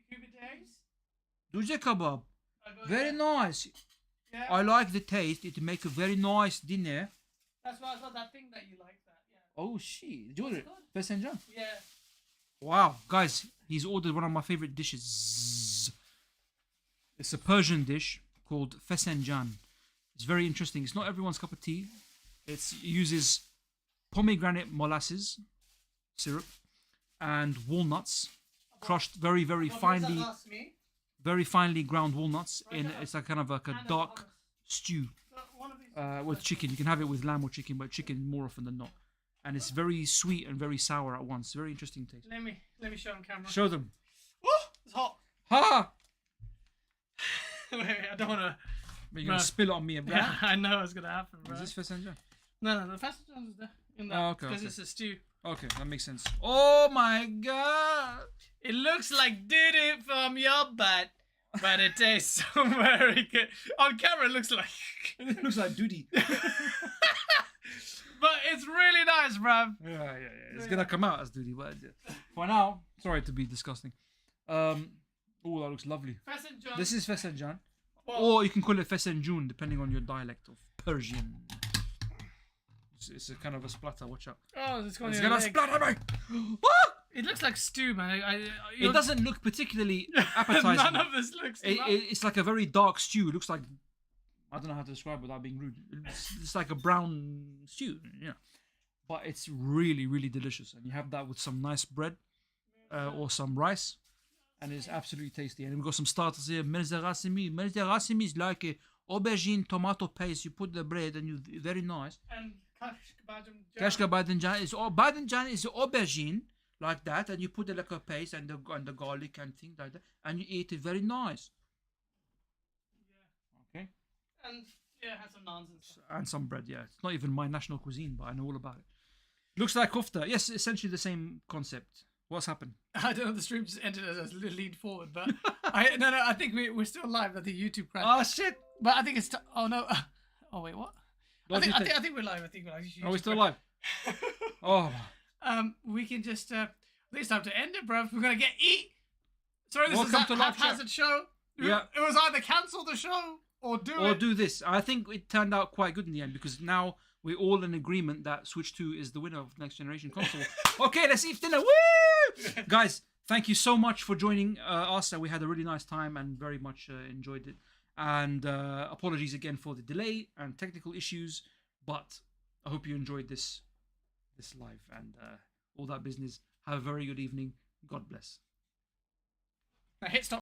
[SPEAKER 2] 3 Cuban days.
[SPEAKER 3] Duje kebab. Very nice.
[SPEAKER 2] Yeah.
[SPEAKER 3] I like the taste. It make a very nice dinner.
[SPEAKER 2] That's why I got that thing that you like. That. Yeah.
[SPEAKER 3] Oh shit. Do it. Fesencan.
[SPEAKER 2] Yeah.
[SPEAKER 3] Wow, guys, he's ordered one of my favorite dishes. It's a Persian dish called fesencan. It's very interesting. It's not everyone's cup of tea. It uses pomegranate molasses syrup and walnuts, crushed very, very finely, ground walnuts in. It's like kind of like a dark stew with chicken. You can have it with lamb or chicken, but chicken more often than not. And it's very sweet and very sour at once. Very interesting taste.
[SPEAKER 2] Let me show on camera.
[SPEAKER 3] Show them.
[SPEAKER 2] Oh, it's hot.
[SPEAKER 3] Ha!
[SPEAKER 2] Wait, I don't want to.
[SPEAKER 3] But you're gonna spill it on me, bro.
[SPEAKER 2] Yeah, I know it's gonna happen, bro.
[SPEAKER 3] Is this fesencan?
[SPEAKER 2] No, the fesencan is there. In that,
[SPEAKER 3] Oh, okay.
[SPEAKER 2] because
[SPEAKER 3] Okay.
[SPEAKER 2] it's a stew.
[SPEAKER 3] Okay, that makes sense. Oh my god!
[SPEAKER 2] It looks like doo-doo from your butt, but it tastes so very good. On camera, it looks like.
[SPEAKER 3] It looks like duty.
[SPEAKER 2] But it's really nice, bruv.
[SPEAKER 3] Yeah. It's gonna come out as duty, but for now, sorry to be disgusting. Oh, that looks lovely.
[SPEAKER 2] Fesencan.
[SPEAKER 3] This is fesencan,
[SPEAKER 2] Well,
[SPEAKER 3] or you can call it fesenjun, depending on your dialect of Persian. It's a kind of a splatter. Watch out!
[SPEAKER 2] Oh, it's
[SPEAKER 3] It's gonna splatter me.
[SPEAKER 2] It looks like stew, man.
[SPEAKER 3] It doesn't look particularly appetizing.
[SPEAKER 2] None of this looks.
[SPEAKER 3] It's like a very dark stew. It looks like, I don't know how to describe it without being rude. It's like a brown stew, yeah. But it's really, really delicious. And you have that with some nice bread or some rice. And it's absolutely tasty. And we've got some starters here. Merzegasimi. Merzegasimi is like a aubergine tomato paste. You put the bread and you very nice.
[SPEAKER 2] And
[SPEAKER 3] Kashka badinjan is badinjan is aubergine like that, and you put it like a paste and the garlic and things like that, and you eat it very nice. Okay.
[SPEAKER 2] And yeah, it has some naans and stuff.
[SPEAKER 3] And some bread, yeah. It's not even my national cuisine, but I know all about it. Looks like kofta. Yes, essentially the same concept. What's happened?
[SPEAKER 2] I don't know. The stream just ended as a lead forward, but I think we're still live. I think YouTube crashed.
[SPEAKER 3] Oh shit!
[SPEAKER 2] But I think it's. Oh no. Oh wait, what? I think we're live. I think we're live.
[SPEAKER 3] Are we still live? Oh.
[SPEAKER 2] We can just. It's time to end it, bro. We're gonna get eat. Sorry, this
[SPEAKER 3] Welcome
[SPEAKER 2] is
[SPEAKER 3] to
[SPEAKER 2] a
[SPEAKER 3] live
[SPEAKER 2] haphazard show.
[SPEAKER 3] Yeah.
[SPEAKER 2] It was either cancel the show or
[SPEAKER 3] do this. I think it turned out quite good in the end because now we're all in agreement that Switch 2 is the winner of next generation console. Okay, let's eat dinner. Woo! Guys, thank you so much for joining us. We had a really nice time and very much enjoyed it. And apologies again for the delay and technical issues, but I hope you enjoyed this live and all that business. Have a very good evening. God bless.
[SPEAKER 2] Now hit stop.